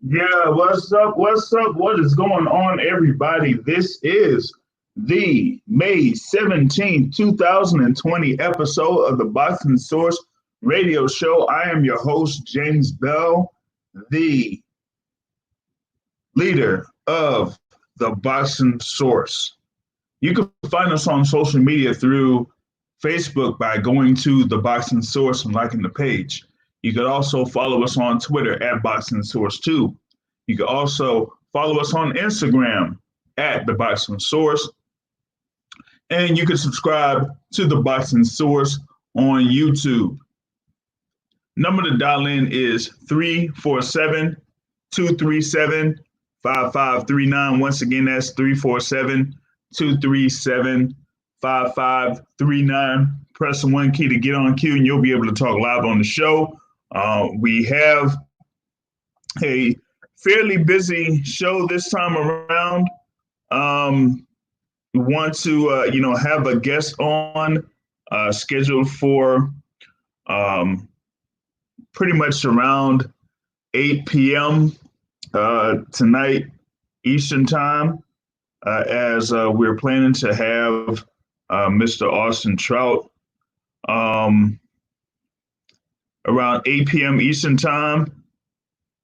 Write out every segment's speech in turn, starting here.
Yeah, what's up? What's up? What is going on, everybody? This is the May 17th, 2020 episode of the Boxing Source radio show. I am your host, James Bell, the leader of the Boxing Source. You can find us on social media through Facebook by going to the Boxing Source and liking the page. You could also follow us on Twitter at Boxing Source 2. You can also follow us on Instagram at the Boxing Source. And you can subscribe to the Boxing Source on YouTube. Number to dial in is 347-237-5539. Once again, that's 347-237-5539. Press the 1 key to get on queue and you'll be able to talk live on the show. We have a fairly busy show this time around. We want to, have a guest on scheduled for pretty much around 8 p.m. Tonight, Eastern Time, as we're planning to have Mr. Austin Trout around 8 p.m. Eastern Time.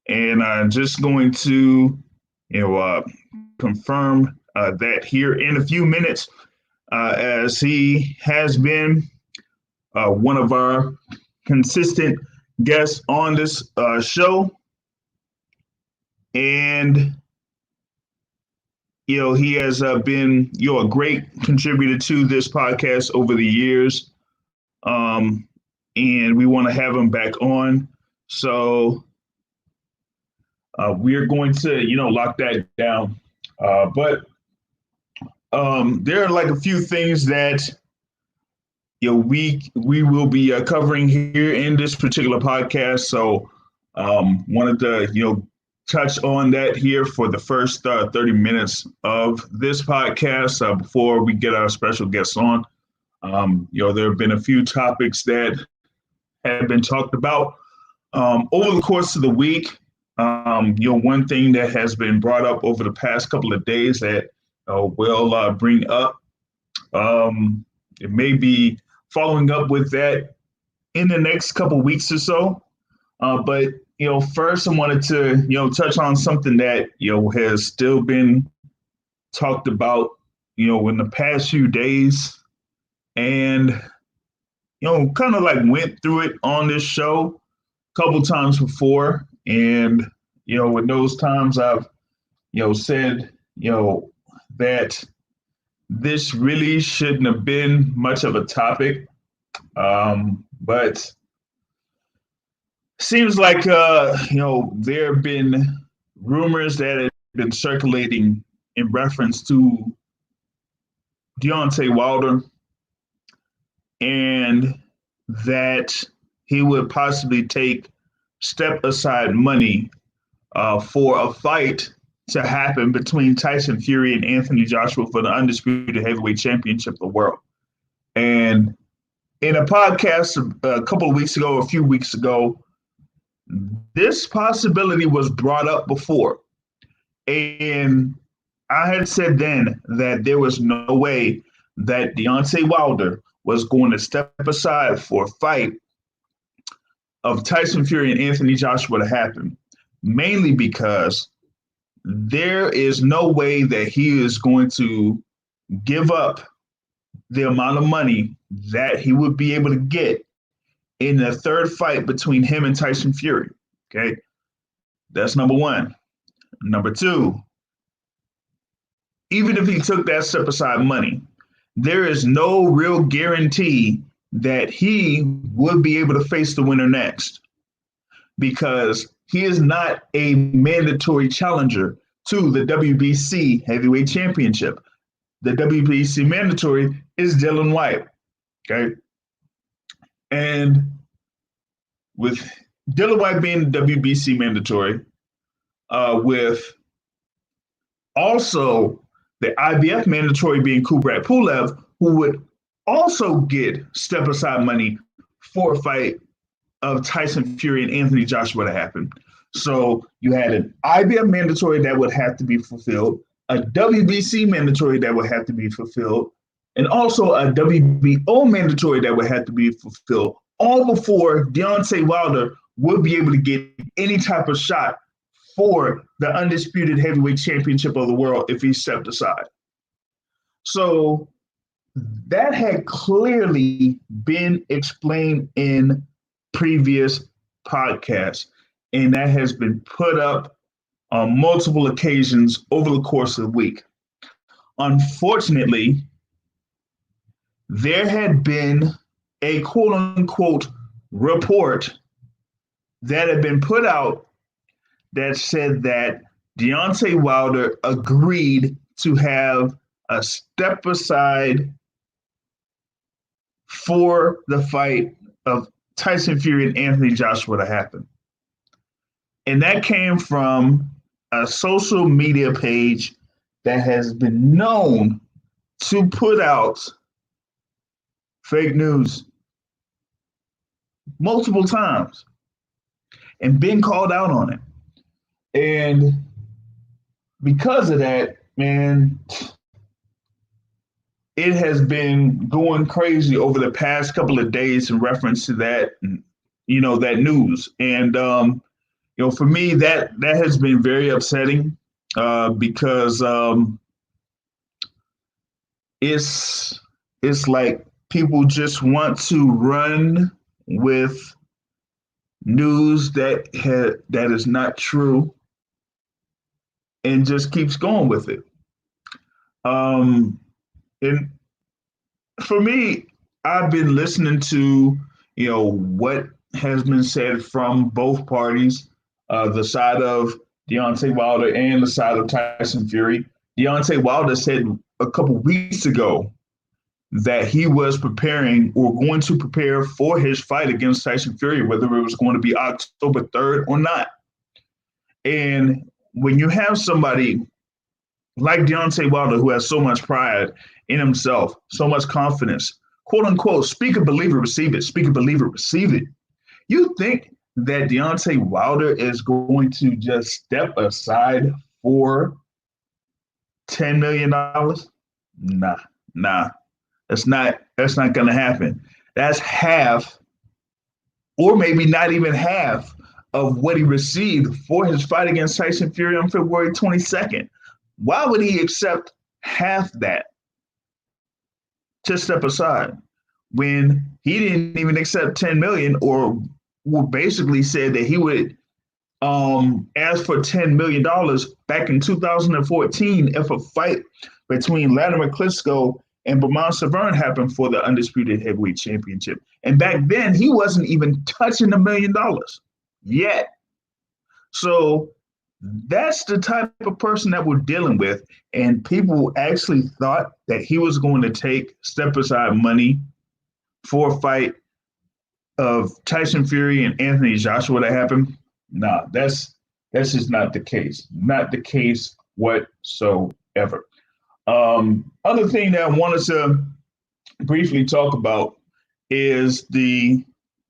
And I'm just going to, confirm that here in a few minutes, as he has been one of our consistent guests on this show. And, he has been, a great contributor to this podcast over the years. And we want to have him back on. So we're going to, lock that down. But there are like a few things that, we will be covering here in this particular podcast. So wanted to, touch on that here for the first 30 minutes of this podcast before we get our special guests on. There have been a few topics that have been talked about over the course of the week. One thing that has been brought up over the past couple of days that we'll bring up, it may be following up with that in the next couple of weeks or so. But first I wanted to, touch on something that, has still been talked about, in the past few days, and, kind of like went through it on this show a couple times before. And, in those times I've, said, that this really shouldn't have been much of a topic. But seems like, there have been rumors that have been circulating in reference to Deontay Wilder, and that he would possibly take step-aside money for a fight to happen between Tyson Fury and Anthony Joshua for the undisputed heavyweight championship of the world. And in a podcast a couple of weeks ago, a few weeks ago, this possibility was brought up before. And I had said then that there was no way that Deontay Wilder was going to step aside for a fight of Tyson Fury and Anthony Joshua to happen, mainly because there is no way that he is going to give up the amount of money that he would be able to get in the third fight between him and Tyson Fury. Okay, that's number one. Number two, even if he took that step aside money, there is no real guarantee that he would be able to face the winner next. because he is not a mandatory challenger to the WBC Heavyweight Championship. The WBC mandatory is Dylan White. Okay. And with Dylan White being the WBC mandatory, with also the IBF mandatory being Kubrat Pulev, who would also get step aside money for a fight of Tyson Fury and Anthony Joshua to happen. So you had an IBF mandatory that would have to be fulfilled, a WBC mandatory that would have to be fulfilled, and also a WBO mandatory that would have to be fulfilled, all before Deontay Wilder would be able to get any type of shot for the undisputed heavyweight championship of the world if he stepped aside. So that had clearly been explained in previous podcasts, and that has been put up on multiple occasions over the course of the week. Unfortunately, there had been a quote unquote report that had been put out that said that Deontay Wilder agreed to have a step aside for the fight of Tyson Fury and Anthony Joshua to happen. And that came from a social media page that has been known to put out fake news multiple times and been called out on it. And because of that, man, it has been going crazy over the past couple of days in reference to that, that news. And, for me, that has been very upsetting because it's like people just want to run with news that is not true and just keeps going with it. And for me, I've been listening to, what has been said from both parties, the side of Deontay Wilder and the side of Tyson Fury. Deontay Wilder said a couple weeks ago that he was preparing or going to prepare for his fight against Tyson Fury, whether it was going to be October 3rd or not. And when you have somebody like Deontay Wilder, who has so much pride in himself, so much confidence, quote unquote, speak it, believe it, receive it, speak it, believe it, receive it. You think that Deontay Wilder is going to just step aside for $10 million? Nah. That's not going to happen. That's half, or maybe not even half, of what he received for his fight against Tyson Fury on February 22nd. Why would he accept half that to step aside when he didn't even accept 10 million, or basically said that he would ask for $10 million back in 2014 if a fight between Latimer Klitschko and Bermond Severn happened for the undisputed heavyweight championship. And back then, he wasn't even touching $1 million yet. So that's the type of person that we're dealing with. And people actually thought that he was going to take step aside money for a fight of Tyson Fury and Anthony Joshua that happened. Nah, that's just not the case. Not the case whatsoever. Other thing that I wanted to briefly talk about is the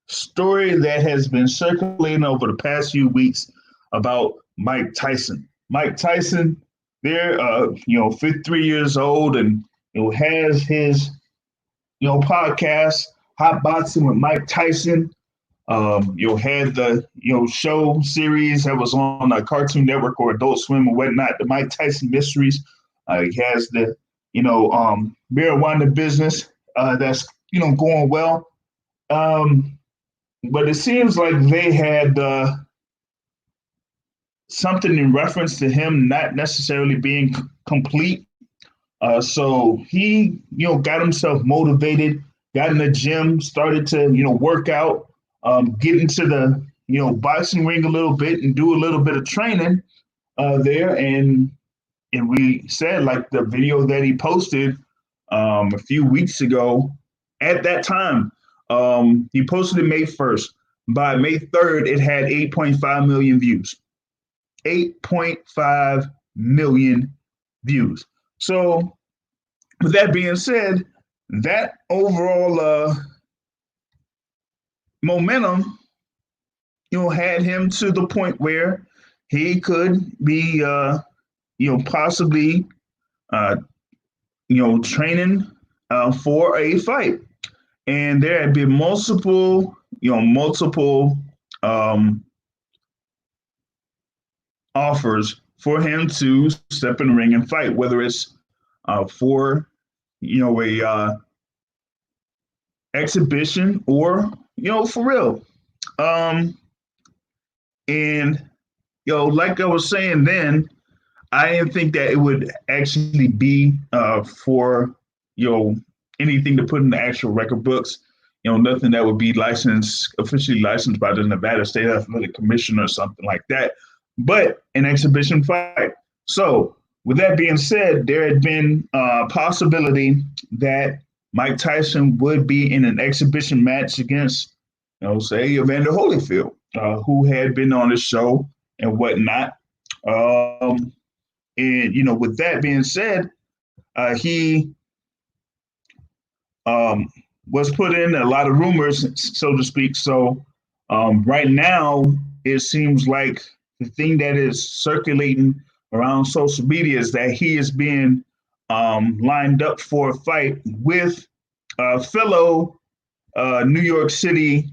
story that has been circulating over the past few weeks about Mike Tyson. Mike Tyson, they're 53 years old, and has his podcast, Hot Boxing with Mike Tyson. Had the show series that was on Cartoon Network or Adult Swim or whatnot, the Mike Tyson Mysteries. He has the marijuana business that's going well. But it seems like they had something in reference to him not necessarily being complete. So he got himself motivated, got in the gym, started to work out, get into the boxing ring a little bit and do a little bit of training there. And we said, like, the video that he posted a few weeks ago, at that time, he posted it May 1st. By May 3rd, it had 8.5 million views. 8.5 million views. So, with that being said, that overall momentum, had him to the point where he could be, possibly, training for a fight. And there had been multiple offers for him to step in the ring and fight, whether it's for a exhibition or for real. And like I was saying then, I didn't think that it would actually be for anything to put in the actual record books. Nothing that would be officially licensed by the Nevada State Athletic Commission or something like that, but an exhibition fight. So with that being said, there had been a possibility that Mike Tyson would be in an exhibition match against, say, Evander Holyfield, who had been on the show and whatnot. And, with that being said, he was put in a lot of rumors, so to speak. So right now, it seems like the thing that is circulating around social media is that he is being lined up for a fight with fellow New York City,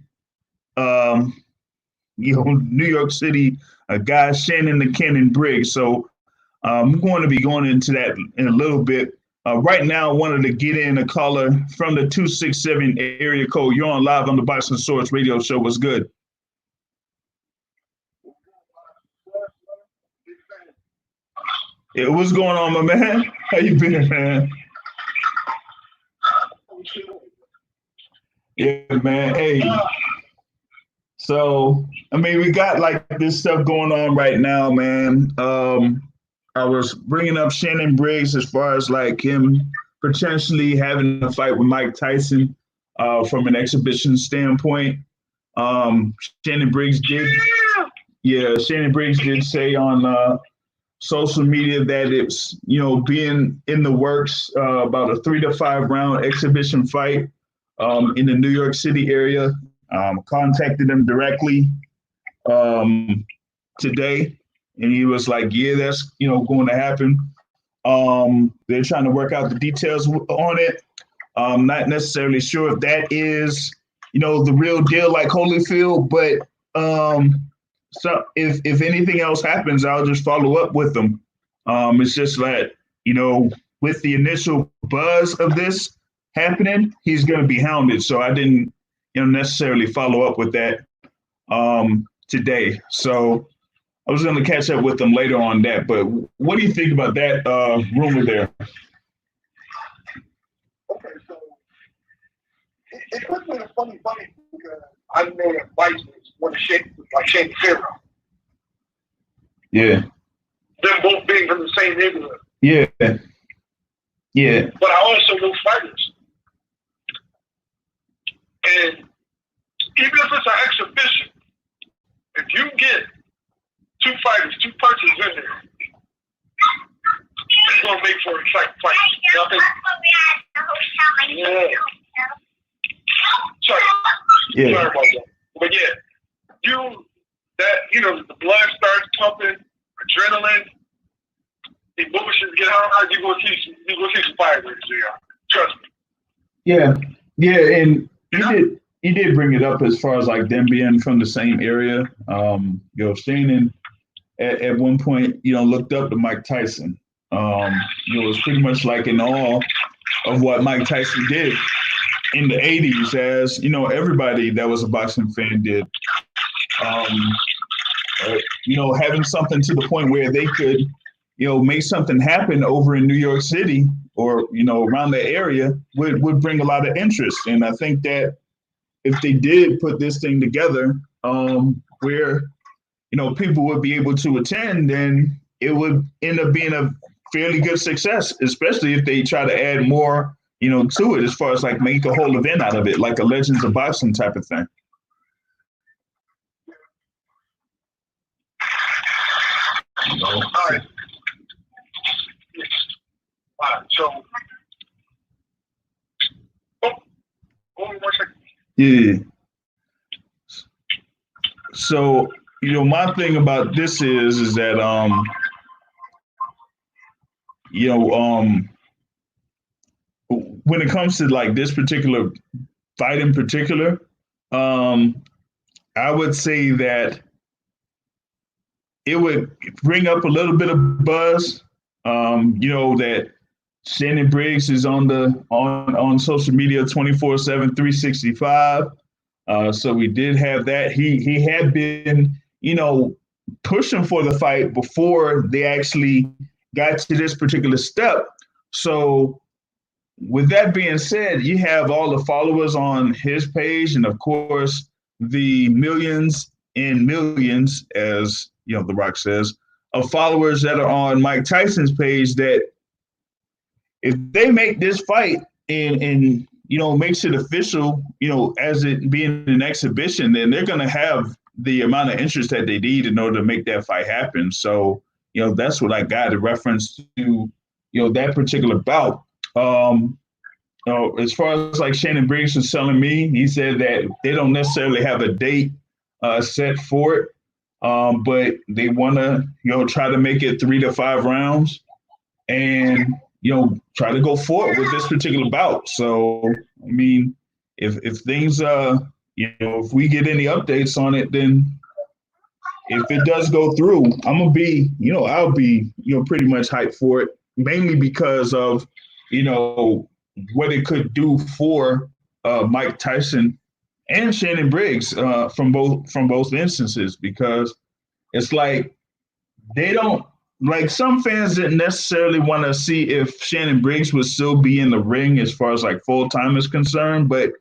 New York City guy, Shannon the Cannon Briggs. So I'm going to be going into that in a little bit. Right now, I wanted to get in a caller from the 267 area code. You're on live on the Boxing Source radio show. What's good? Yeah, what's going on, my man? How you been, man? Yeah, man. Hey. So, we got like this stuff going on right now, man. I was bringing up Shannon Briggs as far as like him potentially having a fight with Mike Tyson from an exhibition standpoint. Shannon Briggs did say on social media that it's being in the works about a 3 to 5 round exhibition fight in the New York City area. Contacted him directly today, and he was like, "Yeah, that's going to happen." They're trying to work out the details on it. Not necessarily sure if that is the real deal like Holyfield, but so if anything else happens, I'll just follow up with them. It's just that with the initial buzz of this happening, he's going to be hounded. So I didn't necessarily follow up with that today. So I was going to catch up with them later on that. But what do you think about that rumor there? Okay, so it could be a funny because I made a fight with a Shane Zero. Yeah. Them both being from the same neighborhood. Yeah. Yeah. But I also know fighters. And even if it's an exhibition, if you get two fighters, two punches in there, it's going to make for an exciting fight. Yeah. Sorry. Yeah. Sorry about that. But yeah, the blood starts pumping, adrenaline, emotions get high, you go see some fireworks there. Trust me. Yeah. Yeah, and he did bring it up as far as like them being from the same area. Shannon at one point, looked up to Mike Tyson. It was pretty much like in awe of what Mike Tyson did in the 80s, as everybody that was a boxing fan did. Having something to the point where they could, make something happen over in New York City or, around the area would bring a lot of interest. And I think that if they did put this thing together, where people would be able to attend, then it would end up being a fairly good success, especially if they try to add more, to it as far as like make a whole event out of it, like a Legends of Boxing type of thing. All right. All right. So, only 1 second. Yeah. So, my thing about this is that when it comes to like this particular fight in particular, I would say that it would bring up a little bit of buzz. That Shannon Briggs is on social media 24/7, 365. So we did have that. He had been, pushing for the fight before they actually got to this particular step. So with that being said, you have all the followers on his page, and of course the millions and millions, as The Rock says, of followers that are on Mike Tyson's page. That if they make this fight and makes it official, as it being an exhibition, then they're going to have the amount of interest that they need in order to make that fight happen. So, that's what I got in reference to, that particular bout. As far as like Shannon Briggs was telling me, he said that they don't necessarily have a date set for it, but they want to, try to make it 3 to 5 rounds and, try to go forward with this particular bout. So, I mean, if things, if we get any updates on it, then if it does go through, I'm gonna be, I'll be, pretty much hyped for it, mainly because of, what it could do for Mike Tyson and Shannon Briggs from both instances, because it's like they don't, like, some fans didn't necessarily want to see if Shannon Briggs would still be in the ring as far as like full time is concerned, but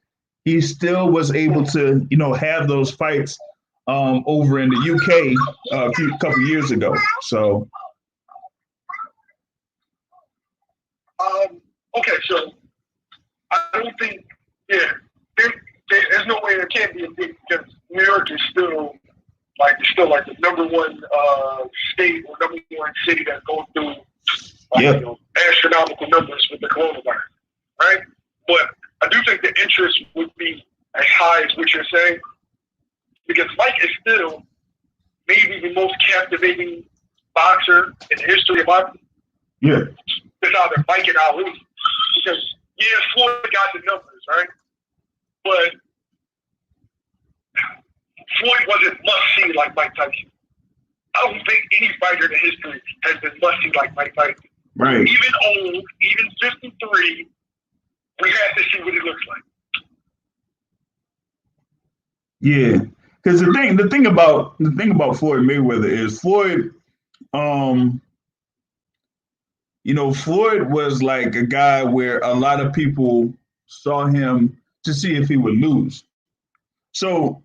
he still was able to, have those fights over in the UK a couple years ago. So, okay, so I don't think, there's no way there can't be a big, because New York is still like the number one state or number one city that's going through astronomical numbers with the coronavirus, right? But I do think the interest would be as high as what you're saying, because Mike is still maybe the most captivating boxer in the history of boxing. Yeah. It's either Mike and Ali, because Floyd got the numbers, right? But Floyd wasn't must-see like Mike Tyson. I don't think any fighter in the history has been must-see like Mike Tyson. Right. Even old, even 53, we have to see what he looks like. Yeah, because the thing about Floyd Mayweather is Floyd, Floyd was like a guy where a lot of people saw him to see if he would lose. So,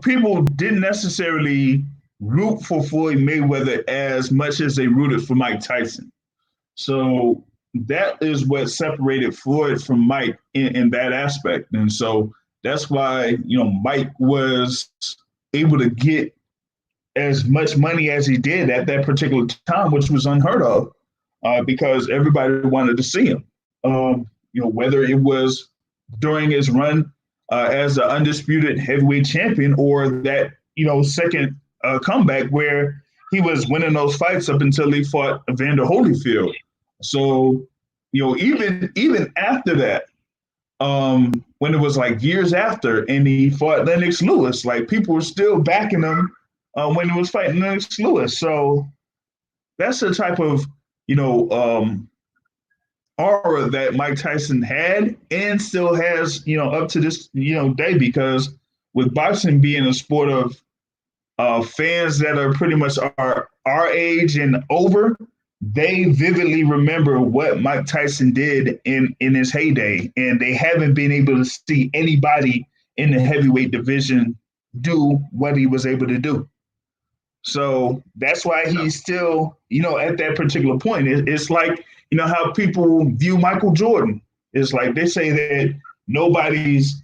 people didn't necessarily root for Floyd Mayweather as much as they rooted for Mike Tyson. So that is what separated Floyd from Mike in that aspect. And so that's why, Mike was able to get as much money as he did at that particular time, which was unheard of, because everybody wanted to see him. Whether it was during his run as the undisputed heavyweight champion, or that, second comeback where he was winning those fights up until he fought Evander Holyfield. So, even after that, when it was like years after and he fought Lennox Lewis, like people were still backing him when he was fighting Lennox Lewis. So that's the type of, aura that Mike Tyson had and still has, up to this, day, because with boxing being a sport of fans that are pretty much our age and over, they vividly remember what Mike Tyson did in his heyday, and they haven't been able to see anybody in the heavyweight division do what he was able to do. So that's why he's still, at that particular point. It's like, how people view Michael Jordan. It's like they say that nobody's,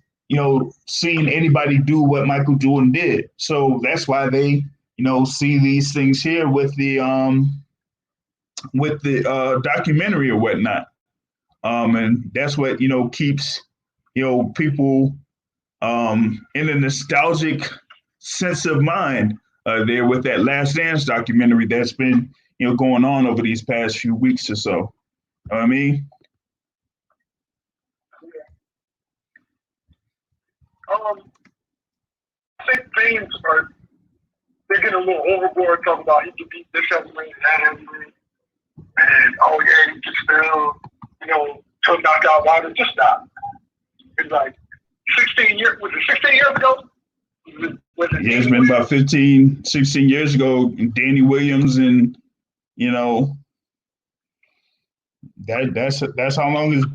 seen anybody do what Michael Jordan did. So that's why they, see these things here with the documentary or whatnot. And that's what, keeps, people in a nostalgic sense of mind there with that Last Dance documentary that's been, going on over these past few weeks or so. You know what I mean? I think things they're getting a little overboard talking about he can beat this heavyweight, that heavyweight, and oh yeah, he can still, to knock out Wilder. Just stop. It's like 16 years. Was it 16 years ago? Yeah, it's been about 15, 16 years ago. Danny Williams and that's how long it's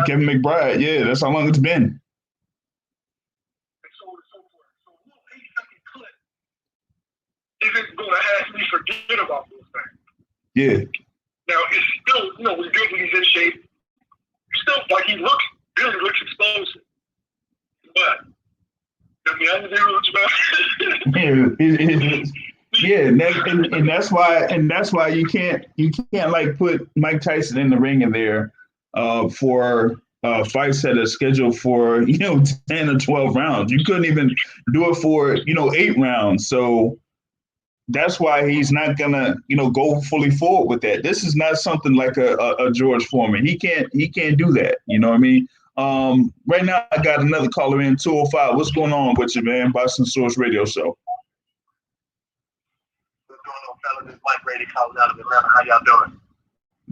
Kevin McBride. Yeah, that's how long it's been. So a little 8-second clip isn't going to have me forget about those things. Yeah. Now it's still, we're good when he's in shape. Still, like he really looks explosive. But yeah, and that's why you can't like put Mike Tyson in the ring in there for fights that are scheduled for 10 or 12 rounds. You couldn't even do it for 8 rounds. So that's why he's not gonna go fully forward with that. This is not something like a George Foreman. He can't do that. You know what I mean? Right now, I got another caller in 205. What's going on with you, man? Boston Source Radio Show. What's going on, fellas? This is Mike Brady calling out of Atlanta. How y'all doing?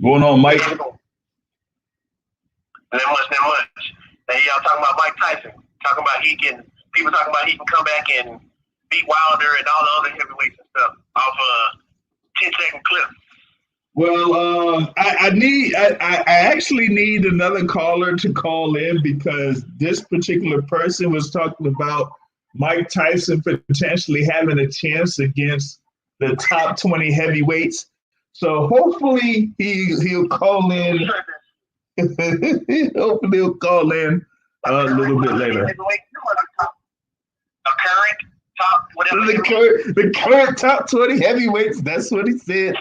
Going on, Mike? Not much. Hey, y'all talking about Mike Tyson. People talking about he can come back and beat Wilder and all the other heavyweights and stuff off a 10-second clip. Well, I actually need another caller to call in because this particular person was talking about Mike Tyson potentially having a chance against the top 20 heavyweights. So hopefully he'll call in. Hopefully he'll call in a little bit later. A current top, whatever. The current top 20 heavyweights. That's what he said.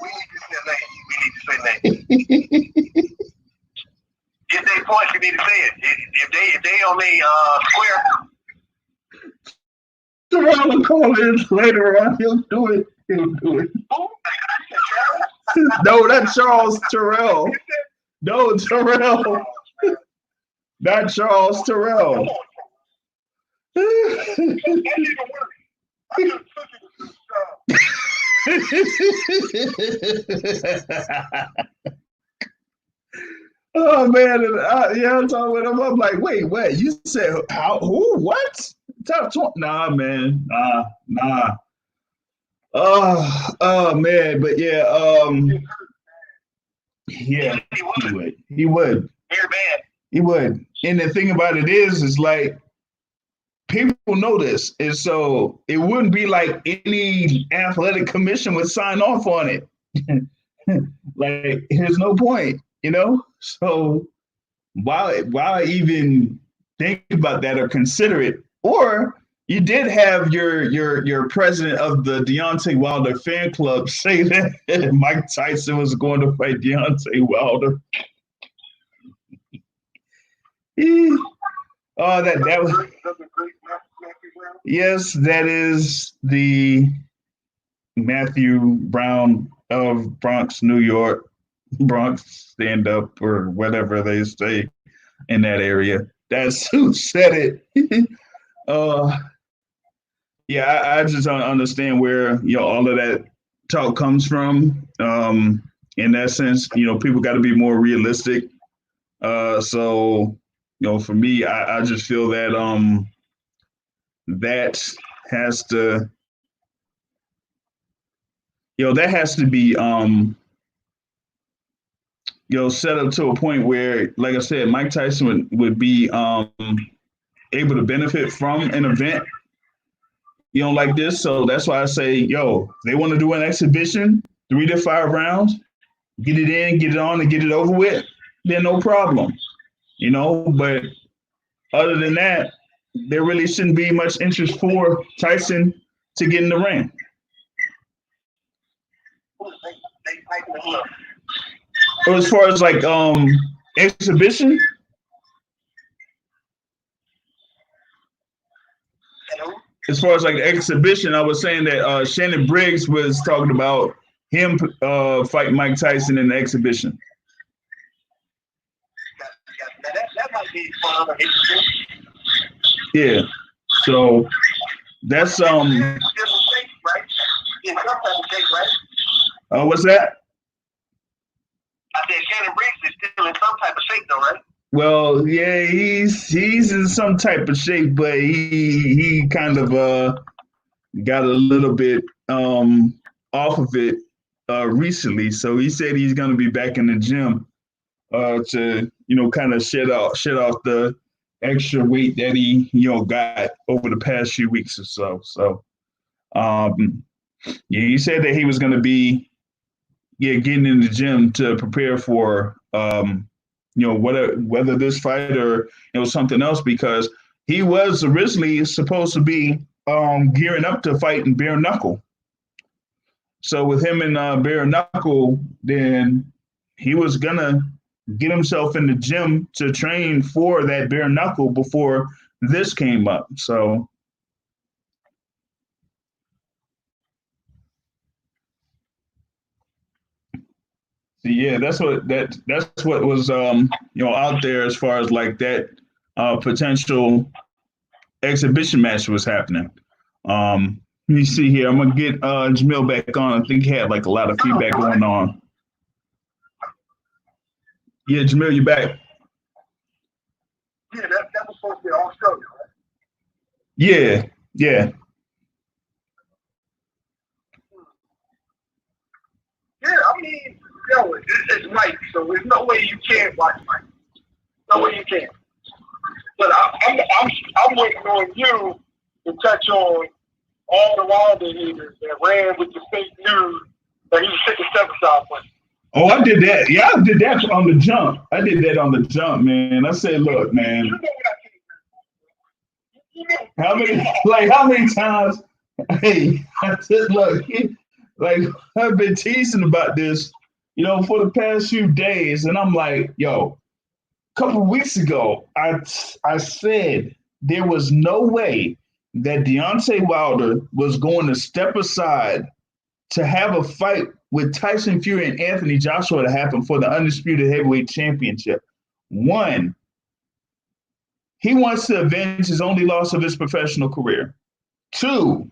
We need to say names. If they points, you need to say it. If they on the square. Terrell will call in later on. He'll do it. No, that's Charles Terrell. No, Terrell. Not Charles Terrell. Oh man, I'm talking with him. I'm like, wait, you said how? Who? What? Top 20? Nah, man, nah. Oh man, but yeah, he would. Very bad. He would. And the thing about it is like people know this, and so it wouldn't be like any athletic commission would sign off on it. Like, there's no point, So why even think about that or consider it? Or you did have your president of the Deontay Wilder fan club say that Mike Tyson was going to fight Deontay Wilder. Oh, that was. Yes, that is the Matthew Brown of Bronx, New York. Bronx stand up or whatever they say in that area. That's who said it. Yeah, I just don't understand where all of that talk comes from. In that sense, people got to be more realistic. So for me, I just feel that that has to that has to be set up to a point where, like I said, Mike Tyson would be able to benefit from an event, like this. So that's why I say, they want to do an exhibition, 3 to 5 rounds, get it in, get it on, and get it over with, then no problem, But other than that, there really shouldn't be much interest for Tyson to get in the ring. As far as like exhibition, as far as like exhibition, I was saying that Shannon Briggs was talking about him fighting Mike Tyson in the exhibition. That might be fun. Yeah. So that's right? what's that? I said Shannon Briggs is still in some type of shape though, right? Well, yeah, he's in some type of shape, but he kind of got a little bit off of it recently. So he said he's going to be back in the gym to kind of shed off the extra weight that he got over the past few weeks or so. So yeah, he said that he was going to be getting in the gym to prepare for whether this fight or something else, because he was originally supposed to be gearing up to fight in bare knuckle. So with him in bare knuckle, then he was gonna get himself in the gym to train for that bare knuckle before this came up. So yeah, that's what was out there as far as like that potential exhibition match was happening. Let me see here. I'm gonna get Jamil back on. I think he had like a lot of feedback going on. Yeah, Jamil, you back? Yeah, that was supposed to be Australia, right? Yeah, yeah. Yeah, I mean, it's Mike, so there's no way you can't watch Mike. No way you can't. But I'm waiting on you to touch on all the Wilder haters that ran with the fake news that he was taking step aside for. Oh, I did that. Yeah, I did that on the jump. I did that on the jump, man. I said, look, man. How many times? Hey, I said, look, like I've been teasing about this, for the past few days, and I'm like, a couple of weeks ago, I said there was no way that Deontay Wilder was going to step aside to have a fight with Tyson Fury and Anthony Joshua to happen for the undisputed heavyweight championship. One, he wants to avenge his only loss of his professional career. Two,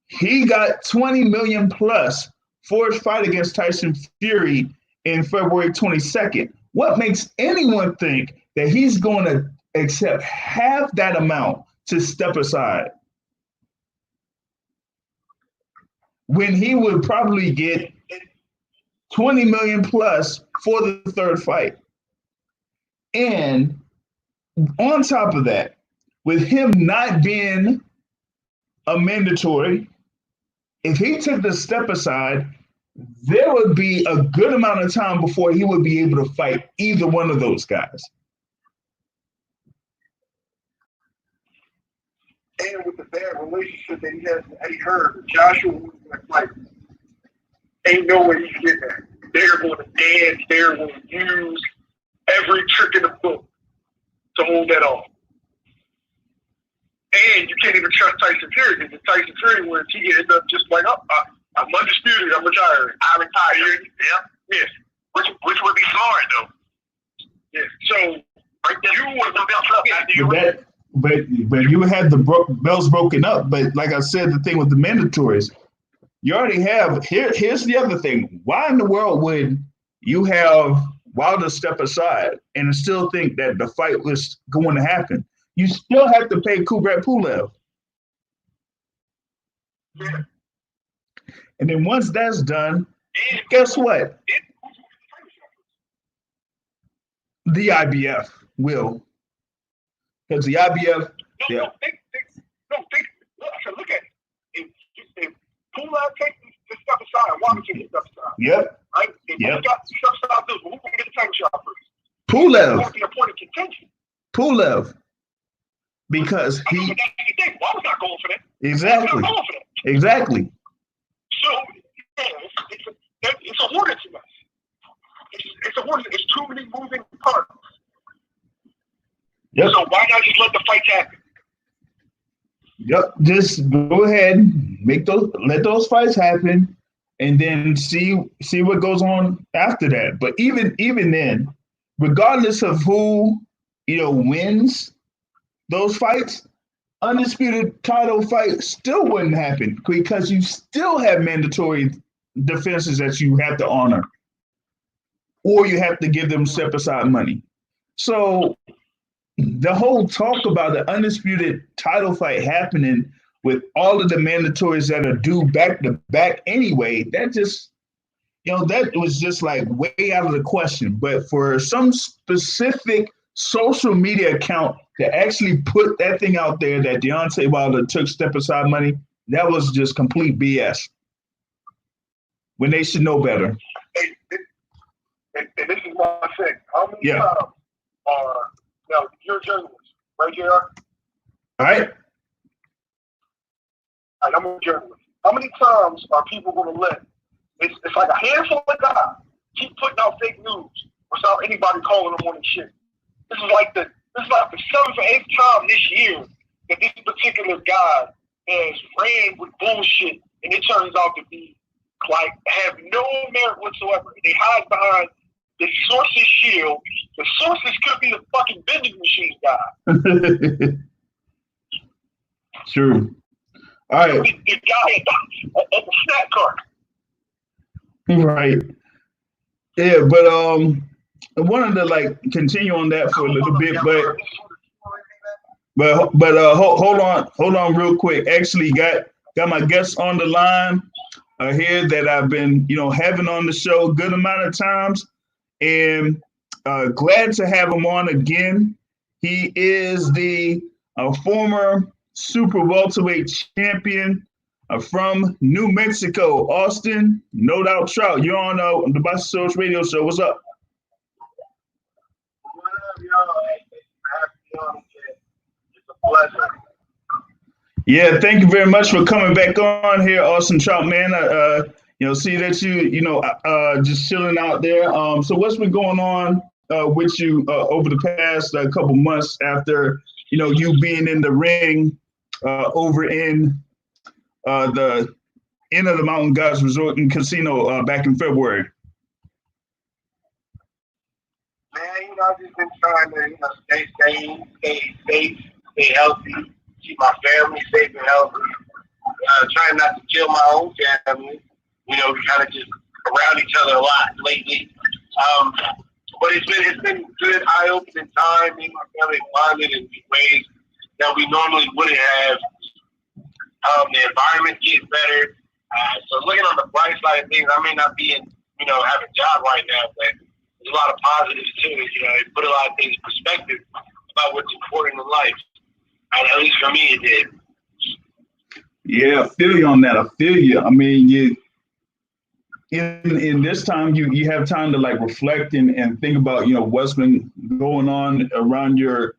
he got 20 million plus for his fight against Tyson Fury in February 22nd. What makes anyone think that he's going to accept half that amount to step aside when he would probably get 20 million plus for the third fight? And on top of that, with him not being a mandatory, if he took the step aside, there would be a good amount of time before he would be able to fight either one of those guys. And with the bad relationship that he has with Eddie Hearn, Joshua was going to fight. Ain't no way he's getting that. They're going to dance. They're going to use every trick in the book to hold that off. And you can't even trust Tyson Fury, because if Tyson Fury wins, he ends up just like, I'm undisputed, I'm retired. I retired. Yeah. Yes. Which would be smart though. Yeah. So right there, you want the belt up after you win. But you had the belts broken up. But like I said, the thing with the mandatories, you already have. Here's the other thing. Why in the world would you have Wilder step aside and still think that the fight was going to happen? You still have to pay Kubrat Pulev. yeah. And then once that's done, guess what? The IBF will, because the IBF, yeah. Look at it. If Pulev takes this stuff aside, Walker takes this stuff aside. Yep. Right? If Yep. stuff aside, who's going to get the title shot first? Pulev. Who's the point of contention? Pulev. Because he. But that's the thing. Walker's not going for that. Exactly. Not going for that. Exactly. So, yeah, it's a hornet's nest. It's a hornet's. It's too many moving parts. Yep. So why not just let the fights happen? Yep. Just go ahead, let those fights happen, and then see what goes on after that. But even then, regardless of who wins those fights, undisputed title fight still wouldn't happen because you still have mandatory defenses that you have to honor, or you have to give them step aside money. So the whole talk about the undisputed title fight happening with all of the mandatories that are due back to back anyway, that just, that was just like way out of the question. But for some specific social media account to actually put that thing out there that Deontay Wilder took step aside money, that was just complete BS. When they should know better. And this is my thing. How many times are now you're a journalist, right, JR? All right. I'm a journalist. How many times are people going to let it's like a handful of guys keep putting out fake news without anybody calling them on their shit? This is like the 7th or 8th time this year that this particular guy has ran with bullshit, and it turns out to be like have no merit whatsoever. They hide behind the source's shield. The sources could be the fucking vending machine guy. True. All right. The guy at the snack cart. Right. Yeah, but I wanted to continue on that for a little bit, but hold on real quick. Actually got my guest on the line here that I've been having on the show a good amount of times, and glad to have him on again. He is the former super welterweight champion from New Mexico, Austin. No Doubt Trout. You're on the Boxing Source Radio Show. What's up? It's a pleasure. Yeah, thank you very much for coming back on here, Austin Trout, man. See that you just chilling out there. So what's been going on with you over the past couple months after you being in the ring over in the Inn of the Mountain Gods Resort and Casino back in February? Man, I've just been trying to stay sane, stay safe, stay healthy, keep my family safe and healthy. Trying not to kill my own family. We kind of just around each other a lot lately. But it's been good, eye-opening time. Me and my family bonded in ways that we normally wouldn't have. The environment gets better. So looking on the bright side of things, I may not be in, have a job right now, but there's a lot of positives too. It put a lot of things in perspective about what's important in life. And at least for me, it did. Yeah, I feel you on that. I feel you. I mean, in this time, you have time to reflect and think about what's been going on around your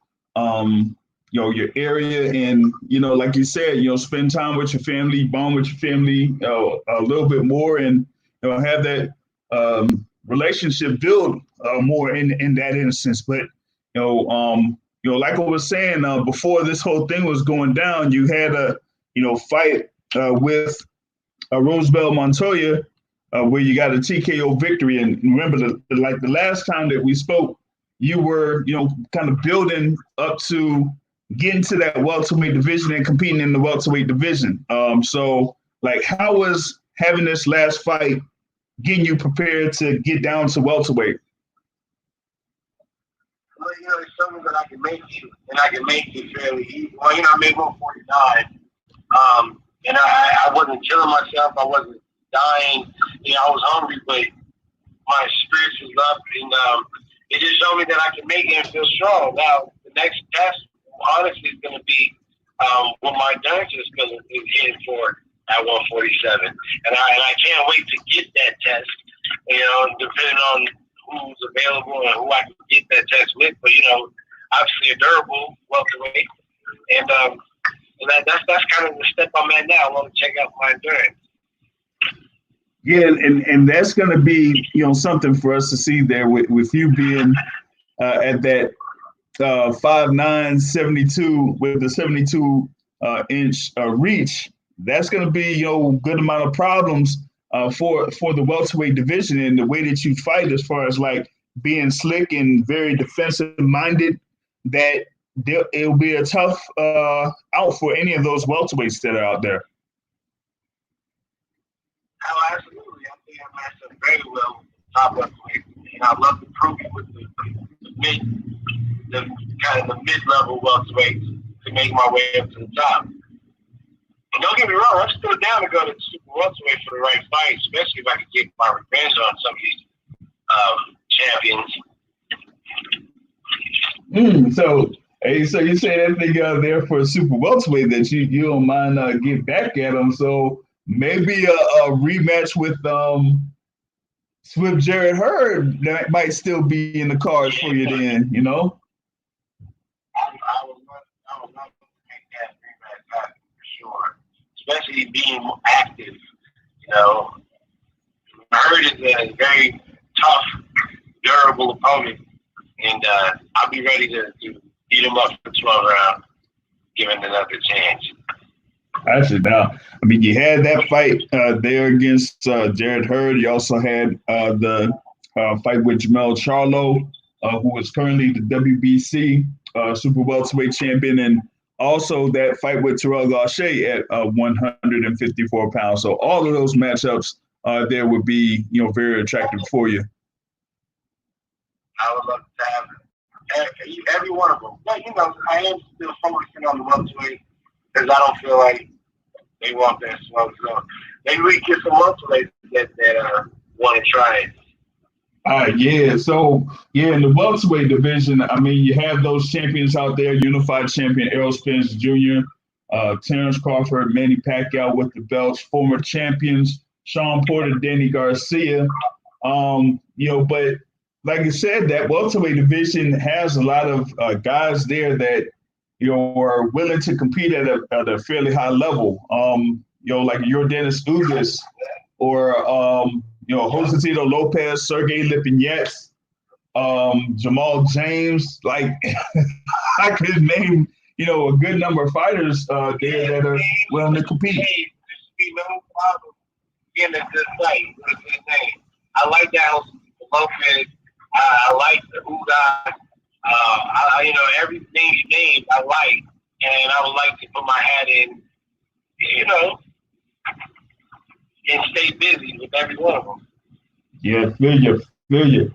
your area, and like you said, spend time with your family, bond with your family a little bit more, and have that relationship build more in that instance. But like I was saying before this whole thing was going down, you had a fight with Roosevelt Montoya where you got a TKO victory. And remember, the last time that we spoke, you were kind of building up to getting to that welterweight division and competing in the welterweight division. So how was having this last fight getting you prepared to get down to welterweight? Well, it's something that I can make it, and I can make it fairly easy. Well, I made 149, and I wasn't killing myself. I wasn't dying. I was hungry, but my spirits was up, and it just showed me that I can make it and feel strong. Now, the next test, honestly, is going to be what my endurance is hitting for at 147, and I can't wait to get that test. You know, depending on who's available and who I can get that test with, but you know, obviously a durable welterweight, and that's kind of the step I'm at now. I want to check out my endurance. Yeah, and that's going to be, you know, something for us to see there with you being at that 5'9", 72 with the 72 inch reach. That's going to be, you know, good amount of problems for the welterweight division, and the way that you fight, as far as like being slick and very defensive minded. That it'll be a tough out for any of those welterweights that are out there. Oh, absolutely. I think I matched up very well with the top welterweight, and I love to prove it with the mid-level welterweights to make my way up to the top. And don't get me wrong, I'm still down to go to the super welterweight for the right fight, especially if I can get my revenge on some of these champions. So you say that thing out there for a super welterweight that you don't mind get back at them. So maybe a rematch with Jared Hurd that might still be in the cards for you then, you know? I would love to make that rematch happen for sure. Especially being active, you know. Hurd is a very tough, durable opponent, and I'll be ready to beat him up for 12 rounds, give him another chance. Actually, now, I mean, you had that fight there against Jared Hurd. You also had the fight with Jamel Charlo, who is currently the WBC super welterweight champion, and also that fight with Terrell Gausha at 154 pounds. So all of those matchups there would be, you know, very attractive for you. I would love to have every one of them. But, you know, I am still focusing on the welterweight because I don't feel like they want that slow. So maybe we get some welterweights that want to try it. Yeah. So, yeah, in the welterweight division, I mean, you have those champions out there, unified champion Errol Spence Jr., Terrence Crawford, Manny Pacquiao with the belts, former champions, Sean Porter, Danny Garcia. You know, but like you said, that welterweight division has a lot of guys there that, you know, are willing to compete at a fairly high level. You know, like your Dennis Ugas or, you know, Josecito Lopez, Sergey Lipinets, Jamal James. Like, I could name, you know, a good number of fighters there that are willing to compete. There should be no problem getting a good fight with a good name. I like that Lopez. I like the Ugas. You know, everything you named, I like, and I would like to put my hat in, you know, and stay busy with every one of them. Yeah, feel you.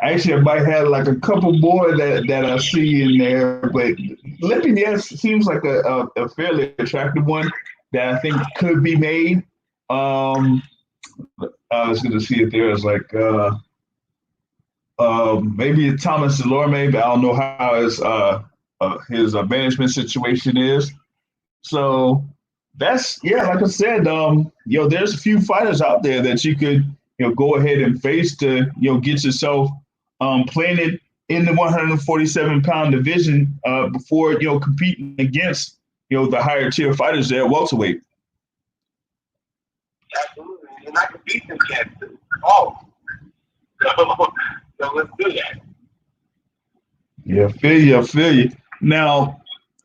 Actually, I might have like a couple more that I see in there, but Lippy, yes, seems like a fairly attractive one that I think could be made. I was going to see if there was like maybe Thomas Delorme, but I don't know how his management situation is. So that's, yeah, like I said, you know, there's a few fighters out there that you could, you know, go ahead and face to, you know, get yourself planted in the 147-pound division before, you know, competing against, you know, the higher tier fighters there at welterweight. Absolutely, and I can beat them cats too. Oh, so let's do that. Yeah, feel you. Now,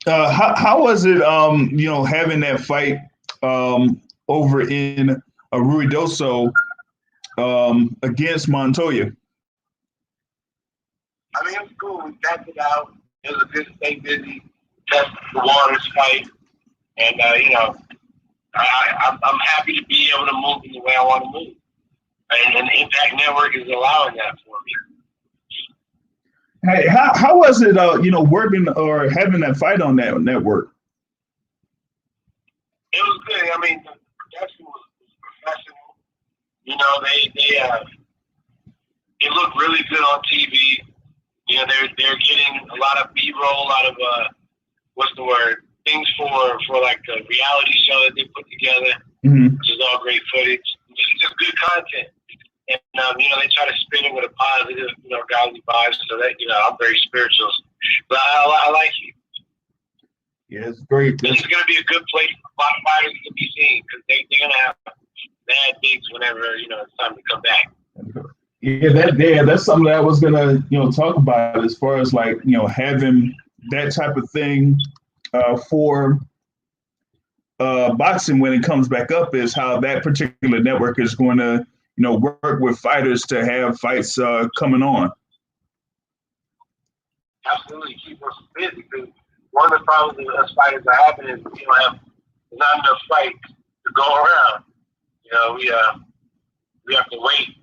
how was it, you know, having that fight over in Ruidoso against Montoya? I mean, it was cool. We tapped it out. It was a good stay busy, test the waters fight, and you know, I'm happy to be able to move in the way I want to move, and the Impact Network is allowing that for me. Hey, how was it, you know, working or having that fight on that network? It was good. I mean, the production was professional. You know, it looked really good on TV. You know, they're getting a lot of B-roll, a lot of things for like a reality show that they put together, which is all great footage. It's just good content. And, you know, they try to spin it with a positive, you know, godly vibes, so that, you know, I'm very spiritual. But I like it. Yeah, it's great. This is going to be a good place for a lot of fighters to be seen, because they're going to have bad bigs whenever, you know, it's time to come back. Yeah, that's something that I was gonna, you know, talk about as far as like, you know, having that type of thing for boxing when it comes back up, is how that particular network is going to, you know, work with fighters to have fights coming on. Absolutely, keep us busy, because one of the problems that us fighters are having is we don't have not enough fights to go around. You know, we have to wait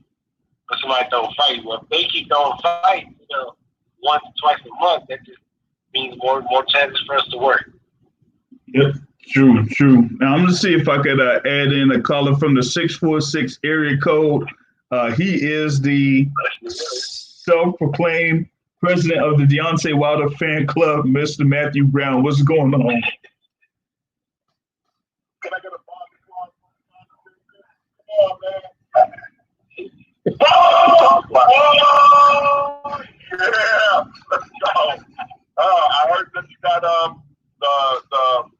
for somebody to throw a fight. Well, if they keep throwing fights, you know, once, twice a month, that just means more chances for us to work. Yep, true. Now I'm gonna see if I could add in a caller from the 646 area code. He is the self-proclaimed president of the Deontay Wilder fan club, Mr. Matthew Brown. What's going on? Can I get a Come on, man. Oh, yeah. Let's go. I heard that you got the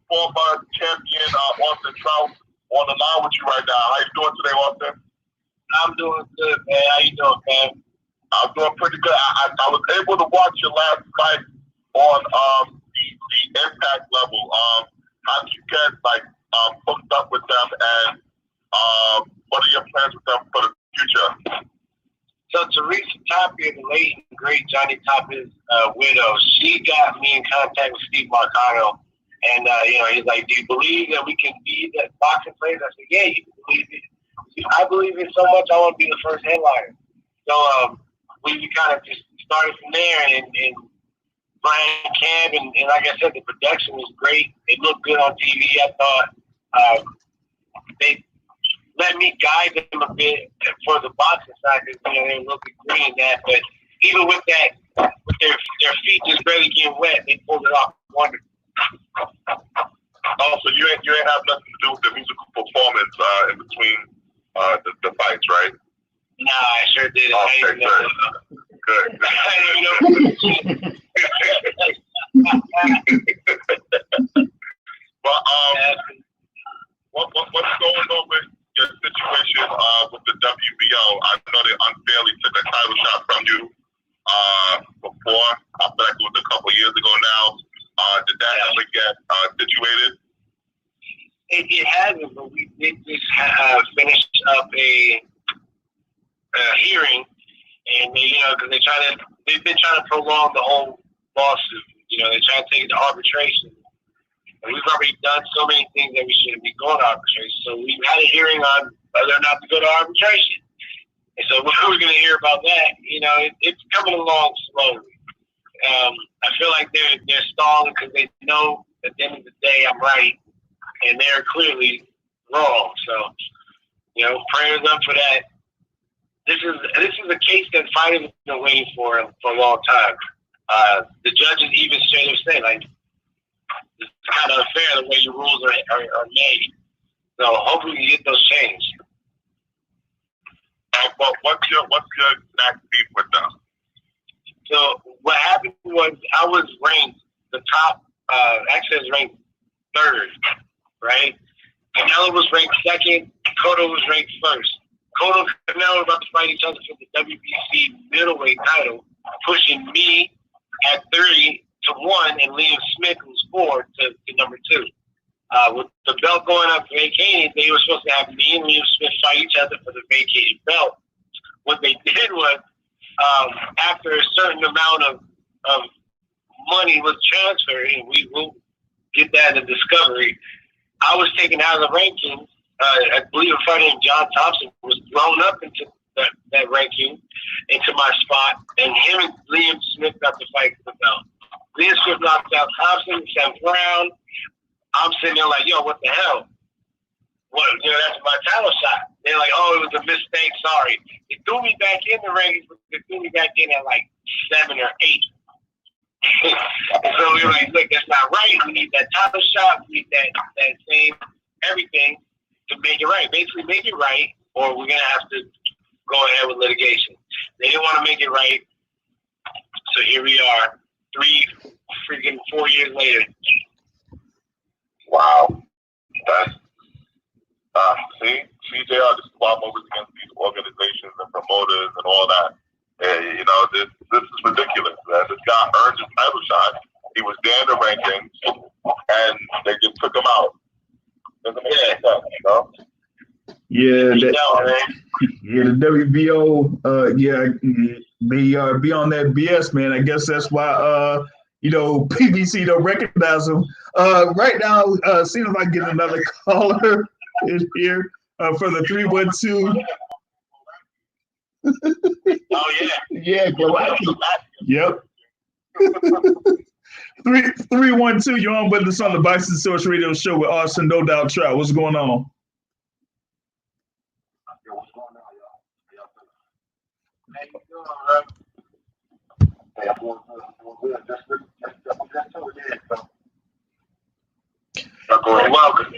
former champion Austin Trout on the line with you right now. How you doing today, Austin? I'm doing good, man. How you doing, man? I'm doing pretty good. I was able to watch your last fight on the Impact level. How did you get hooked up with them, and what are your plans with them for the future? So Teresa Tapia, the late and great Johnny Tapia's widow, she got me in contact with Steve Marcano, and you know, he's like, "Do you believe that we can be that boxing place?" I said, "Yeah, you can believe it. I believe it so much. I want to be the first headliner." So we kind of just started from there, and Brian Camp, and like I said, the production was great. It looked good on TV. I thought they let me guide them a bit for the boxing side, because, you know, they're a little bit green in that. But even with that, with their feet just barely getting wet, they pulled it off wonderful. Oh, so you ain't have nothing to do with the musical performance in between the fights, right? Nah, I sure did. Okay, good. I didn't know. But what's going on with your situation with the WBO? I know they unfairly took a title shot from you before. I feel like it was a couple years ago now. Did that ever get situated? It hasn't, but we did just finish up a hearing, and they, you know, because they've been trying to prolong the whole lawsuit. You know, they're trying to take it to arbitration. And we've already done so many things that we shouldn't be going to arbitration. So we've had a hearing on whether or not to go to arbitration. And so we're going to hear about that. You know, it's coming along slowly. I feel like they're stalling because they know at the end of the day I'm right, and they're clearly wrong. So, you know, prayers up for that. This is a case that fighters have been waiting for a long time. The judges even straight up say, like, it's kind of unfair the way your rules are made. So hopefully we get those changed. But what's your exact beef with them? So what happened was I was ranked the top. Actually, I was ranked third, right? Canelo was ranked second. Cotto was ranked first. Cotto and Canelo were about to fight each other for the WBC middleweight title, pushing me at 30 to 1, and Liam Smith, who's 4, to number 2. With the belt going up vacated, they were supposed to have me and Liam Smith fight each other for the vacated belt. What they did was, after a certain amount of money was transferred, and we will get that in Discovery, I was taken out of the rankings. I believe a fighter named John Thompson was thrown up into that ranking, into my spot, and him and Liam Smith got to fight for the belt. Liam Smith knocked out Thompson, 7th round. I'm sitting there like, yo, what the hell? well, that's my title shot. They're like, oh, it was a mistake. Sorry. They threw me back in the ring. They threw me back in at like 7 or 8. And so we were like, look, that's not right. We need that title shot. We need that same everything to make it right. Basically, make it right, or we're going to have to go ahead with litigation. They didn't want to make it right. So here we are, 4 years later. Wow. That's, see, CJR, this is why I'm always against these organizations and promoters and all that. You know, this is ridiculous, man. This guy earned his title shot. He was there in the rankings, and they just took him out. Doesn't make any sense, you know? Yeah, the WBO, they be on that BS, man. I guess that's why, PBC don't recognize them. Right now, see if I can get another caller in here for the 312. Oh, yeah. Yeah, Glowacki. Yep. 312, you're on with us on the Bison Source Radio Show with Austin, No Doubt Trout. What's going on? How you doing, bro? Hey, I'm doing good. Just welcome.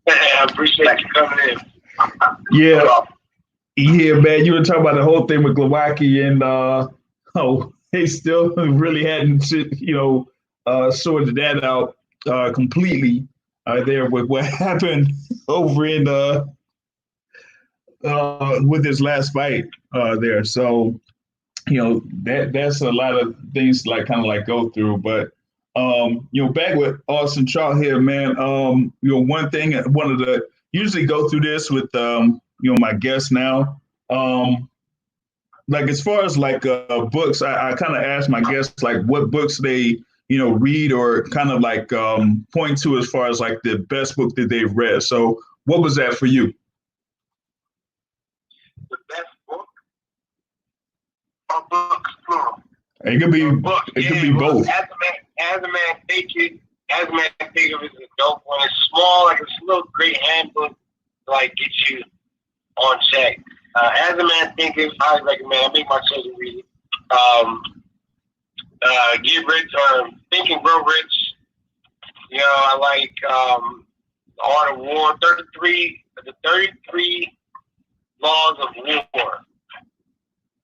I appreciate you coming in. Yeah, man. You were talking about the whole thing with Glowacki, and they still really hadn't, sorted that out completely there with what happened over in with his last fight there. So, that's a lot of things to go through. But back with Austin Trout here, man. One thing, usually go through this with my guests now. As far as books, I kind of ask my guests what books they read or point to as far as the best book that they've read. So what was that for you? The best book or books plural? It could be book. It could be both. As a man thinking is a dope one. It's small, it's a little great handbook to get you on check. As a man thinking, I recommend. I make my children read it. Get Rich or Think and Grow Rich. I like The Art of War. The 33 Laws of War.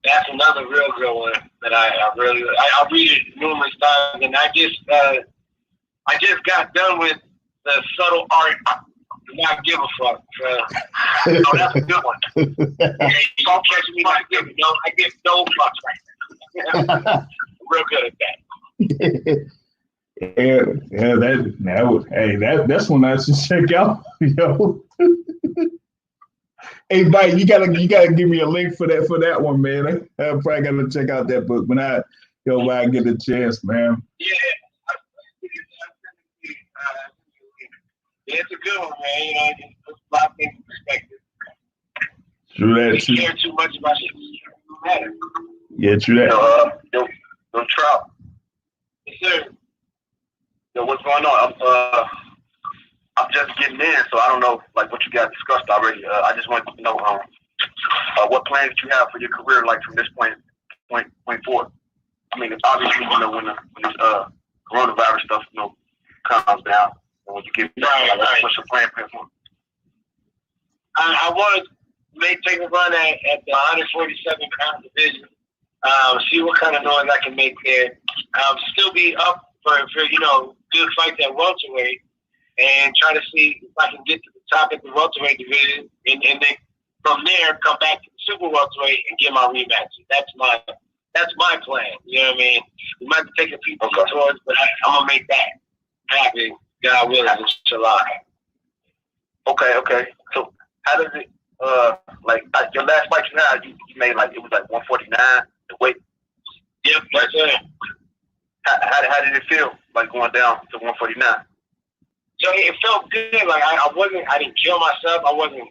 That's another real good one that I really I read it numerous times, and I just got done with The Subtle Art to Not Give a Fuck. That's a good one. You don't catch me not giving. I give no fucks right now. I'm real good at that. That's one I should check out. Hey, Mike, you gotta give me a link for that one, man. I probably gotta check out that book when I get a chance, man. Yeah, it's a good one, man. It puts a lot of things in perspective. True that. You care too much about shit that matter. Yeah, true that. Yo, Trout. Yes, sir. Yo, what's going on? I'm just getting in, so I don't know what you guys discussed already. I just wanted to know what plans you have for your career, from this point forward. I mean, obviously, when this coronavirus stuff, calms down, and when you get what's your plan for? I want to take a run at the 147-pound division. See what kind of noise I can make there. Still be up for good fights at welterweight. And try to see if I can get to the top of the welterweight division, and then from there come back to the super welterweight and get my rematch. That's my plan. You know what I mean? We might be taking people towards, but I'm gonna make that happen. God willing, inshallah. Okay. So how does it your last fight you had? You made it was 149 the weight. Yep, that's it. How did it feel going down to 149? So it felt good. I didn't kill myself. I wasn't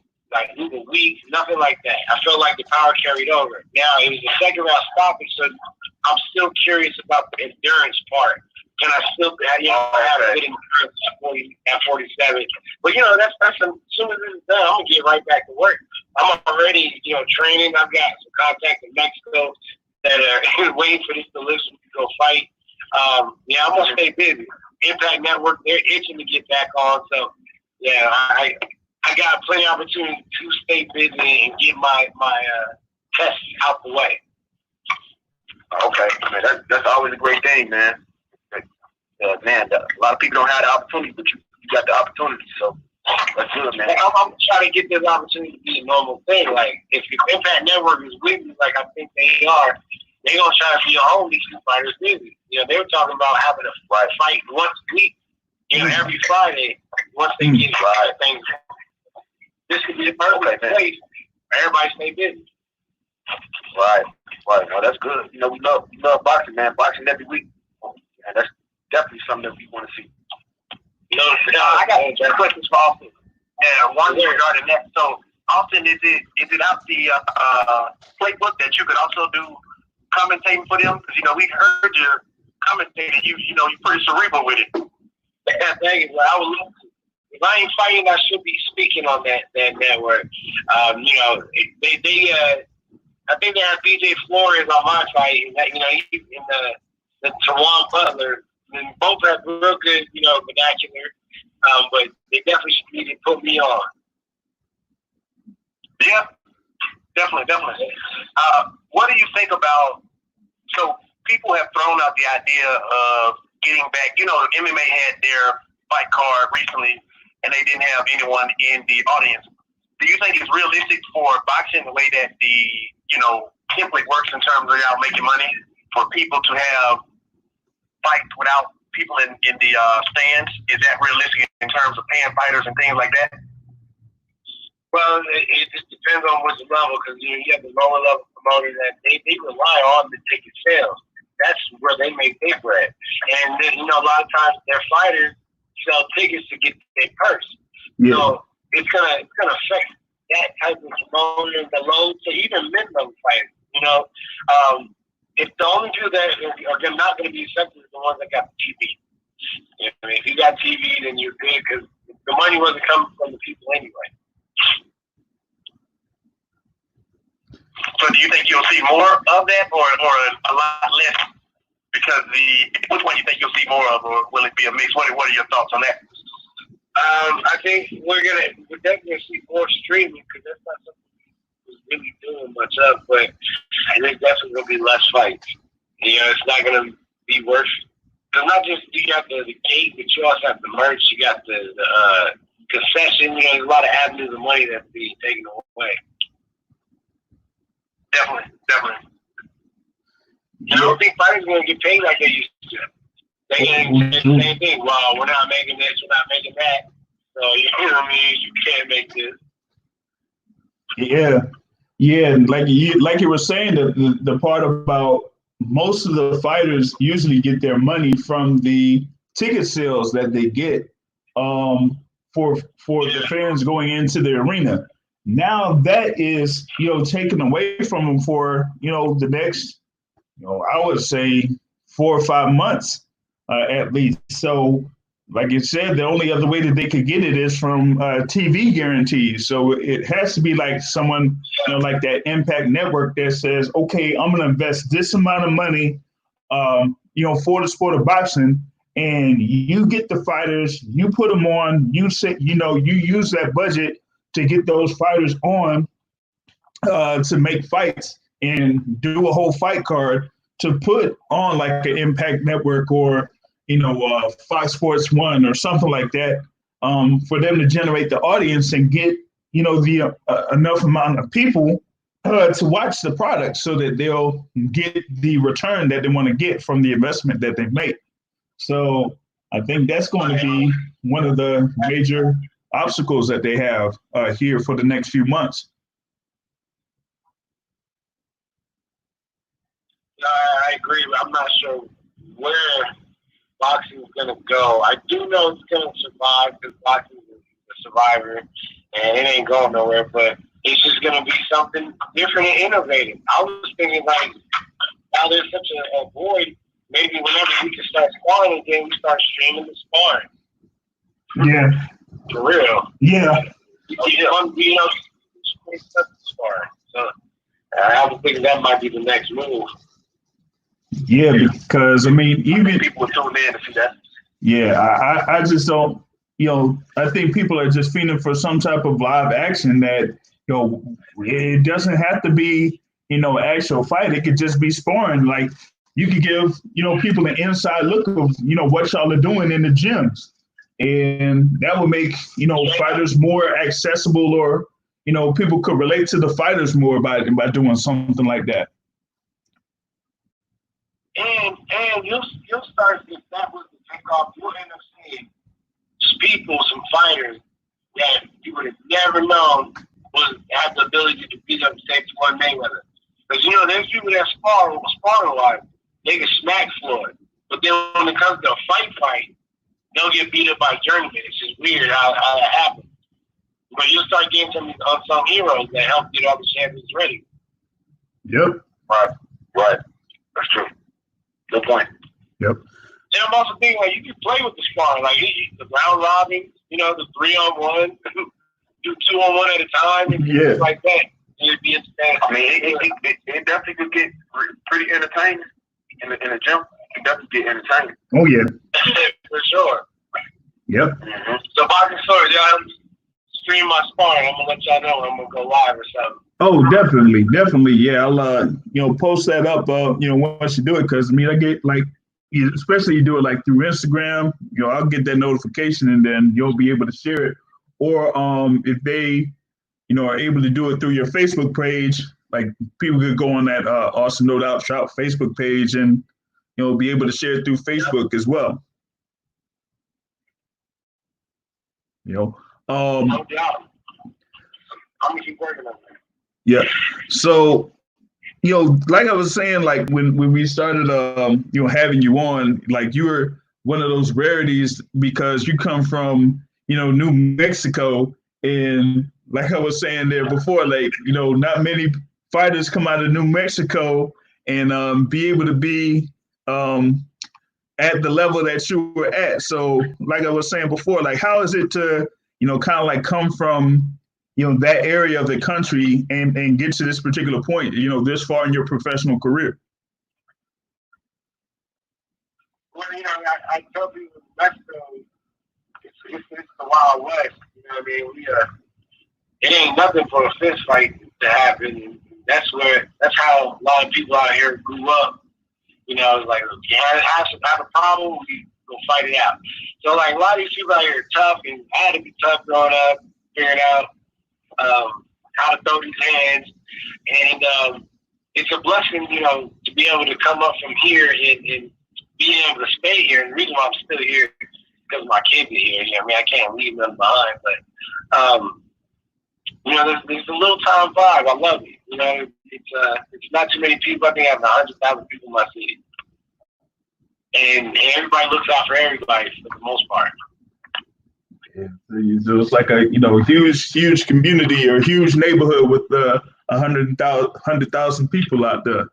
moving weak, nothing like that. I felt like the power carried over. Now it was the second round stoppage, so I'm still curious about the endurance part. can I still, have a good endurance at 47? But that's as soon as it's done, I'm gonna get right back to work. I'm already, training. I've got some contacts in Mexico that are waiting for this to listen to go fight. I'm gonna stay busy. Impact Network, they're itching to get back on. So I got plenty of opportunity to stay busy and get my tests out the way. Okay, man, that's always a great thing, man. Man, a lot of people don't have the opportunity, but you got the opportunity, so that's good, man. I'm trying to get this opportunity to be a normal thing. Like, if your Impact Network is with me, like I think they are, they're going to try to be a home these two fighters busy. They were talking about having a fight once a week, every Friday, once they get things. This could be the perfect place for everybody to stay busy. Right. Well, that's good. We love boxing, man. Boxing every week. And that's definitely something that we want to see. I got two questions for Austin. One regarding that. So, Austin, is it out the playbook that you could also do commentating for them? Because we heard your commentating. You're pretty cerebral with it. Yeah, thank you. Well, I would love to. If I ain't fighting, I should be speaking on that network. I think they had BJ Flores on my fight. He's in the Tawan Butler. And both have real good, vernacular. But they definitely should need to put me on. Yeah, definitely. What do you think about? So people have thrown out the idea of getting back. MMA had their fight card recently, and they didn't have anyone in the audience. Do you think it's realistic for boxing the way that the template works in terms of y'all making money for people to have fights without people in the stands? Is that realistic in terms of paying fighters and things like that? Well, it just depends on which level, because you have the lower level promoters that they rely on the ticket sales. That's where they make their bread. And then, a lot of times their fighters sell tickets to get their purse. Yeah. So it's gonna affect that type of promoter, the low to even minimum fighters. If the only two that are not going to be affected are the ones that got TV. If you got TV, then you're good, because the money wasn't coming from the people anyway. So do you think you'll see more of that, or a lot less? Because which one do you think you'll see more of, or will it be a mix? What are your thoughts on that? I think we're definitely gonna see more streaming, because that's not something we're really doing much of. But I think definitely gonna be less fights. It's not gonna be worth. Because not just you got the gate, but you also have the merch. You got the concession. There's a lot of avenues of money that's being taken away. Definitely. I don't think fighters are going to get paid like they used to. They're going to say the same thing. Well, we're not making this, we're not making that. So, you can't make this. Yeah. Like you were saying, the part about most of the fighters usually get their money from the ticket sales that they get for the fans going into the arena. Now that is, taken away from them for, the next, I would say 4 or 5 months at least. So, like you said, the only other way that they could get it is from TV guarantees. So it has to be like someone, like that Impact Network that says, okay, I'm going to invest this amount of money, for the sport of boxing. And you get the fighters, you put them on, you say, you use that budget to get those fighters on to make fights and do a whole fight card to put on like an Impact Network or, Fox Sports 1 or something like that for them to generate the audience and get, the enough amount of people to watch the product so that they'll get the return that they want to get from the investment that they make. So I think that's going to be one of the major obstacles that they have here for the next few months. I agree. I'm not sure where boxing is going to go. I do know it's going to survive, because boxing is a survivor and it ain't going nowhere, but it's just going to be something different and innovative. I was thinking, like, now there's such a void maybe whenever we can start sparring again, we start streaming the sparring. Yeah. For real. Yeah. Sparring. So I was thinking that might be the next move. Yeah, because I mean, even people tune in to see that. Yeah, I just don't. I think people are just feeling for some type of live action that it doesn't have to be actual fight. It could just be sparring. Like you could give people an inside look of what y'all are doing in the gyms, and that would make fighters more accessible, or people could relate to the fighters more by doing something like that. And you'll start, if that was to take off, you'll end up seeing people, some fighters that you would have never known had the ability to beat up State Floyd Mayweather. Because there's people that spar a lot, they can smack Floyd. But then when it comes to a fight, they'll get beat up by journeymen. It's just weird how that happens. But you'll start getting some unsung heroes that help get all the champions ready. Yep. Right. That's true. Good point. Yep. And I'm also thinking you can play with the sparring, the round robin, the 3-on-1, do 2-on-1 at a time, and things like that. It'd be interesting. I mean, it definitely could get pretty entertaining in the gym. It definitely get entertaining. Oh yeah. For sure. Yep. Mm-hmm. So boxing stories, y'all stream my sparring. I'm gonna let y'all know when I'm gonna go live or something. Oh, definitely. Yeah, I'll post that up. Once you do it, because I get especially you do it through Instagram. I'll get that notification, and then you'll be able to share it. Or if they, are able to do it through your Facebook page, people could go on that Awesome No Doubt Trout Facebook page, and be able to share it through Facebook as well. No doubt. I'm gonna keep working on that. Yeah. So, like I was saying, when we started, having you on, you were one of those rarities because you come from, New Mexico. And like I was saying there before, not many fighters come out of New Mexico and be able to be at the level that you were at. So like I was saying before, how is it to, kind of come from, that area of the country and get to this particular point, this far in your professional career? Well, I tell people Mexico, it's the Wild West. I mean, it ain't nothing for a fist fight to happen. That's how a lot of people out here grew up. It's if you have a problem, we go fight it out. So a lot of these people out here are tough, and I had to be tough growing up, figuring out how to throw these hands, and it's a blessing, to be able to come up from here and being able to stay here. And the reason why I'm still here is because my kids are here. I can't leave them behind, but there's a little town vibe. I love it. It's not too many people. I think I have 100,000 people in my city, and everybody looks out for everybody for the most part. Yeah, so it's like a huge community or a huge neighborhood with 100,000 people out there.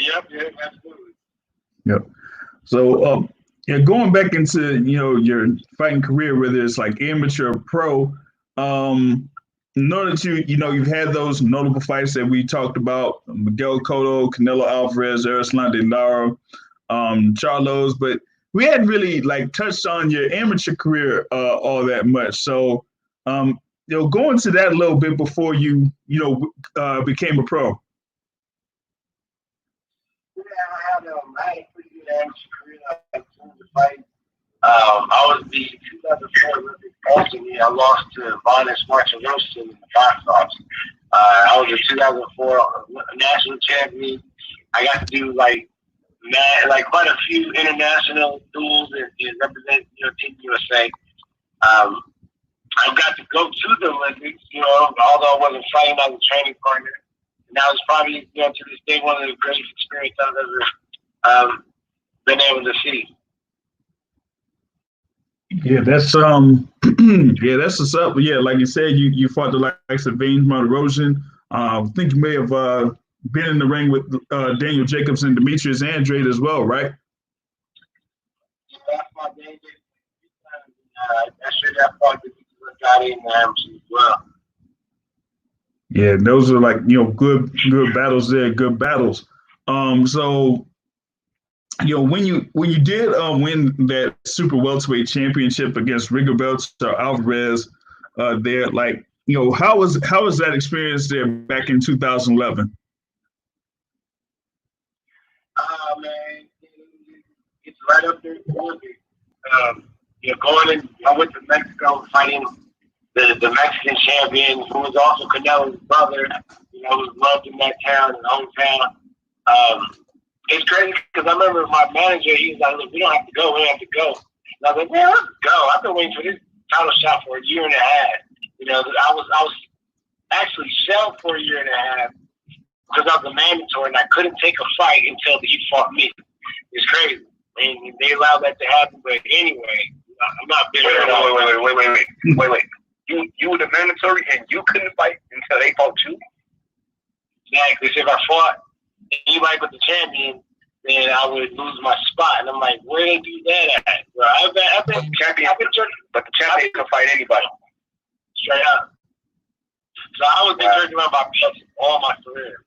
Yep, absolutely. Yep. So going back into your fighting career, whether it's amateur or pro, know that you've had those notable fights that we talked about: Miguel Cotto, Canelo Alvarez, Erislan De Lara, Charlos, but we hadn't really touched on your amateur career all that much. So, go into that a little bit before you became a pro. Yeah, I had a pretty good amateur career. To fight. I was the 2004 Olympic Ultimate. I lost to Vanes Martirosa in the box-offs. I was a 2004 national champion. I got to do quite a few international duels and represent Team USA. I got to go to the Olympics, although I wasn't fighting, I was a training partner. And that was probably, to this day, one of the greatest experiences I've ever been able to see. Yeah, that's that's what's up. Yeah, like you said, you fought the likes of Vanes Martirosa. I think you may have been in the ring with Daniel Jacobs and Demetrius Andrade as well, right? Yeah, that's my Daniel. I should have thought that he got in there as well. Yeah, those are like, good battles there, good battles. So when you did win that super welterweight championship against Rigoberto Alvarez, there, like, how was that experience there back in 2011? Man, it's right up there. Going in, I went to Mexico fighting the Mexican champion, who was also Canelo's brother. Was loved in that town, in the hometown. It's crazy because I remember my manager, he was like, "Look, we don't have to go. We don't have to go." And I was like, "Man, let's go. I've been waiting for this title shot for a year and a half." I was actually shelved for a year and a half because I was a mandatory and I couldn't take a fight until he fought me. It's crazy. And they allowed that to happen. But anyway, I'm not bitter at all. Wait. You were the mandatory and you couldn't fight until they fought you? Exactly. So if I fought anybody but the champion, then I would lose my spot. And I'm like, where they do that at? Bro, I've been champion, but the champion can fight anybody. Straight up. So I was been jerking around my belts all my career.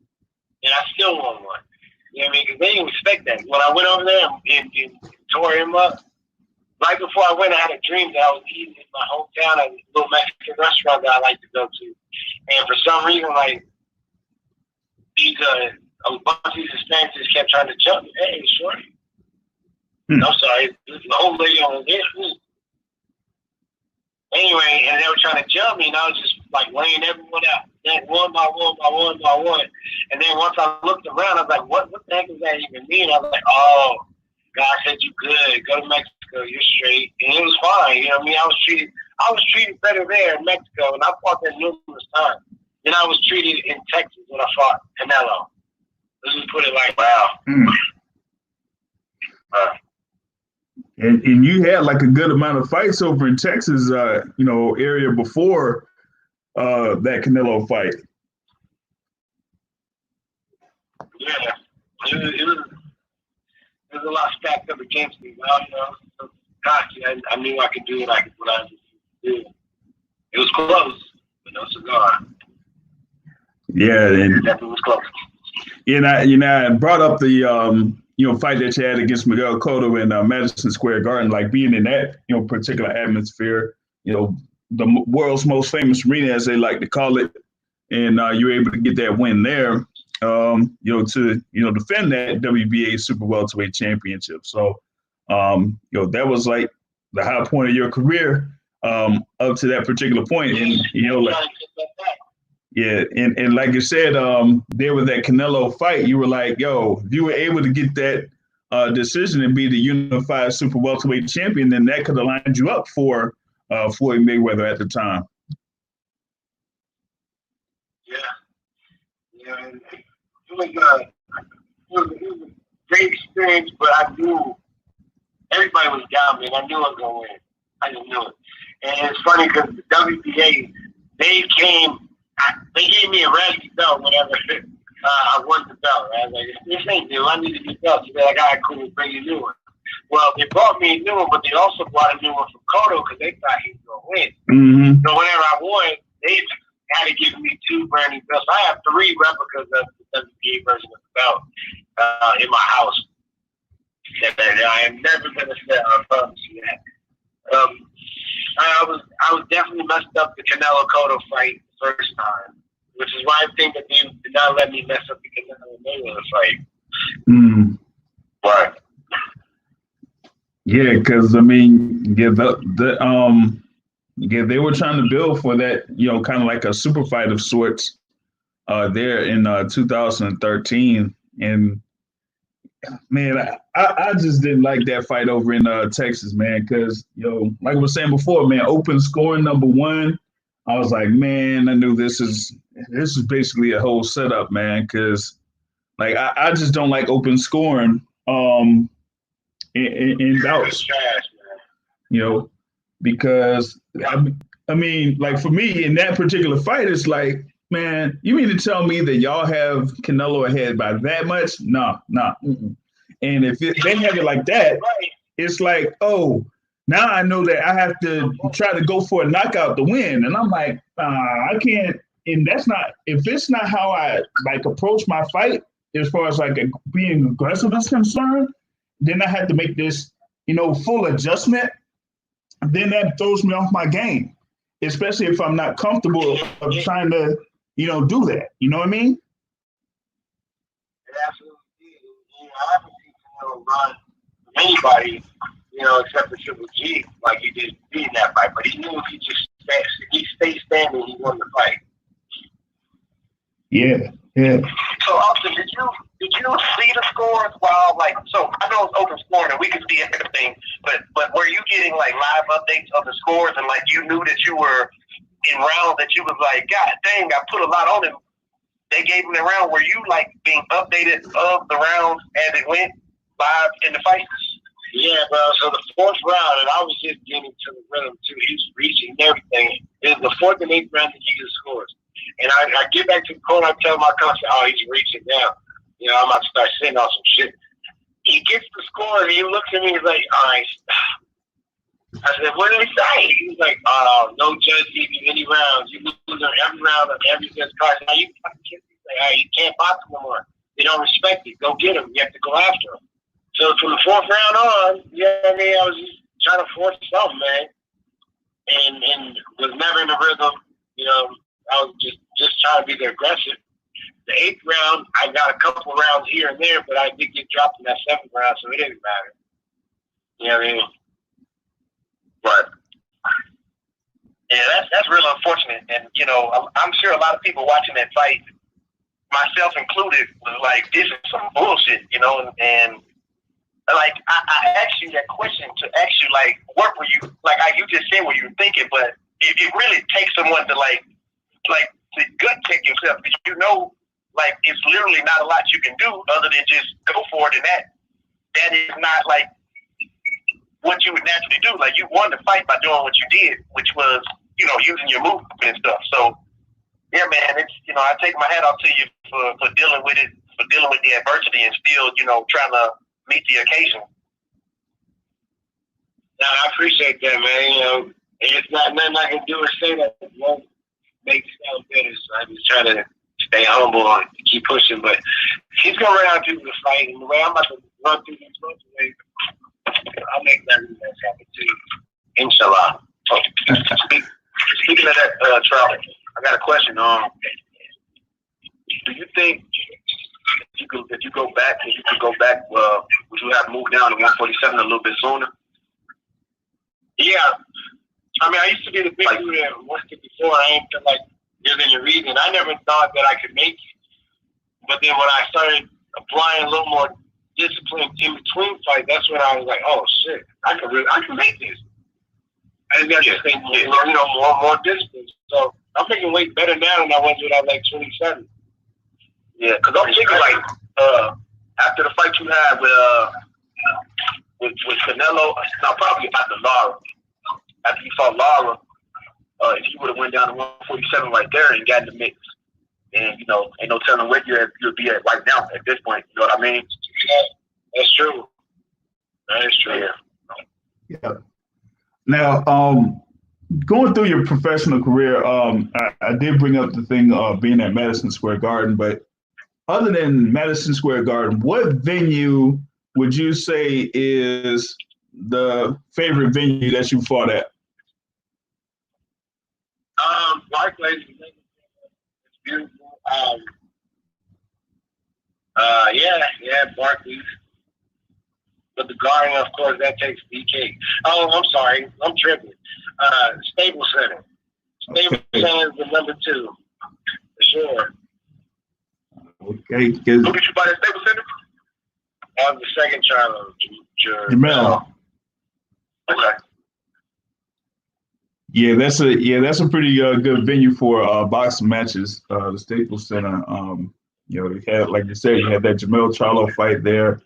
And I still won one. You know what I mean? Because they didn't expect that. When I went over there and tore him up, right before I went, I had a dream that I was eating in my hometown at a little Mexican restaurant that I like to go to. And for some reason, like, a bunch of these Hispanics just kept trying to jump me. Hey, shorty. I'm sorry. There's an old lady on there. Anyway, and they were trying to jump me, and I was just, like, laying everyone out. Then one by one. And then once I looked around, I was like, what the heck does that even mean? I was like, oh, God said you good. Go to Mexico. You're straight. And it was fine. You know what I mean? I was treated better there in Mexico, and I fought there numerous times. Then I was treated in Texas when I fought Canelo. Let's just put it like, wow. And you had like a good amount of fights over in Texas, area before that Canelo fight. Yeah, it was a lot stacked up against me. So cocky. I knew I could do what I was do. It was close, but no cigar. Yeah, and it definitely was close. And I brought up the fight that you had against Miguel Cotto in Madison Square Garden, like being in that particular atmosphere, the world's most famous arena, as they like to call it, and you were able to get that win there, to defend that WBA Super Welterweight Championship. So, that was like the high point of your career up to that particular point, and Yeah, and like you said, there with that Canelo fight, you were like, yo, if you were able to get that decision and be the unified super welterweight champion, then that could have lined you up for Floyd Mayweather at the time. Yeah, and it was a great experience, but I knew everybody was down me, and I knew I was going to win. I just knew it. And it's funny because the WBA, they gave me a raggedy belt whenever I won the belt. Right? I was like, this ain't new. I need a new belt. So they're like, I couldn't bring you a new one. Well, they brought me a new one, but they also brought a new one from Cotto because they thought he was going to win. Mm-hmm. So whenever I won, they had to give me 2 brand new belts. I have 3 replicas of the WBA version of the belt in my house. And I am never going to sell. I promise you that. I was definitely messed up the Canelo Cotto fight the first time, which is why I think that they did not let me mess up the Canelo Mayweather fight. Mm. Right. Yeah, because I mean, they were trying to build for that, kind of like a super fight of sorts, there in 2013, and man, I just didn't like that fight over in Texas, man, because, like I was saying before, man, open scoring #1. I was like, man, I knew this is basically a whole setup, man, because like I just don't like open scoring in bouts, because I mean, like for me in that particular fight, it's like, Man, you mean to tell me that y'all have Canelo ahead by that much? No, no. And if they have it like that, it's like, oh, now I know that I have to try to go for a knockout to win. And I'm like, I can't. And that's not, if it's not how I like approach my fight, as far as like being aggressive is concerned, then I have to make this, full adjustment. Then that throws me off my game, especially if I'm not comfortable of trying to, do that. You know what I mean? It absolutely did. I haven't seen Canelo run from anybody, except for Triple G, like he did in that fight. But he knew if he stayed standing, he won the fight. Yeah. So, Austin, did you see the scores while so I know it's open scoring and we can see everything, but were you getting like live updates of the scores and like you knew that you were in rounds that you was like, God dang, I put a lot on him. They gave him the round. Were you like being updated of the rounds as it went live in the fight? Yeah, bro. So the fourth round, and I was just getting to the rhythm too. He's reaching everything. It was the fourth and eighth round that he just scores. And I get back to the corner, I tell my coach, oh, he's reaching now. I'm about to start sitting on some shit. He gets the score and he looks at me, he's like, all right. I said, what did he say? He was like, no judge gave you any rounds. You lose on every round of every judge card. Now you fucking kidding me? Like, all right, you can't box no more. They don't respect it. Go get him. You have to go after him. So from the fourth round on, I was just trying to force something, man. And was never in the rhythm. I was just trying to be the aggressive. The eighth round, I got a couple of rounds here and there, but I did get dropped in that seventh round, so it didn't matter. You know what I mean? But yeah, that's real unfortunate. And I'm sure a lot of people watching that fight, myself included, was like, this is some bullshit, and like I asked you that question to ask you, like, what were you like? You just said what you were thinking, but it really takes someone to like to gut check yourself, because like it's literally not a lot you can do other than just go for it, and that is not like what you would naturally do. Like, you won the fight by doing what you did, which was using your movement and stuff. So yeah, man, it's I take my hat off to you for dealing with it, for dealing with the adversity and still trying to meet the occasion. Now, I appreciate that, man. It's not nothing I can do or say that won't make it sound better. So I'm just trying to stay humble and keep pushing. But he's going to run out through the fight. And the way I'm about to run through these moves, I'll make that rematch happen too. Inshallah. Oh, speaking of that, Trout, I got a question. Do you think if you go back, would you have moved down to 147 a little bit sooner? Yeah. I mean, I used to be the big dude at 154. I ain't feel like there's any reason. I never thought that I could make it. But then when I started applying a little more discipline in between fights, that's when I was like, oh shit, I can make this. I just got to stay more discipline. So I'm making weight better now than I was when I was like 27. Yeah, because I'm thinking like after the fight you had with Canelo, no, probably after Lara. After you fought Lara, if you would have went down to 147 right there and got in the mix, and ain't no telling where you'll be at right now at this point. You know what I mean? Yeah, that's true. That is true. Yeah. Now, going through your professional career, I did bring up the thing of being at Madison Square Garden, but other than Madison Square Garden, what venue would you say is the favorite venue that you fought at? Barclays. It's beautiful. Barclays. But the Garden, of course, that takes BK. Oh, I'm sorry. I'm tripping. Staples Center. Staples Center is the number 2. For sure. Okay. Who did you fight at Staples Center? That was the second Charlo. Jamel. Okay. Yeah, that's a pretty good venue for boxing matches. The Staples Center. They had, like you said, you had that Jamel Charlo fight there.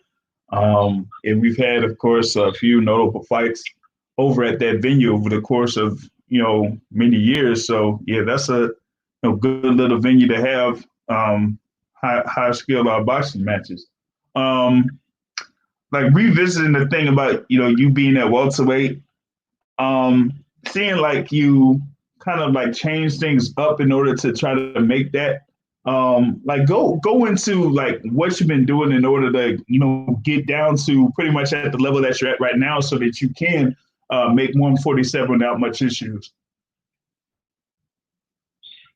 And we've had, of course, a few notable fights over at that venue over the course of, many years. So yeah, that's a good little venue to have high skill boxing matches. Like revisiting the thing about you being at welterweight, seeing like you kind of like change things up in order to try to make that. Like go into like what you've been doing in order to get down to pretty much at the level that you're at right now, so that you can make 147 without much issues.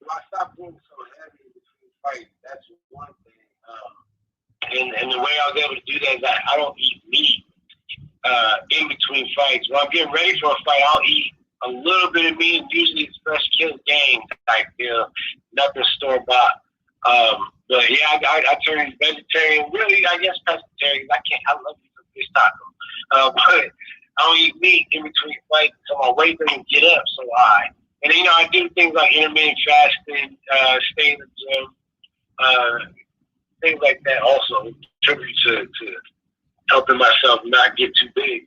Well, I stopped being so heavy in between fights. That's one thing. And the way I was able to do that is I don't eat meat in between fights. When I'm getting ready for a fight, I'll eat a little bit of meat, and usually it's fresh killed game type deal, nothing store bought. But yeah, I turned vegetarian. Really, I guess pescatarian. I love you some fish tacos. But I don't eat meat in between fights, so my weight doesn't get up so high. And then, I do things like intermittent fasting, stay in the gym, things like that also contribute to helping myself not get too big.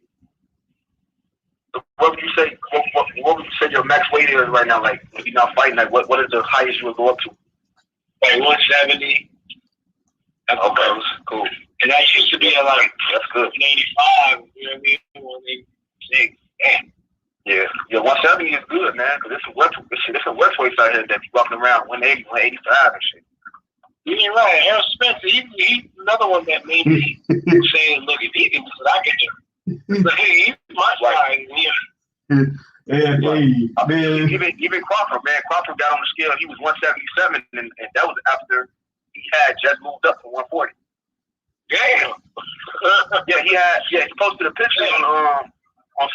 What would you say? What would you say your max weight is right now? Like if you're not fighting, like what is the highest you would go up to? Like 170. Okay, cool. And that used to be at like that's good. 85. You know what I mean? 186. Damn. Yeah, 170 is good, man. Because it's a welterweight out here that be walking around 180, 185 and shit. You're right. Errol Spencer, he's another one that made me say, look, if he can do it, I can do it. But hey, he's my side. Yeah, hey, man. Even Crawford, man. Crawford got on the scale. He was 177, and that was after he had just moved up to 140. Damn. He posted a picture on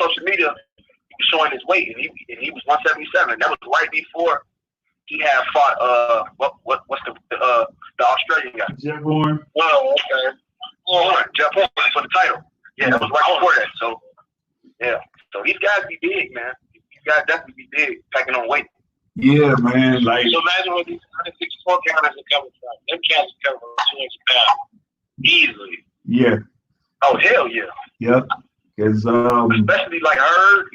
social media. He was showing his weight, and he was 177. That was right before he had fought what's the Australian guy? Jeff Horn. Oh, okay. Jeff Horn for the title. Yeah, that was right before that. So yeah. So these guys be big, man. These guys definitely be big, packing on weight. Yeah, man. Like, so imagine where these 164 counters are coming from. Them cats are coming from 200 pounds easily. Yeah. Oh hell yeah. Yep. Because especially like Hurd,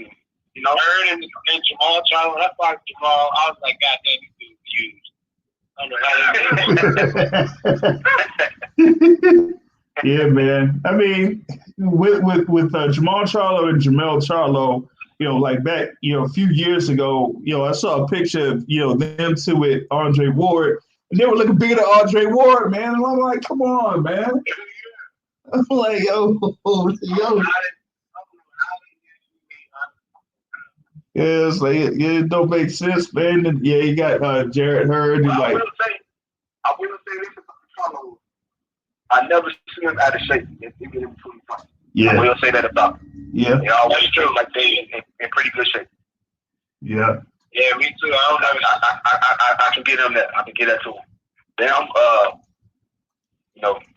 Hurd and Jamal Charlo. When I fought Jamal, I was like, God damn, this dude's huge. I don't know how they yeah, man. I mean, with Jamal Charlo and Jamel Charlo, like back, a few years ago, I saw a picture of, them two with Andre Ward, and they were looking bigger than Andre Ward, man. And I'm like, come on, man. I'm like, yo. Yeah, it's like, it don't make sense, man. And yeah, you got Jarrett Hurd. Well, I will say this about Charlo. I never see him out of shape in between fights. Yeah. I will say that about him. Yeah. They always feel like they in pretty good shape. Yeah. Yeah, me too. I can get him that. I can get that to him. Then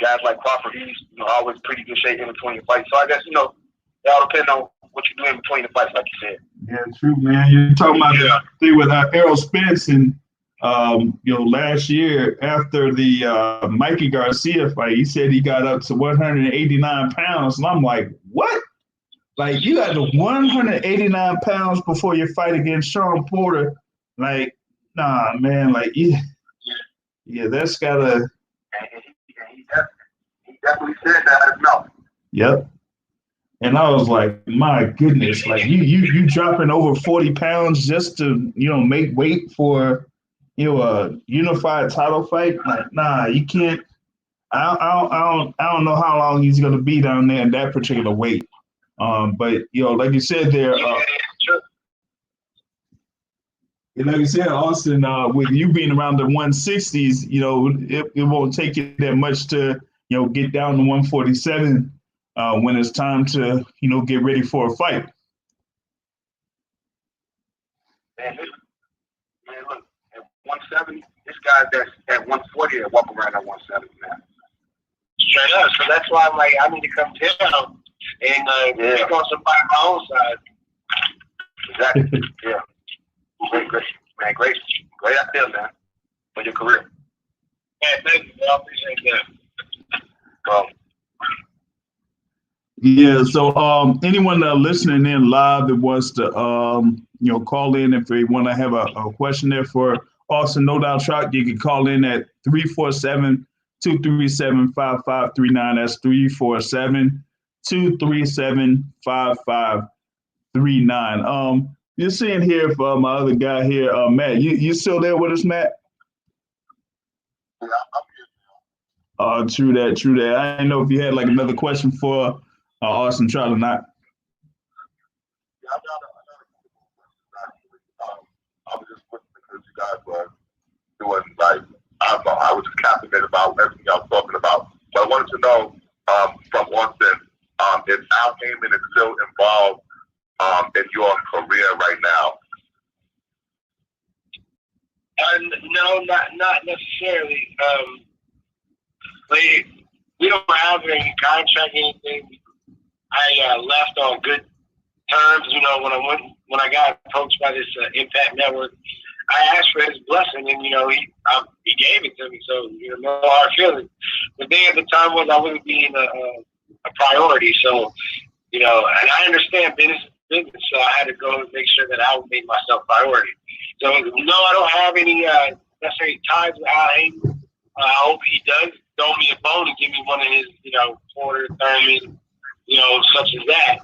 guys like Crawford, he's always pretty good shape in between the fights. So I guess it all depends on what you do in between the fights, like you said. Yeah, true, man. You're talking about the thing with Errol Spence and last year after the Mikey Garcia fight, he said he got up to 189 pounds, and I'm like, what? Like, you got to 189 pounds before your fight against Sean Porter? Like, nah, man. Like, yeah, that's gotta. He definitely said that out of his mouth. Yep. And I was like, my goodness, like you dropping over 40 pounds just to make weight for a unified title fight? Like, nah, you can't. I don't know how long he's gonna be down there in that particular weight. But like you said there, like you said, Austin, with you being around the 160s, it won't take you that much to get down to 147 when it's time to get ready for a fight. Man, look, at 170, this guy that's at 140 and walk around at 170, man. Straight up. So that's why I'm like, I need to come down and pick on somebody on my own side. Exactly. Yeah. Great idea, man, for your career. Man, thank you, man. I appreciate that. Yeah, so anyone listening in live that wants to call in if they want to have a question there for Austin No Doubt Trout, you can call in at 347-237-5539. That's 347-237-5539. You're seeing here for my other guy here, Matt. You still there with us, Matt? Yeah, I'm here. True that, true that. I didn't know if you had like another question for Austin Trout or not. Yeah, I got I was just listening because you guys were doing like I don't know. I was just captivated about everything y'all was talking about. But I wanted to know from Austin if Al Heyman is still involved in your career right now. No, not necessarily. We don't have any contract, anything. I left on good terms. You know, when I got approached by this Impact Network, I asked for his blessing, and he gave it to me. So no hard feelings. The thing at the time was I wasn't being a priority. So and I understand business, so I had to go and make sure that I would make myself priority. So no, I don't have any necessary ties with Al Heyman. I hope he does throw me a bone and give me one of his quarter, Thurman, such as that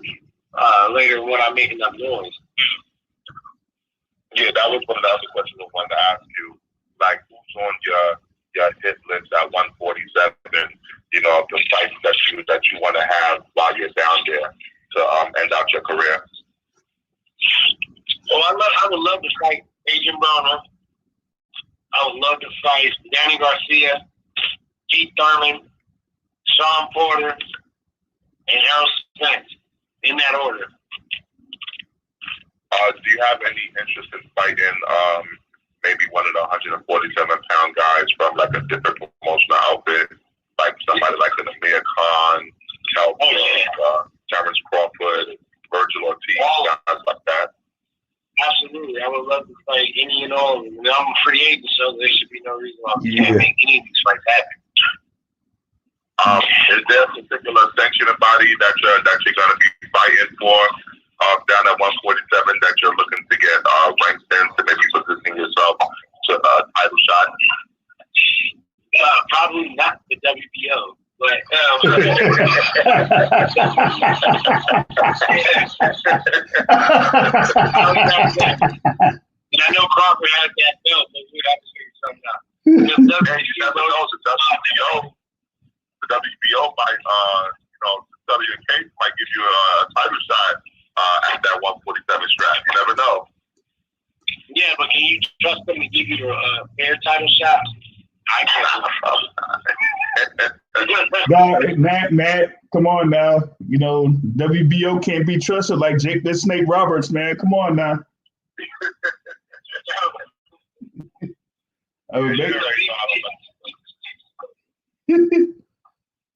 later when I make enough noise. Yeah, that was one of the other questions I wanted to ask you. Like, who's on your hit list at 147? The fights that you want to have while you're down there to end out your career. Well, I would love to fight Adrian Broner. I would love to fight Danny Garcia, Keith Thurman, Sean Porter, and Harold Spence, in that order. Do you have any interest in fighting maybe one of the 147-pound guys from like a different promotional outfit, like somebody like an Amir Khan, Terrence Crawford, Virgil Ortiz, guys like that? Absolutely. I would love to fight any and all of them. I'm a free agent, so there should be no reason why we can't make any of these fights happen. Is there a particular sanctioning body that you're going to be fighting for down at 147 that you're looking to get ranked in to maybe position yourself to a title shot? Probably not the WBO, but and I know Crawford has that belt, but we have to figure something out. The WBO might, WK might give you a title shot at that 147 strap. You never know. Yeah, but can you trust them to give you a fair title shot? I can't. Matt, come on now. WBO can't be trusted like Jake the Snake Roberts, man. Come on now.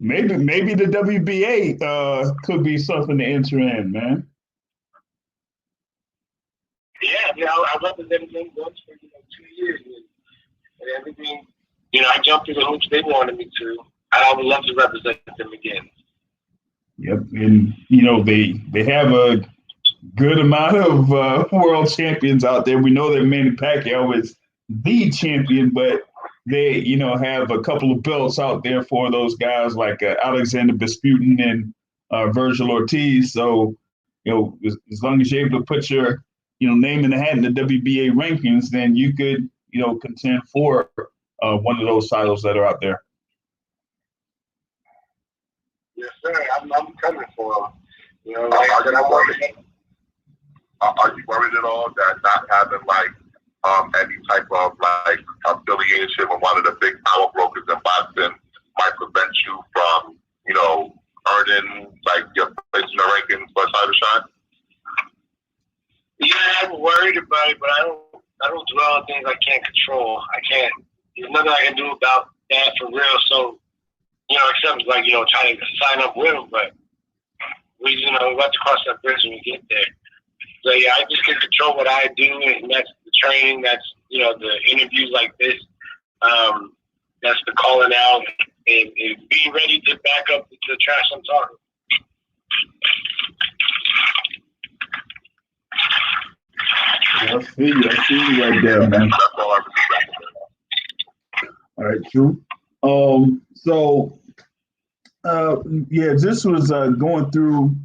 Maybe the WBA could be something to enter in, man. Yeah, I represented them once for 2 years, and everything. I jumped through the hoops they wanted me to. I would love to represent them again. Yep, and they have a good amount of world champions out there. We know that Manny Pacquiao is the champion, but they have a couple of belts out there for those guys like Alexander Vesputin and Virgil Ortiz. So as long as you're able to put your name in the hat in the WBA rankings, then you could contend for one of those titles that are out there. Yes, sir. I'm coming for them. Are you worried at all that not having any type of affiliation with one of the big power brokers in boxing might prevent you from earning your place in the rankings for a title shot? Yeah, I'm worried about it, but I don't dwell on things I can't control. There's nothing I can do about that for real. So, except trying to sign up with them, but we have to cross that bridge when we get there. So yeah, I just can control what I do, and that's the training, that's the interviews like this, that's the calling out, and being ready to back up the trash I'm talking. I see you right there, man. That's all I right, true. So yeah, this was going through,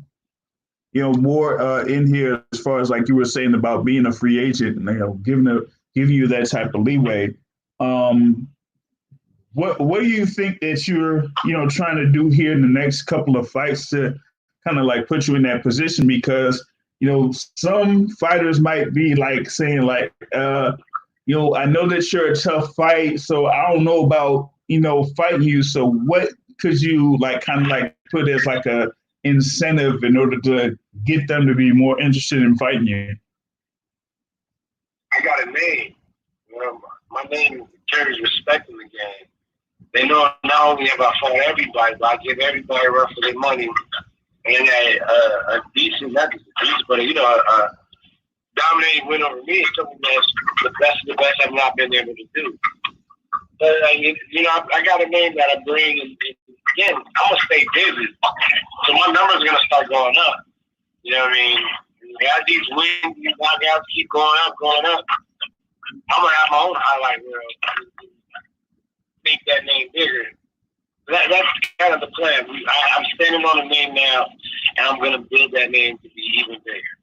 more in here as far as like you were saying about being a free agent and giving you that type of leeway. Um, what do you think that you're trying to do here in the next couple of fights to kind of like put you in that position? Because some fighters might be like saying like I know that you're a tough fight, so I don't know about fighting you. So what could you like kind of like put as like a incentive in order to get them to be more interested in fighting you? I got a name. My name carries respect in the game. They know not only have I fought everybody, but I give everybody a run for their money and a decent, not just a decent, but a dominating win over me is something that's the best of the best I've not been able to do. But I got a name that I bring, and again, I'm gonna stay busy, so my numbers are gonna start going up. You know what I mean? As these wins, these knockouts keep going up, I'm gonna have my own highlight reel, make that name bigger. That's kind of the plan. I'm standing on a name now, and I'm gonna build that name to be even bigger.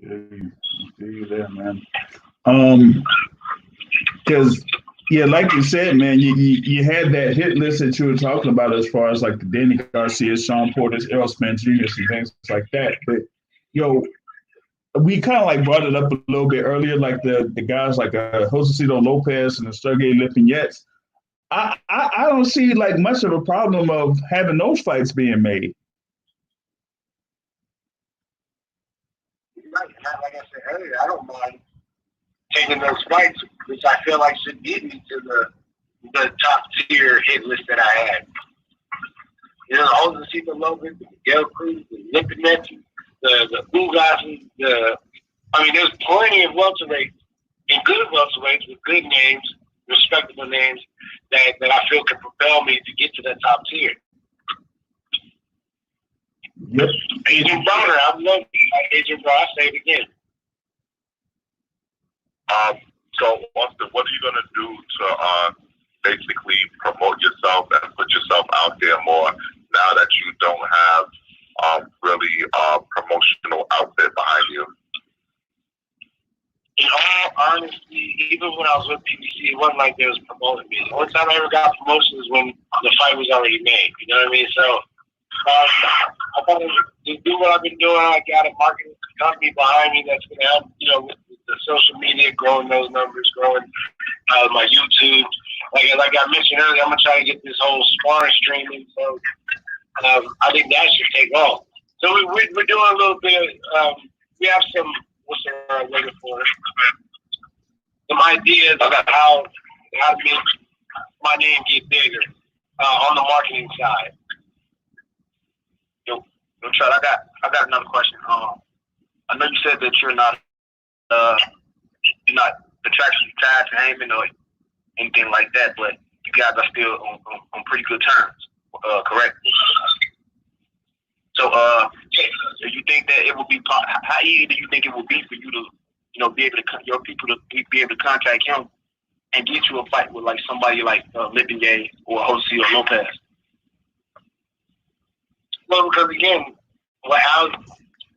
Yeah, you there, man. Because like you said, man, you had that hit list that you were talking about as far as like the Danny Garcia, Sean Porter's, Errol Spence Jr., and things like that. But we kind of like brought it up a little bit earlier, like the guys like Josecito Lopez and the Sergey Lipinets. I don't see like much of a problem of having those fights being made. Like I said earlier, I don't mind taking those fights, which I feel like should get me to the top tier hit list that I had. Josecito Lopez, the Miguel Cruz, the Lipinets, the Ugas, there's plenty of welterweights and good welterweights with good names, respectable names that I feel can propel me to get to that top tier. Yep. Agent Browner, I love Agent Browner. I say it again. So, Austin, what are you going to do to basically promote yourself and put yourself out there more now that you don't have really promotional outfit behind you? In all honesty, even when I was with PBC, it wasn't like they was promoting me. The only time I ever got promotion was when the fight was already made. You know what I mean? So I thought to do what I've been doing, I got a marketing company behind me that's going to help, with the social media, growing those numbers, growing my YouTube. Like I mentioned earlier, I'm going to try to get this whole sparring streaming. So I think that should take off. So we're doing a little bit. We have some. What's the word I'm looking for? Some ideas about how to make my name get bigger on the marketing side. Yo, Trout, I got another question. I know you said that you're not contractually tied to Heyman or anything like that, but you guys are still on pretty good terms, correct? So, do you think that it would be how easy do you think it would be for you to, be able to your people to be able to contact him and get you a fight with like somebody like Lipinets or Josecito Lopez? Well, because again, what Al's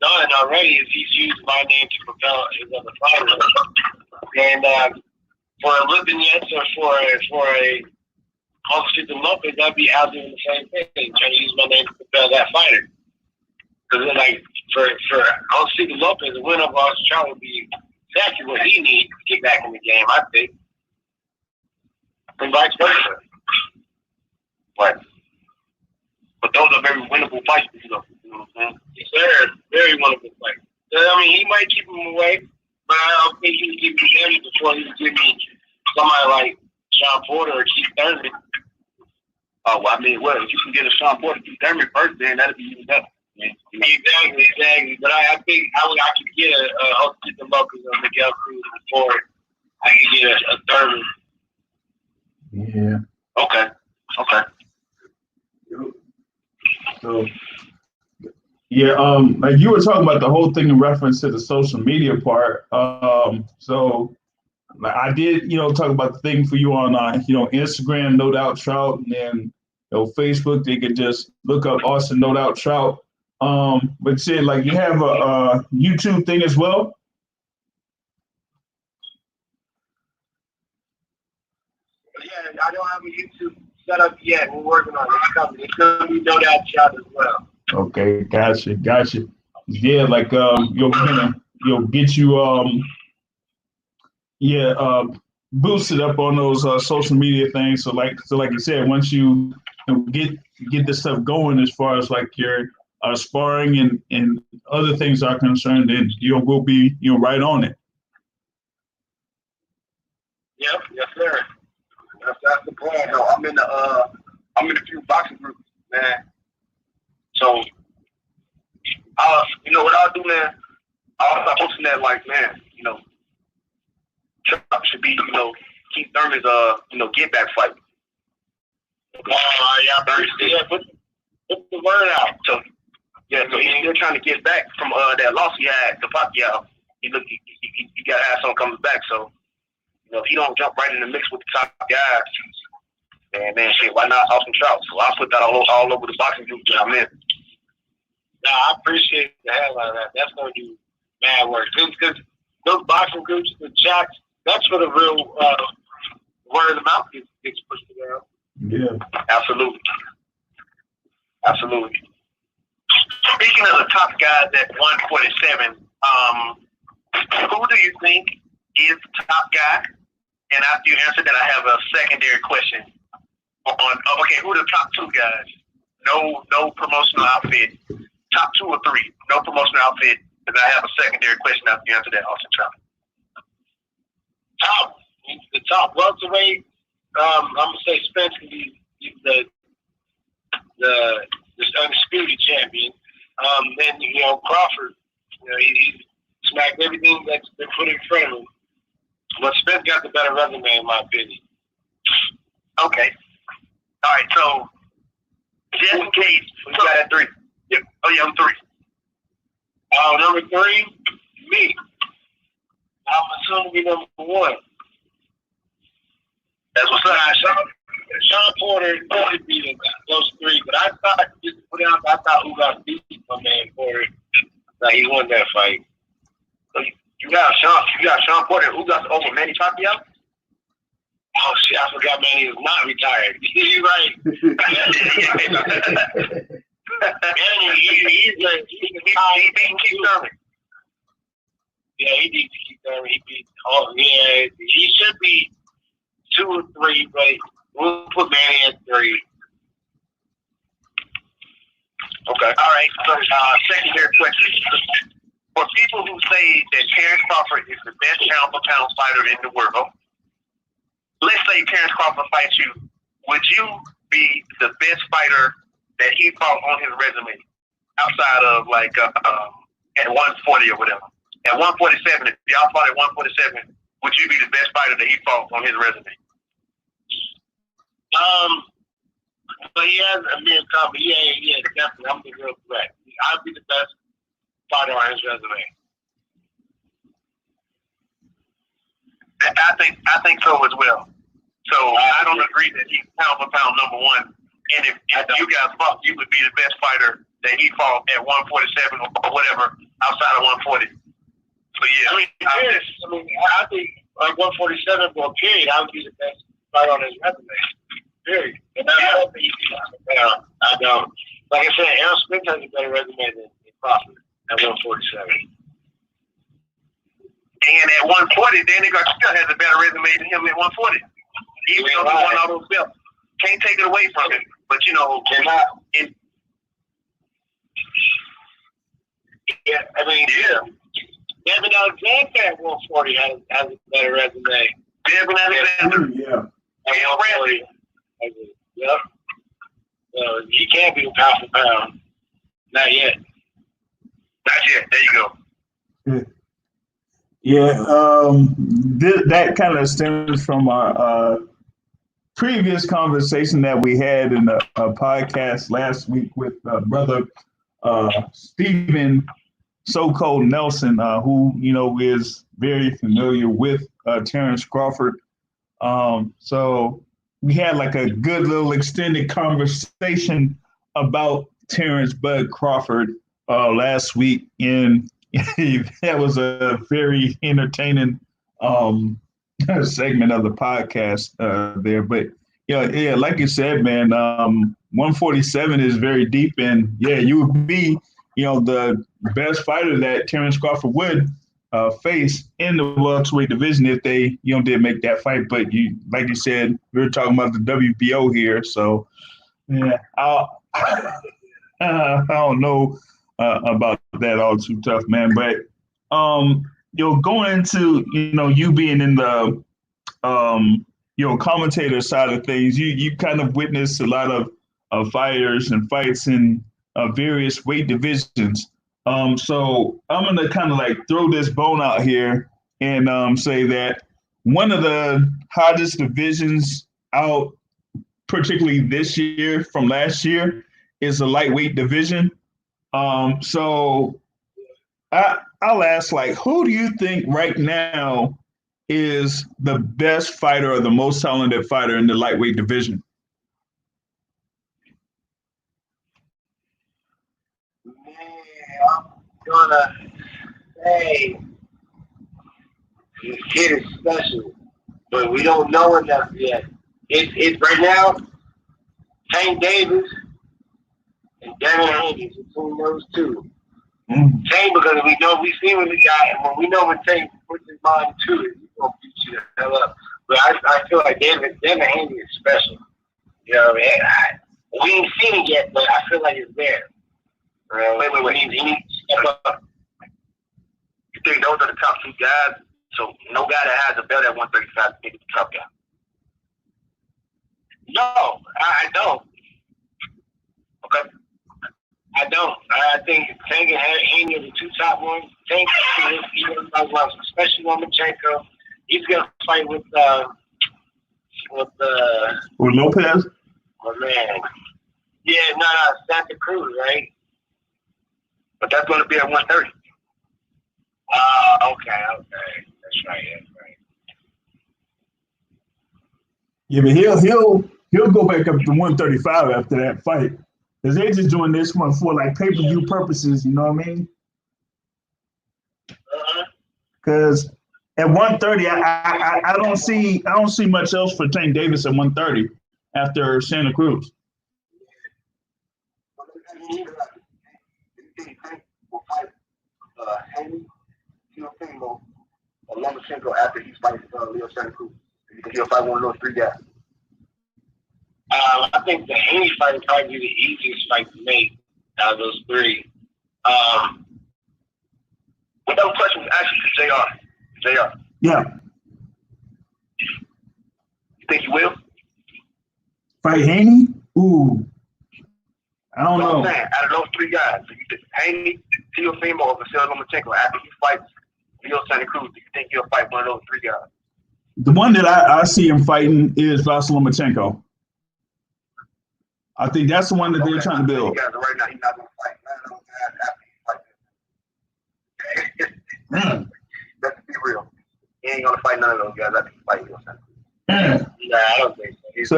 done already is he's used my name to propel his other fighters, and for a Lipinets or for a Josecito Lopez, that'd be Al doing the same thing, trying to use my name to propel that fighter. Because like for Josecito Lopez, the win of our Trout would be exactly what he needs to get back in the game, I think. And vice versa. Right. But those are very winnable fights, you know what I'm saying? Yes, sir. Very winnable fights. I mean, he might keep him away, but I don't think he would give me him before he would give me somebody like Sean Porter or Keith Thurman. Oh, well, I mean, if you can get a Sean Porter, Keith Thurman first, then that'd be even better. Exactly. But I think I could get a Josecito Lopez or Miguel Cruz before I could get a Thurman. Yeah. Okay. So, yeah, like you were talking about the whole thing in reference to the social media part. So I did, talk about the thing for you on, Instagram, No Doubt Trout, and then, Facebook. They could just look up Austin No Doubt Trout. But said like you have a YouTube thing as well. Yeah, I don't have a YouTube set up yet. We're working on it. It's coming. It's gonna be No Doubt Trout as well. Okay, gotcha. Yeah, like you'll get you boosted up on those social media things. So like you said, once you get this stuff going as far as like your sparring and other things are concerned, then will be right on it. Yep, yes sir. That's the plan. No, I'm in a few boxing groups, man. So what I'll do, man, I'll start posting that like, man, Trout should be, Keith Thurman's get back fight. Yeah, put the word out. So so he's still trying to get back from that loss he had to Pacquiao. He got to have someone comes back. So if he don't jump right in the mix with the top guys, man, shit, why not Austin Trout? So I'll put that all over the boxing group that I'm in. No, I appreciate the hell out of that. That's gonna do mad work because those boxing groups, the chats, that's for the real word of the mouth gets pushed around. Yeah, absolutely. Speaking of the top guys at 147, who do you think is the top guy? And after you answer that, I have a secondary question who are the top two guys? No promotional outfit. Top 2 or 3, no promotional outfit. And I have a secondary question after you answer that, Austin Trout. The top welterweight. I'm gonna say Spence can be the undisputed champion. Then Crawford, he smacked everything that's been put in front of him. But Spence got the better resume, in my opinion. Okay. All right. So just in case, we got at 3. Yep. Oh yeah, I'm 3. Number 3, me. I'm assuming be number 1. That's what's up. Sean Porter could be those 3, but I thought Ugas beat my man Porter. Like he won that fight. So you got Sean Porter and Ugas over Manny Pacquiao? Oh shit, I forgot Manny is not retired. You're right. Manny, he beat Keith Thurman. Yeah, he beat Keith Thurman. He should be 2 or 3, but we'll put Manny at 3. Okay. All right. So, secondary question. For people who say that Terrence Crawford is the best pound-for-pound fighter in the world, let's say Terrence Crawford fights you, would you be the best fighter that he fought on his resume outside of like at 140 or whatever? At 147, if y'all fought at 147, would you be the best fighter that he fought on his resume? But he has a mere comment. Yeah, definitely. I'm being real correct. I'd be the best fighter on his resume. I think so as well. So I don't agree that he's pound for pound number 1. And if you guys fought, you would be the best fighter that he fought at 147 or whatever outside of 140. So yeah, I think like 147 for a period, I would be the best fighter on his resume. Period. And I don't think I don't. Like I said, Aaron Smith has a better resume than Crawford at 147. And at 140, Danny Garcia has a better resume than him at 140. Even though he won all those belts. Can't take it away from him. But, Devin Alexander at 140 has a better resume. Devin Alexander. Yeah. Yep. He can't be pound for pound. Not yet. Not yet. There you go. Yeah. That kind of stems from our previous conversation that we had in a podcast last week with brother Stephen so-called Nelson, who is very familiar with Terrence Crawford. So we had like a good little extended conversation about Terrence Bud Crawford last week, and that was a very entertaining segment of the podcast there. But yeah, like you said, man, 147 is very deep, and yeah, you would be, the best fighter that Terrence Crawford would face in the welterweight division if they, did make that fight. But like you said, we were talking about the WBO here, so yeah, I don't know about that all too tough, man. But going into you being in the commentator side of things, you kind of witnessed a lot of fighters and fights in various weight divisions. So I'm gonna kind of like throw this bone out here and say that one of the hottest divisions out, particularly this year from last year, is the lightweight division. So I'll ask, like, who do you think right now is the best fighter or the most talented fighter in the lightweight division? Man, I'm gonna say this kid is special, but we don't know enough yet. It's right now, Tank Davis and Devin Haney between those two. Tank, because we see when the guy, and when we know when Tank puts his mind to it, he's gonna beat you the hell up. But I feel like Devin Haney is special. You know what I mean? We ain't seen it yet, but I feel like it's there. Wait. He needs to step up. You think those are the top two guys? So no guy that has a belt at 135 is the top guy. No, I don't. Okay. I don't. I think Tank and Haney are the two top ones. Tank, especially Lomachenko. He's gonna fight with Lopez. Oh man. Yeah, no, Santa Cruz, right? But that's going to be at 130. Okay. That's right. Yeah, but he'll go back up to 135 after that fight. Because they're just doing this one for like pay-per-view purposes, you know what I mean? Because at 130, I don't see much else for Tank Davis at 130 after Santa Cruz. Haney, Teofimo, or Lomachenko after he fights Leo Santa Cruz. You think he'll fight one of those three guys? I think the Haney fight would probably be the easiest fight to make out of those three. Another question was actually to JR. Yeah. You think he will? Fight Haney? Ooh. I don't know. I'm saying, out of those three guys, do you think Haney, Teofimo, or Vasily Lomachenko, after he fights Leo Santa Cruz, do you think he'll fight one of those three guys? The one that I see him fighting is Vasily Lomachenko. I think that's the one that they're trying to build. Guys, right now, he's not going to fight none of those guys after he fights. Let's be real. He ain't going to fight none of those guys after he fights Leo Santa Cruz. Nah, I don't think so.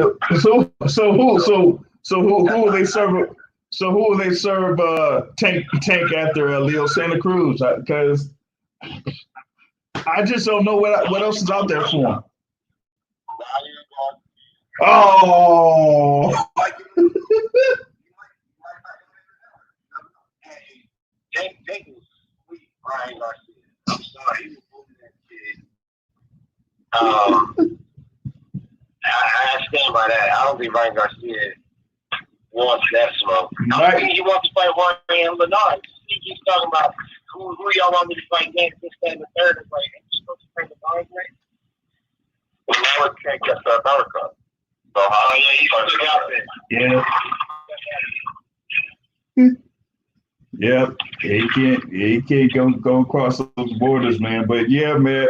So who will they serve? So who will they serve Tank after Leo Santa Cruz? Because I just don't know what else is out there for him. Oh. Tank was sweet, Brian Garcia. I'm sorry, he was moving that kid. I stand by that. I don't think Ryan Garcia wants that smoke. I think he wants to fight Juan Bernard. He keeps talking about who y'all want me to fight next, this, that, and the third. It's like, are you supposed to fight Bernard next? Well, now it's can't get that America. So how he's out there. Yeah. He can't go across those borders, man. But yeah, man,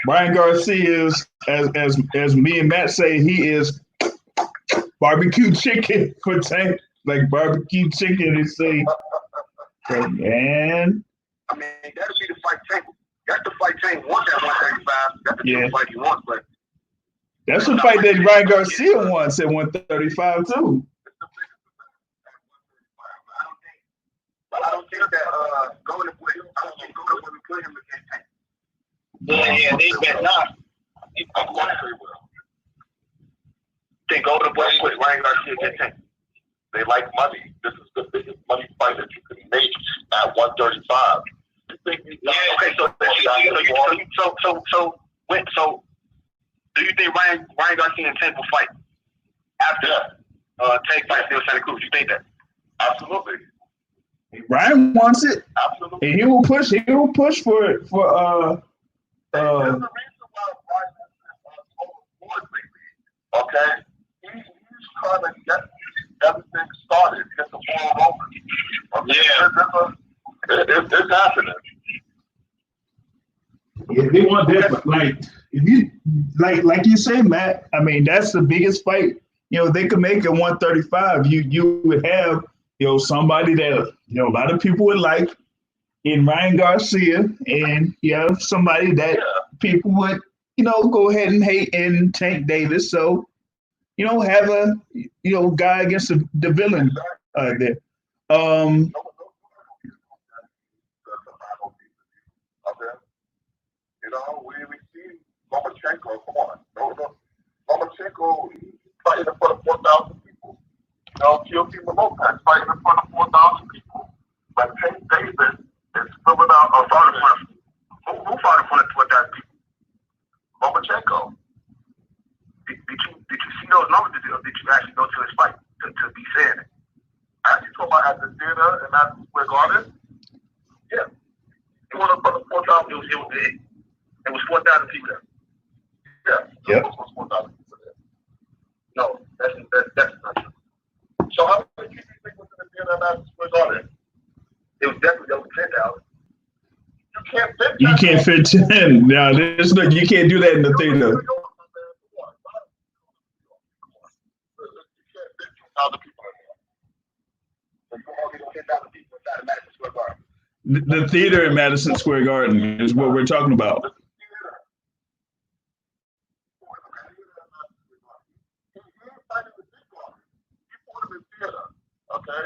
Brian Garcia is, as me and Matt say, he is barbecue chicken for Tank, like barbecue chicken. They say, man, I mean, that'll be the fight Tank. That's the fight Tank wants at 135. That's the yeah. fight he wants, but that's the fight that Ryan Garcia wants at 135 too. I don't think that Golden Boy. I don't think Golden Boy will put him against Tank. Yeah, they bet not. Think Golden Boy put Ryan Garcia against Tank. They like money. This is the biggest money fight that you can make at 135. Okay, so do you think Ryan Garcia and Tank will fight after Tank fights Neil Santa Cruz? You think that? Absolutely. Ryan wants it. Absolutely. And he will push. He will push for it. There's a reason why Ryan is overboard lately. Okay, he's trying to get everything started, get the ball rolling. Okay? Yeah, it's happening. Yeah, they want that. Like if you like you say, Matt. I mean, that's the biggest fight. You know, they could make it 135. You would have somebody that a lot of people would like in Ryan Garcia, and you have somebody that people would go ahead and hate in Tank Davis. So have a guy against the villain there. We see Lomachenko. Come on, Lomachenko fighting in front of 4,000 people. Teofimo Lopez fighting in front of 4,000 people. But Tank Davis is filling out a fight. Who fought in front of 4,000 people? Lomachenko. Did you see those numbers? Did you actually go to his fight to be saying it? As you talking about at the theater and Madison Square Garden? Yeah. He went in front of 4,000. It was 4,000 people there. Yeah. It was 4,000 people there. No, that's not true. So how many people do you think was in the theater at Madison Square Garden? It was definitely over 10,000. You can't fit 10. No, there's no. You can't do that in the theater. The theater in Madison Square Garden is what we're talking about. Okay,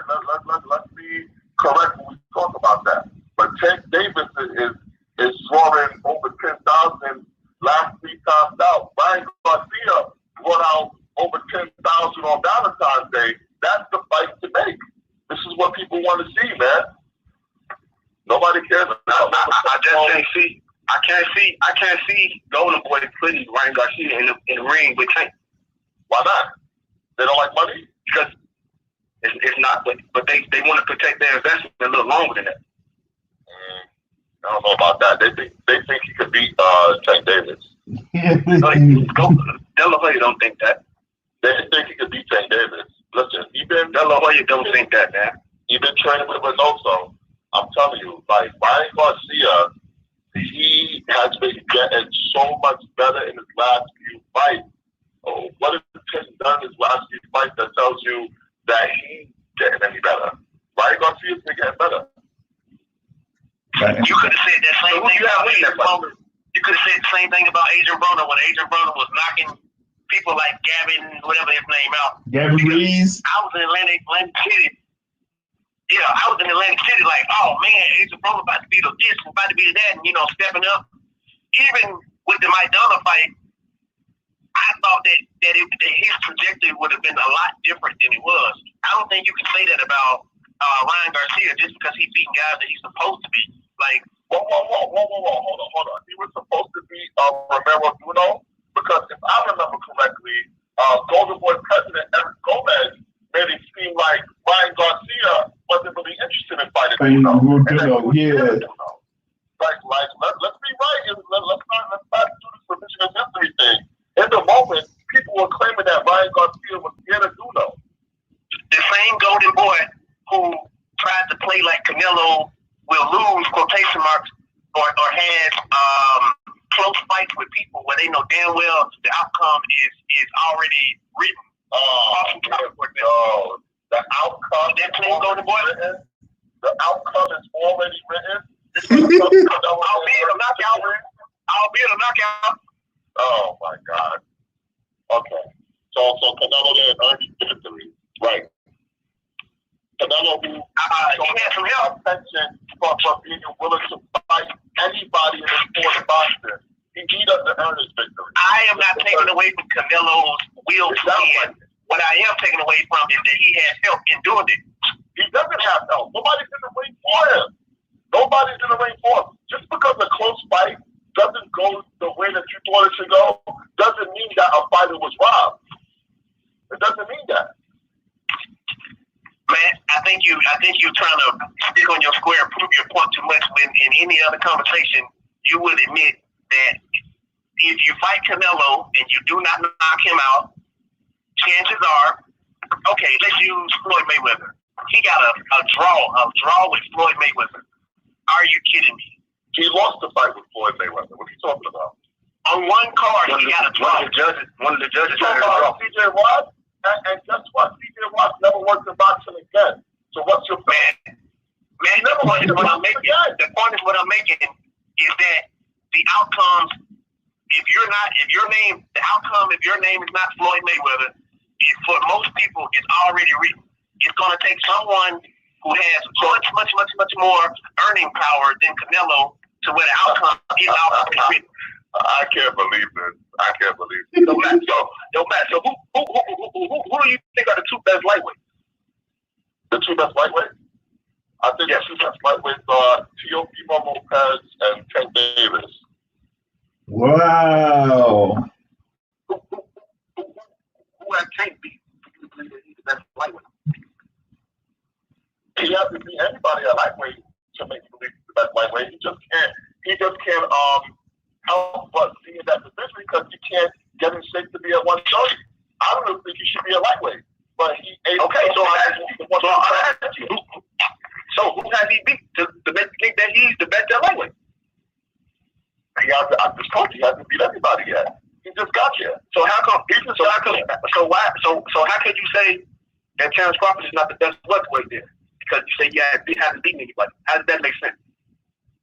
let's be correct when we talk about that. But Tank Davis is scoring over 10,000 last 3 times out. Ryan Garcia brought out over 10,000 on Valentine's Day. That's the fight to make. This is what people want to see, man. Nobody cares. I just can't see. I can't see Golden Boy putting Ryan Garcia in the ring with Tank. Why not? They don't like money? Because it's not. But they want to protect their investment a little longer than that. I don't know about that. They think he could beat Tank Davis. De La Hoya don't think that. They think he could beat Tank Davis. Listen, De La Hoya don't think that, man. He been training with Reynoso. I'm telling you, like Ryan Garcia, he has been getting so much better in his last few fights. Oh, what has Tank done in his last few fights that tells you that he's getting any better? Ryan Garcia's been getting better. You could have said that same thing about Adrian Broner. You could have said the same thing about Adrian Broner when Adrian Broner was knocking people like Gavin, whatever his name, out. Gavin Rees. I was in Atlantic City. Yeah, I was in Atlantic City like, oh man, Adrian Broner about to be the this, about to be that, and stepping up. Even with the Maidana fight, I thought that his trajectory would have been a lot different than it was. I don't think you can say that about Ryan Garcia just because he's beating guys that he's supposed to beat. Like, whoa, hold on. He was supposed to be Romero Bruno, because if I remember correctly, Golden Boy president Eric Gomez made it seem like Ryan Garcia wasn't really interested in fighting Bruno. Yeah. Like, let's be right. Let's not do this revisionist history thing. In the moment, people were claiming that Ryan Garcia was scared of Bruno. The same Golden Boy who tried to play like Canelo will lose, quotation marks, or has close fights with people where they know damn well the outcome is already written. The outcome. That same Golden Boy. The outcome is already written. Albeit a knockout. Albeit a knockout. Oh my God. Okay. So Canelo didn't earn his victory. Right. Canelo, who he had some help attention for being willing to fight anybody in the sport of boxing. He doesn't earn his victory. I am not taking away from Canelo's will to win. What I am taking away from is that he has help in doing it. He doesn't have help. Nobody's in the ring for him. Nobody's in the ring for him. Just because a close fight doesn't go the way that you thought it should go, doesn't mean that a fighter was robbed. It doesn't mean that. Man, I think you're trying to stick on your square and prove your point too much. When in any other conversation, you would admit that if you fight Canelo and you do not knock him out, chances are, okay, let's use Floyd Mayweather. He got a draw with Floyd Mayweather. Are you kidding me? He lost the fight with Floyd Mayweather. What are you talking about? On one card, he got a draw. One of the judges had a draw. CJ Ross, and guess what? CJ Ross never worked in boxing again. So what's your man? The point is what I'm making is that the outcomes, if your name is not Floyd Mayweather, for most people, it's already written. It's going to take someone who has much more earning power than Canelo to where the outcome is already written. I can't believe this. So Matt, so who do you think are the two best lightweights? The two best lightweights? I think the two best lightweights are Teofimo Lopez and Tank Davis. Wow. Who has Tank beat? You believe that he's the best lightweight? He hasn't beat anybody at lightweight to make you believe he's the best lightweight. He just can't help but be in that position because you can't get in shape to be at 130. I don't think he should be a lightweight. But he ate. Okay, so who has he beat to make you think that he's the best at lightweight? I just told you he hasn't beat anybody yet. He just got here. So how come? So how could you say that Terrence Crawford is not the best welterweight then? Because you say he hasn't beaten anybody. How does that make sense?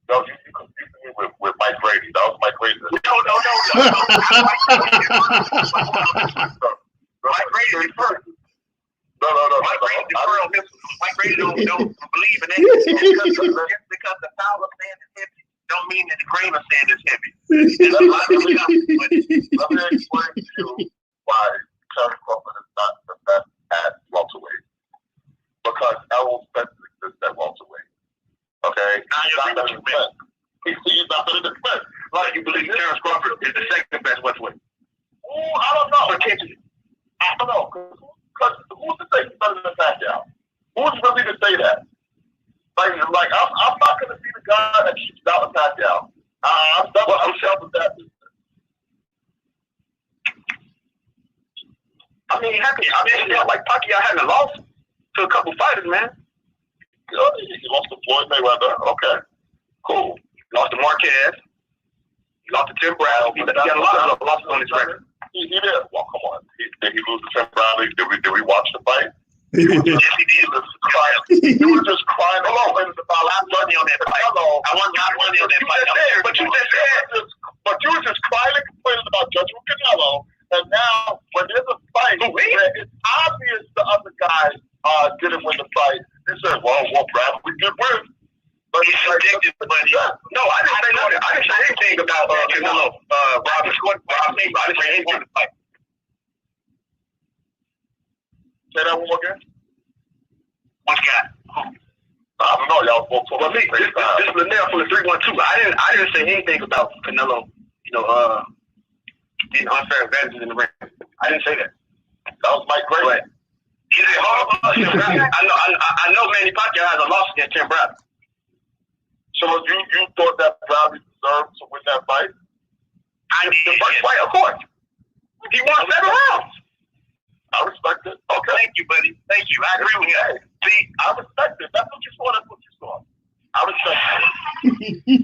No, you confused me with Mike Brady. That was Mike Brady. No. Mike Brady first. No. Mike Brady don't believe in that. Just because the power of sand is heavy, don't mean that the grain of sand is heavy. Let me explain to you why Terrence Crawford is not the best at welterweight. Because Errol Spence exists at welterweight. Okay? He's not better than Spence. He's not better than Spence. Like, you believe Terrence Crawford is the second best welterweight? I don't know. Potentially. I don't know. Because who's to say he's better than Pacquiao? Who's really to say that? Like I'm not going to be the guy that keeps out with Pacquiao. I'm self with that. I mean, like Pacquiao hadn't lost to a couple fighters, man. You know, he lost to Floyd Mayweather. Okay, cool. He lost to Marquez. He lost to Tim Bradley. He got a lot of losses on his record. He did. Well, come on. Did he lose to Tim Bradley? Did we watch the fight? Yes, he did. He was just crying all over the ball. I won money on that fight. I won money on that fight. But you were just crying and complaining about judging Canelo. And now, when there's a fight where it's obvious the other guy didn't win the fight, you say, well, Brad, we did win. But it's subjective, but no, I didn't say anything about Canelo. Robert Scott. I didn't say anything about the fight. Say that one more again. What guy? I don't know, y'all. For me, this is Linnell from the 312. I didn't say anything about Canelo. Getting unfair advantages in the ring. I didn't say that. That was Mike Gray. Is it hard? I know Manny Pacquiao has a loss against Tim Bradley. So you thought that Bradley deserved to win that fight? The first fight, of course. He won 7 rounds. I respect it. Okay. Thank you, buddy. Thank you. I agree with you. Hey, see, I respect it. That's what you saw. That's what you saw. I respect it.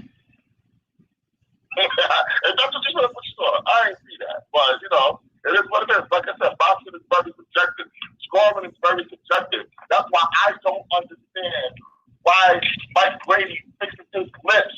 If that's what you saw, that's what you saw. I ain't see that. But, it is what it is. Like I said, boxing is very subjective. Scoring is very subjective. That's why I don't understand why Mike Brady fixes his lips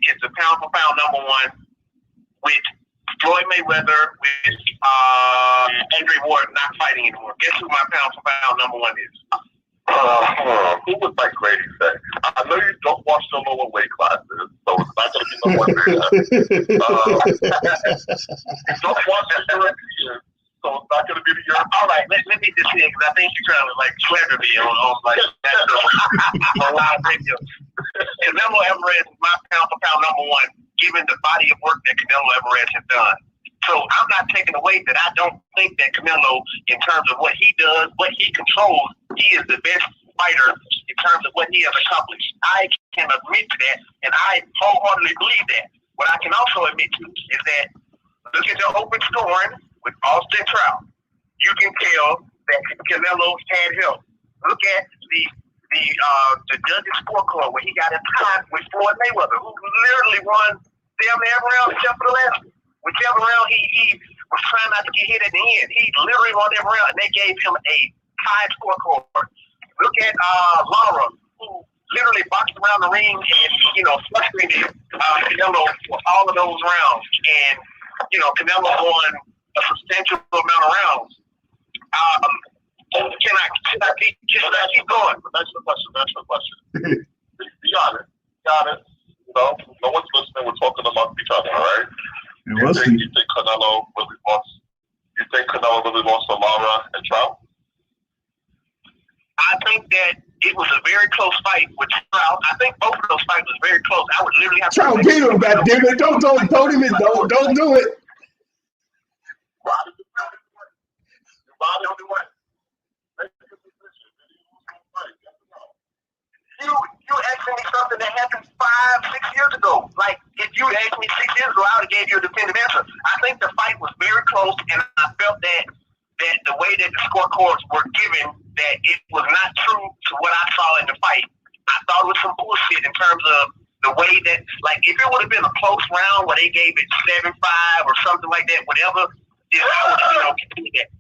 is the pound for pound number one with Floyd Mayweather, with Andre Ward not fighting anymore. Guess who my pound for pound number one is? Who would Mike Grady say? I know you don't watch the lower weight classes, so it's not going to be no one there. You don't watch the Europeans, so it's not going to be the Europeans. All right, let me just say, because I think you're trying to like slander me on like on live radio. Canelo Alvarez is my pound for pound number one, given the body of work that Canelo Alvarez has done. So I'm not taking away that I don't think that Canelo, in terms of what he does, what he controls, he is the best fighter in terms of what he has accomplished. I can admit to that, and I wholeheartedly believe that. What I can also admit to is that look at the open scoring with Austin Trout. You can tell that Canelo had help. Look at the judges' scorecard where he got a tie with Floyd Mayweather, who literally won damn near every round except for the last one. Whichever round he was trying not to get hit at the end, he literally won every round, and they gave him a tied scorecard. Look at Lara, who literally boxed around the ring and, frustrated Canelo for all of those rounds. And, Canelo won a substantial amount of rounds. Should I keep going? That's the question. Be honest. No one's listening. We're talking amongst each other, all right? You think Canelo really wants to Lara and Trout? I think that it was a very close fight with Trout. I think both of those fights was very close. I would literally have Trout beat him, goddammit. Don't do it. Don't do it. You asking me something that happened 5-6 years ago. Like, if you asked me 6 years ago, I would have gave you a definitive answer. I think the fight was very close, and I felt that the way that the scorecards were given, that it was not true to what I saw in the fight. I thought it was some bullshit in terms of the way that, like, if it would have been a close round where they gave it 7-5 or something like that, whatever, then I would have continued that.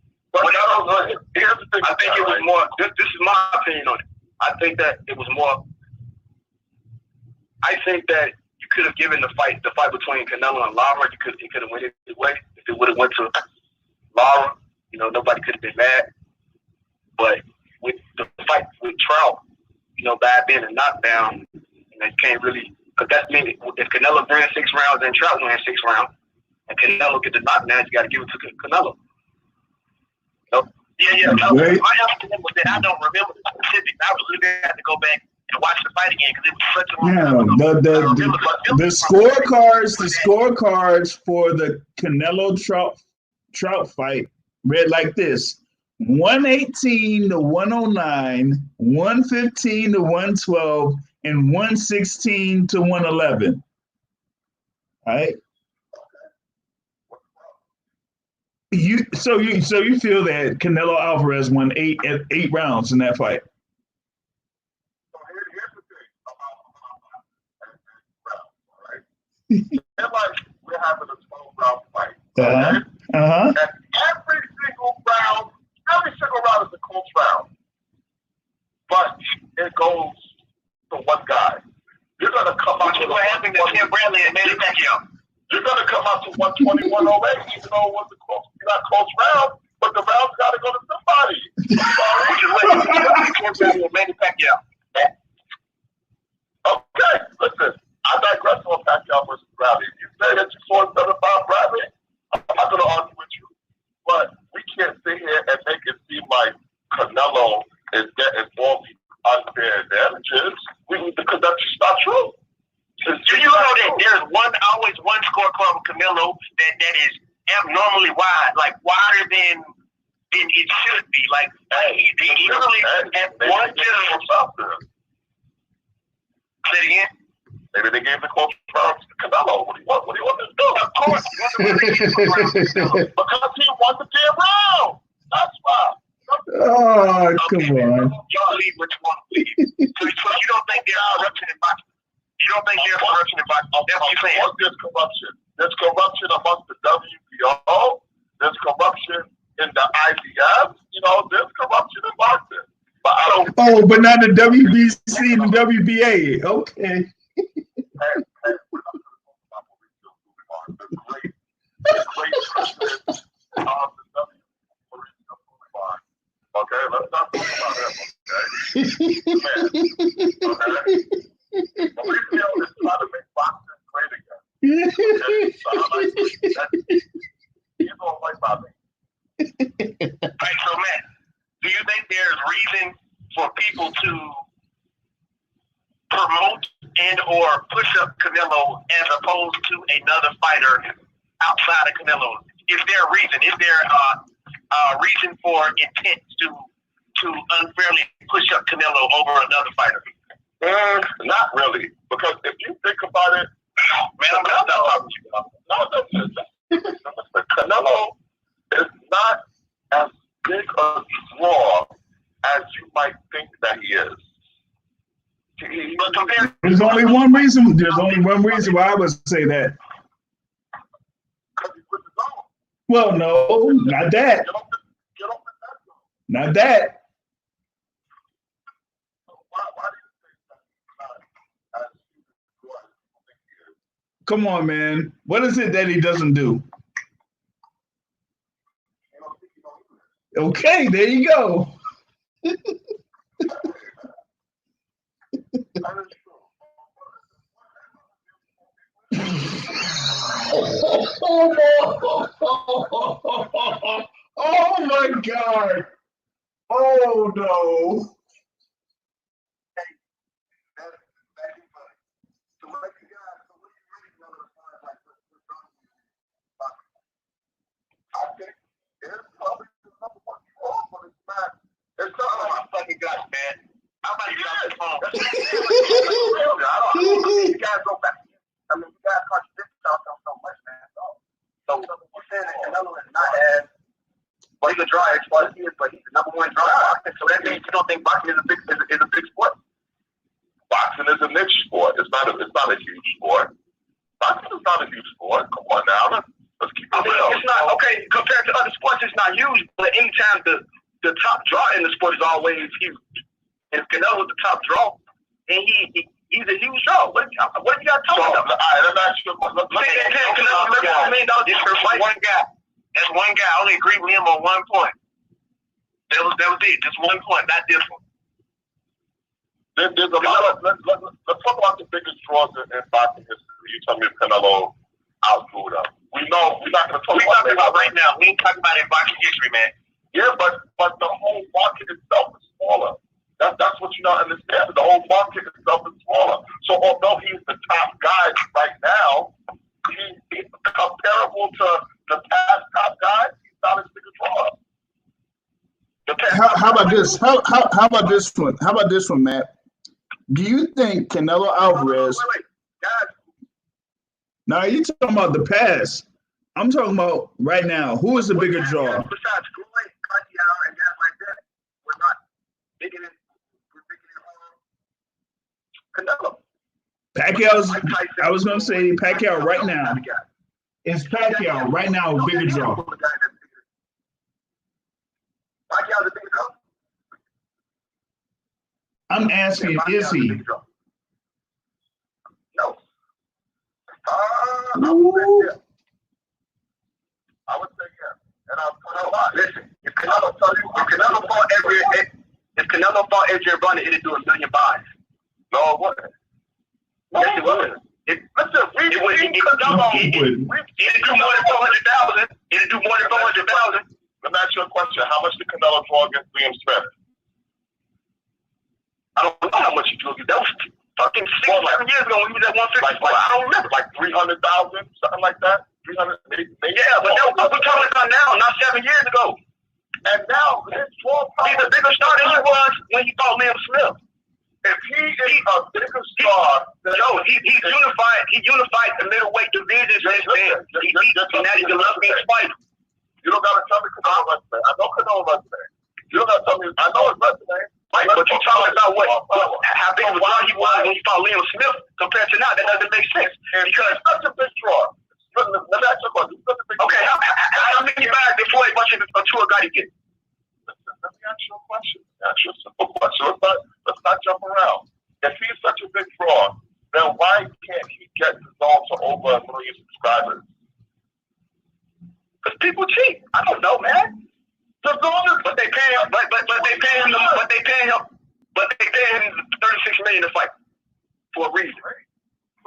Here's the thing. I think it was more. This is my opinion on it. I think that it was more. I think that you could have given the fight between Canelo and Lara. It could have went either way. If it would have went to Lara, nobody could have been mad. But with the fight with Trout, by being a knockdown, you can't really, because that means if Canelo wins 6 rounds and Trout wins 6 rounds, and Canelo get the knockdown, you got to give it to Canelo. Yeah. My answer was that I don't remember the specifics. I would literally have to go back and watch the fight again because it was such a long time. The scorecards for the Canelo Trout fight read like this: 118 to 109, 115 to 112, and 116 to 111. All right. So you feel that Canelo Alvarez won eight rounds in that fight? So here's the thing about we're having a 12-round fight. Okay? And every single round is a close round. But it goes to one guy. You're gonna come out to what happened to Tim Bradley and Manny Pacquiao. You're going to come out to 121-08, even though it was not close round, but the round's got to go to somebody. Okay, listen, I digress on Pacquiao versus Bradley. If you say that you saw another Bob Bradley, I'm not going to argue with you. But we can't sit here and make it seem like Canelo is getting all these unfair advantages because that's just not true. Do you know that there's always one scorecard with Canelo that is abnormally wide, like wider than it should be? Like, they literally have one general. Say it again? Maybe they gave the close round to Canelo. What do you want to do? Of course. Because he won the damn round. That's why. Oh, come on. You believe what you want to believe. So you don't think there's corruption in boxing? You don't think there's corruption in boxing? That's what you're saying. There's corruption. There's corruption amongst the WBO. There's corruption in the IBF. There's corruption in boxing. But I don't. Oh, but not the WBC and the WBA. Okay. Hey, Okay, so I like that. You don't like about me. Right, so Matt, do you think there's reason for people to promote and or push up Canelo as opposed to another fighter outside of Canelo? Is there a reason? Is there a reason for intent to unfairly push up Canelo over another fighter? Not really, because if you think about it, Man, I'm not talking to you. No, Canelo is not as big a draw as you might think that he is. But compared, There's only one reason. There's only one reason why I would say that. Because he's with his own. Well, no, not that. Get off the Not that. Why do you think that he's not as huge a draw as people think he is? Come on, man. What is it that he doesn't do? Okay, there you go. Oh my God. Oh no. I think it's probably the number one draw, but it's not. It's not oh like my fucking gosh, man. I'm about to get off the phone. I don't think you guys go back. I mean, you guys contradict yourself so much, man. So you're saying that Canelo is not as well, he's a draw as far as he is, but he's the number one draw in boxing. So that means you don't think boxing is a big sport? Boxing is a niche sport. It's not a huge sport. Boxing is not a huge sport. Come on now. Let's keep it real. It's not okay compared to other sports. It's not huge, but anytime the top draw in the sport is always huge. And Canelo's the top draw, and he's a huge draw. What you got talking about? All right, let me ask you a question. One guy. That's one guy. I only agree with him on 1 point. That was it. Just 1 point, not this one. There's a lot of let's talk about the biggest draws in boxing history. You tell me if Canelo outdrew them. We know we're not going to talk about right now. We ain't talking about in boxing history, man. Yeah, but the whole market itself is smaller. That's what you not understand. The whole market itself is smaller. So although he's the top guy right now, he's comparable to the past top guys. He's not as big a draw. How about this? How about this one? How about this one, Matt? Do you think Canelo Alvarez? Wait, guys. Now you're talking about the past. I'm talking about right now. Who is the bigger draw? Besides Floyd, Pacquiao, and guys like that, we're not bigger than Canelo. Pacquiao's. I was gonna say Pacquiao right now. Is Pacquiao right now a bigger draw? Pacquiao's a bigger draw. I'm asking, is he? No. I would say yes. And I'll tell you why. Listen, if Canelo fought Adrian Broner, it'd do 1 million buys. No, it wouldn't. Yes, it would. It'd do more than 400,000. It'd do more than 400,000. Let me ask you a question. How much did Canelo draw against Liam Smith? I don't know how much he drew. That was fucking 6 or 7 years ago when he was at 150. I don't remember. Like 300,000, something like that. 300, maybe. Yeah, but that's what we're talking about now, not 7 years ago. And now his draw power. He's a bigger star than he was when he fought Liam Smith. If he is a bigger star, he unified. He unified the middleweight divisions. He beat Cincinnati the Olympics fighter. You don't gotta tell me Canelo resume. I know Canelo resume. You don't gotta tell me. I know his resume. Right, but you're talking about how big of a draw he was when he fought Liam Smith compared to now. That doesn't make sense because it's such a big draw. Let me ask you a question. Okay, how many bags did Floyd Bushing or Tua Gotti get? Listen, let me ask you a question. Ask you a simple question. Let's not jump around. If he's such a big draw, then why can't he get the zone to over 1 million subscribers? Because people cheat. I don't know, man. But they pay him. But they pay him. But they pay him 36 million to fight for a reason.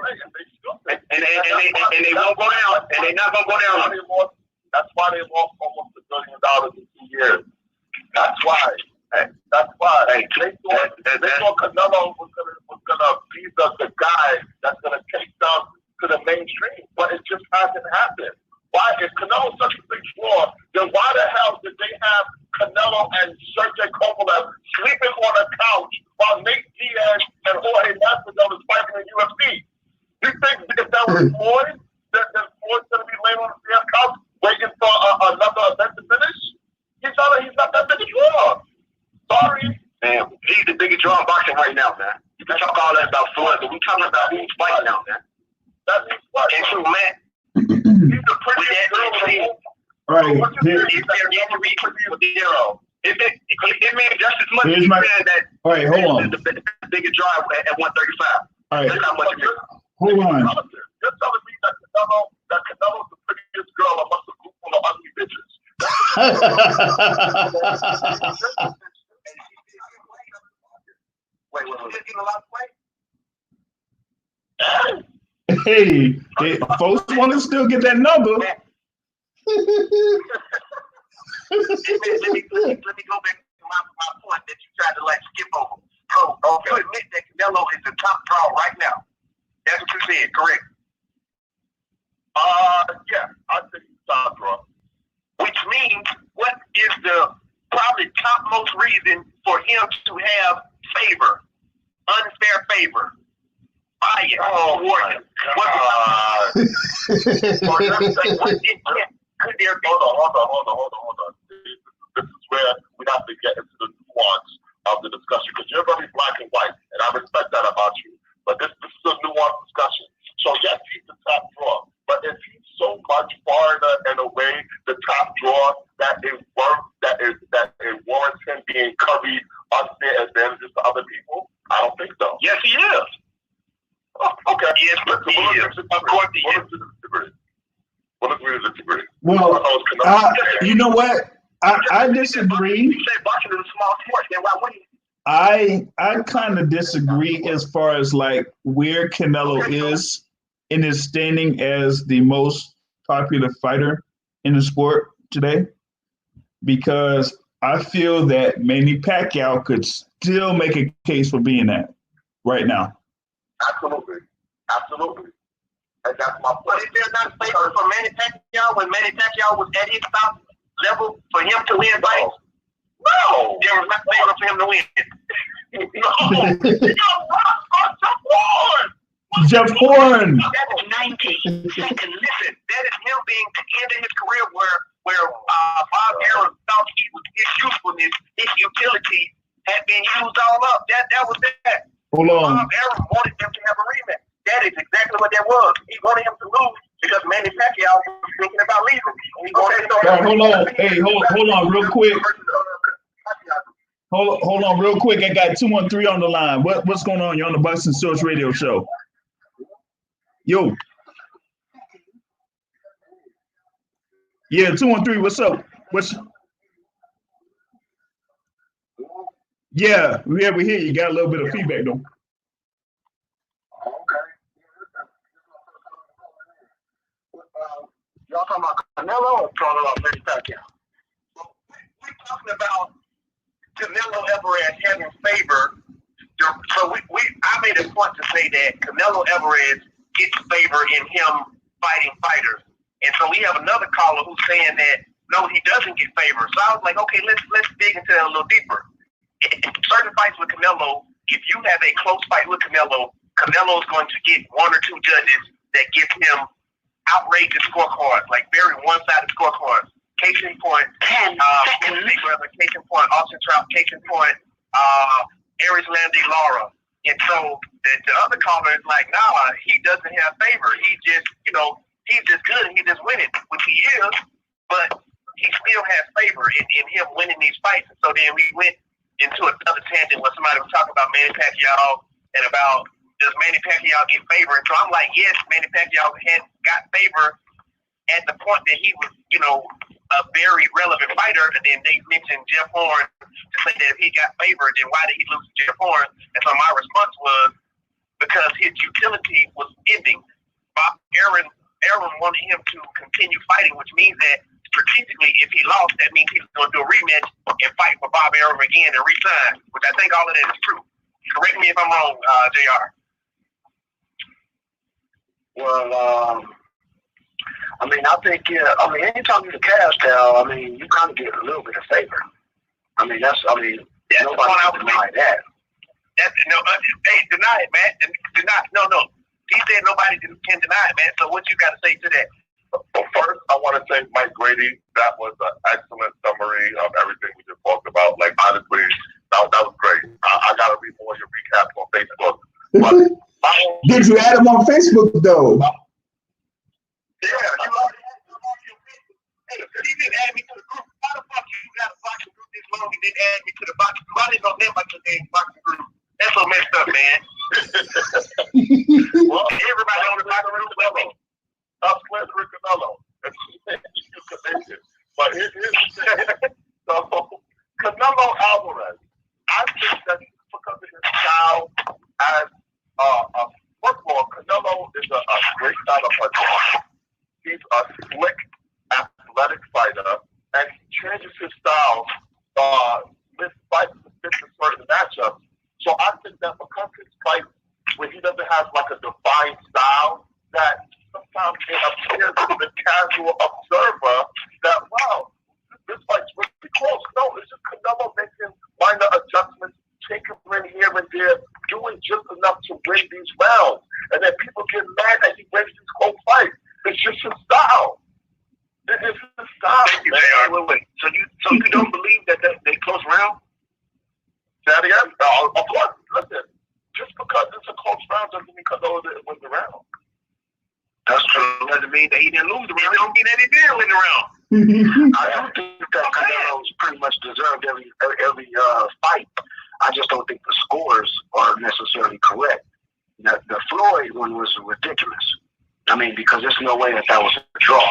And they won't go down, and they're not gonna go down. That's why they lost almost $1 billion in 2 years. That's why. That's why. They thought Canelo was gonna be the guy that's gonna take them to the mainstream, but it just hasn't happened. Why? If Canelo's such a big draw, then why the hell did they have Canelo and Sergey Kovalev sleeping on a couch while Nate Diaz and Jorge Masvidal is fighting in UFC? You think if that was Floyd, that Floyd's gonna be laying on the damn couch waiting for another event to finish? He's not that big a draw. Sorry. Man, he's the biggest draw in boxing right now, man. You can talk all that about Floyd, but we talking about who's fighting now, man. That means what? And true, man. He's the prettiest girl in the whole. All right. It means just as much as you said that. All right, hold on. The biggest draw at 135. All right. That's how much it is. Hold on. You're telling me that Canelo's the prettiest girl amongst a group full of ugly bitches. Wait. She's getting a lot of weight? Hey, folks want to still get that number. Let me go back to my point that you tried to skip over. So you admit that Canelo is the top draw right now. That's what you said, correct? Yeah, I think he's top draw. Which means, what is the probably topmost reason for him to have favor, unfair favor? Bias toward him. Could there be? Hold on. This is where we have to get into the nuance of the discussion, because you're very black and white, and I respect that about you. But this is a nuanced discussion. So yes, he's the top draw, but if he's so much farther and away the top draw that it warrants him being curried unfair advantages to other people, I don't think so. Yes, he is. Oh, okay. Yes, but he is. Of course he is. What agree to disagree? Well, you know what? I disagree. You said boxing is a small sport, then why wouldn't he? I kind of disagree as far as where Canelo is in his standing as the most popular fighter in the sport today, because I feel that Manny Pacquiao could still make a case for being that right now. Absolutely. And that's my point. But is there not a favor for Manny Pacquiao when Manny Pacquiao was at his top level for him to win fights? No. There was not favor for him to win. No. You got Jeff Horn. Jeff Horn. That is 90 seconds. Listen, that is him being at the end of his career where Bob Arum thought his usefulness, his utility had been used all up. That was that. Hold on. Bob Arum wanted him to have a rematch. That is exactly what that was. He wanted him to lose because Manny Pacquiao was thinking about leaving. He wanted hold on. Hey, hold on real quick. Hold on real quick. I got 213 on the line. What's going on? You're on the Boxing Source Radio Show. Yo. Yeah, 213, what's up? Yeah, we hear you. Got a little bit of feedback though. Y'all talking about Canelo or talking about Manny Pacquiao? We're talking about Canelo Alvarez having favor. So I made a point to say that Canelo Alvarez gets favor in him fighting fighters. And so we have another caller who's saying that no, he doesn't get favor. So I was like, okay, let's dig into that a little deeper. In certain fights with Canelo, if you have a close fight with Canelo, Canelo's going to get one or two judges that give him outrageous scorecards, like very one-sided scorecards. Case in point, case in point, Austin Trout, case in point, Aries Landy Lara. And so the other caller is like, nah, he doesn't have favor. He just, he's just good and he's just winning, which he is, but he still has favor in him winning these fights. And so then we went into another tangent where somebody was talking about Manny Pacquiao and about does Manny Pacquiao get favor? And so I'm like, yes, Manny Pacquiao had got favor at the point that he was, a very relevant fighter. And then they mentioned Jeff Horn to say that if he got favor, then why did he lose to Jeff Horn? And so my response was, because his utility was ending. Aaron wanted him to continue fighting, which means that strategically, if he lost, that means he's going to do a rematch and fight for Bob Arum again and resign, which I think all of that is true. Correct me if I'm wrong, JR. Well, I mean, I think, anytime you're the cash cow, I mean, you kind of get a little bit of favor. I mean, that's nobody can deny that. Hey, deny it, man. Deny. No. He said nobody can deny it, man. So what you got to say to that? Well, first, I want to thank Mike Grady. That was an excellent summary of everything we just talked about. Like, honestly, that was great. I got to read more of your recaps on Facebook. But did you add him on Facebook, though? Yeah, you already had him on your Facebook. Hey, he didn't add me to the group. How the fuck you got a boxing group this long and didn't add me to the boxing group? I didn't know nothing about your damn boxing group. That's so messed up, man. Well, everybody on the boxing group with me. I'm Sledder Canelo. But here's the thing. So, Canelo Alvarez, I think that because of his style as first of all, Canelo is a great style of fighter. He's a slick, athletic fighter, and he changes his style with fights to fit the certain matchups. So I think that because his fight, when he doesn't have like a defined style, that sometimes it appears to the casual observer that, wow, this fight's really close. No, it's just Canelo making minor adjustments, taking in here and there, doing just enough to win these rounds. And then people get mad that he wins these whole fights. It's just his style. It is his style. Wait. So you don't believe that they close round? Say that again? Of course. Listen, just because it's a close round doesn't mean Canelo didn't win the round. That's true. Doesn't mean that he didn't lose the round. It don't mean that he did win the round. I do think that Canelo's pretty much deserved every fight. I just don't think the scores are necessarily correct. The Floyd one was ridiculous. I mean, because there's no way that was a draw.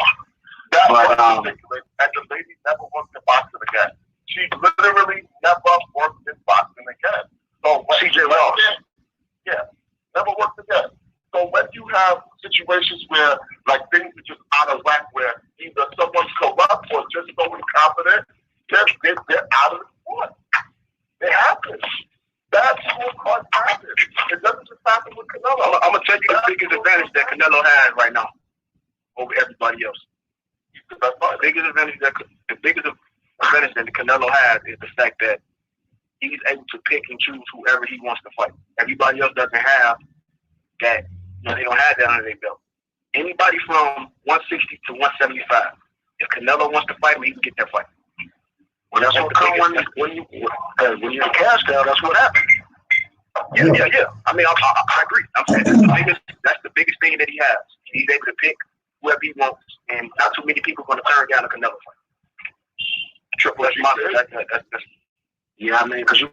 That was ridiculous. And the lady never worked in boxing again. She literally never worked in boxing again. So CJ Ross. Yeah, never worked again. So when you have situations where like things are just out of whack, where either someone's corrupt or just so incompetent, they're out of the sport. It happens. Bad scorecards happen. It doesn't just happen with Canelo. I'm gonna tell you the biggest advantage that Canelo has right now over everybody else. The biggest advantage that Canelo has is the fact that he's able to pick and choose whoever he wants to fight. Everybody else doesn't have that. They don't have that under their belt. Anybody from 160 to 175, if Canelo wants to fight him, he can get that fight. Well, that's what comes when you're a cash cow. That's what happens. Yeah. I mean, I agree. I'm saying that's the biggest thing that he has. He's able to pick whoever he wants, and not too many people are going to turn down a Canelo fight. Triple H Monster. That's yeah, I mean, because you.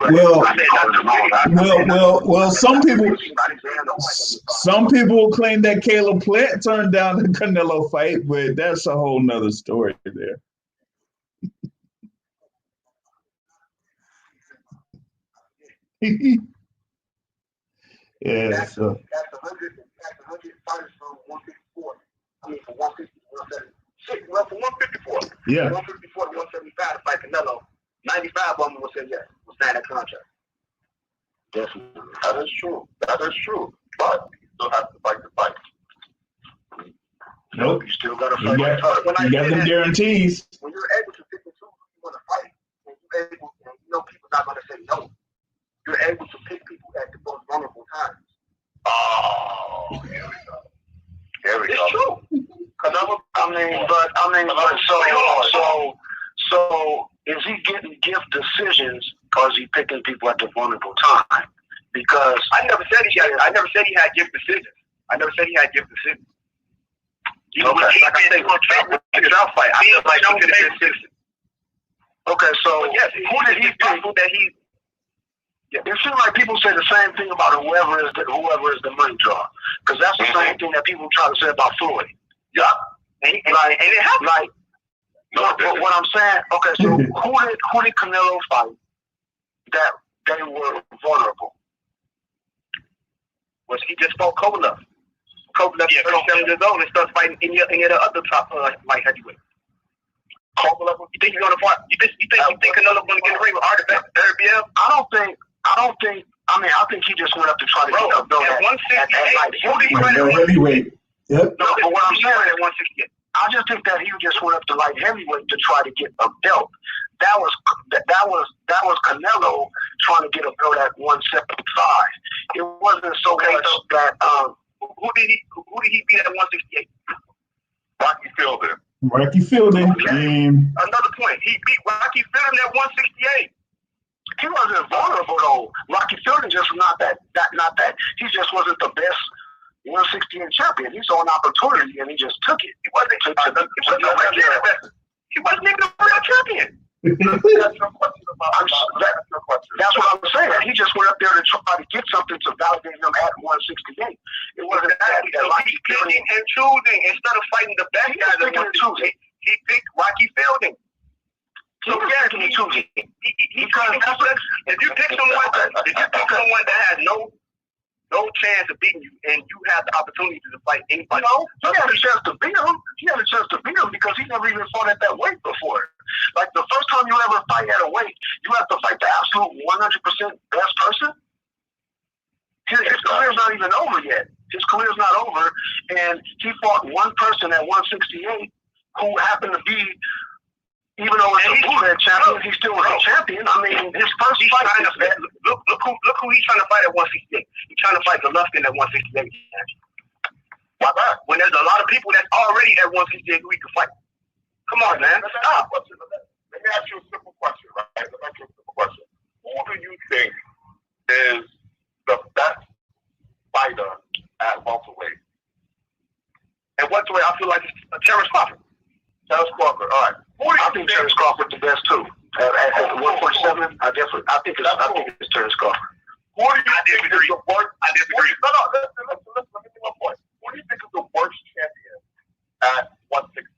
Well, some people claim that Caleb Plant turned down the Canelo fight, but that's a whole nother story there. Yeah. That's 100 fighters from 154. I mean, from 150 to 176. Well, from 154. Yeah. 154 to 175 to fight Canelo. 95 of them will say yes. Will sign that contract. Definitely. That is true. But you still have to fight the fight. Nope. You still got to fight. You got them guarantees. When you're able to pick and choose who you want to fight, and you're able, and you know people not going to say no, you're able to pick people at the most vulnerable times. Oh, here we go. It's true. So is he getting gift decisions or is he picking people at the vulnerable time? Because I never said he had gift decisions. Okay. Like I said, with the Trout fight, I feel like he could have been 60. Okay, so yes, who did he pick? It seems like people say the same thing about whoever is the money draw, because that's the same thing that people try to say about Floyd. Yeah, and it happened. What I'm saying, okay, so who did Canelo fight that they were vulnerable? was he just fought Kovalev. Kovalev is 37 years old and starts fighting any of the other top light heavyweight. Kovalev, you think he's gonna fight? You think Canelo gonna get in the ring with Artifact? I think he just went up to try to get a belt at 168. Heavyweight. Yep. No, but what I'm saying at 168. I just think that he just went up to light heavyweight to try to get a belt. That was Canelo trying to get a belt at 175. It wasn't so much that who did he beat at 168? Rocky Fielding. Rocky Fielding. Another point. He beat Rocky Fielding at 168. He wasn't vulnerable though. Rocky Fielding just not that. He just wasn't the best 168 champion. He saw an opportunity and he just took it. He wasn't even a real champion. That's your question about. That's what I'm saying. He just went up there to try to get something to validate him at 168. It wasn't that. He's picking and choosing instead of fighting the best guys at 168. He picked Rocky Fielding. So yeah, he choosing. Because if you pick someone that has no chance of beating you, and you have the opportunity to fight anybody. No, he had a chance to beat him. He had a chance to beat him because he never even fought at that weight before. Like the first time you ever fight at a weight, you have to fight the absolute 100% best person. His career's not even over yet. His career's not over, and he fought one person at 168 who happened to be, even though it's a Bullhead champion, he still was a champion. I mean, his first fight. Look who he's trying to fight at 168. He's trying to fight Golovkin at 168. Why not? When there's a lot of people that's already at 168 who he can fight. Come on, man. Stop. Let me ask you a simple question, right? Let me ask you a simple question. Who do you think is the best fighter at welterweight? At welterweight, I feel like it's Terrence Crawford. Terrence Crawford. All right. I think Terrence Crawford the best too. At 147, I think it's Terrence Crawford. Who do you think is the worst? I disagree. No, listen. Let me get my point. Who do you think is the worst champion at 160?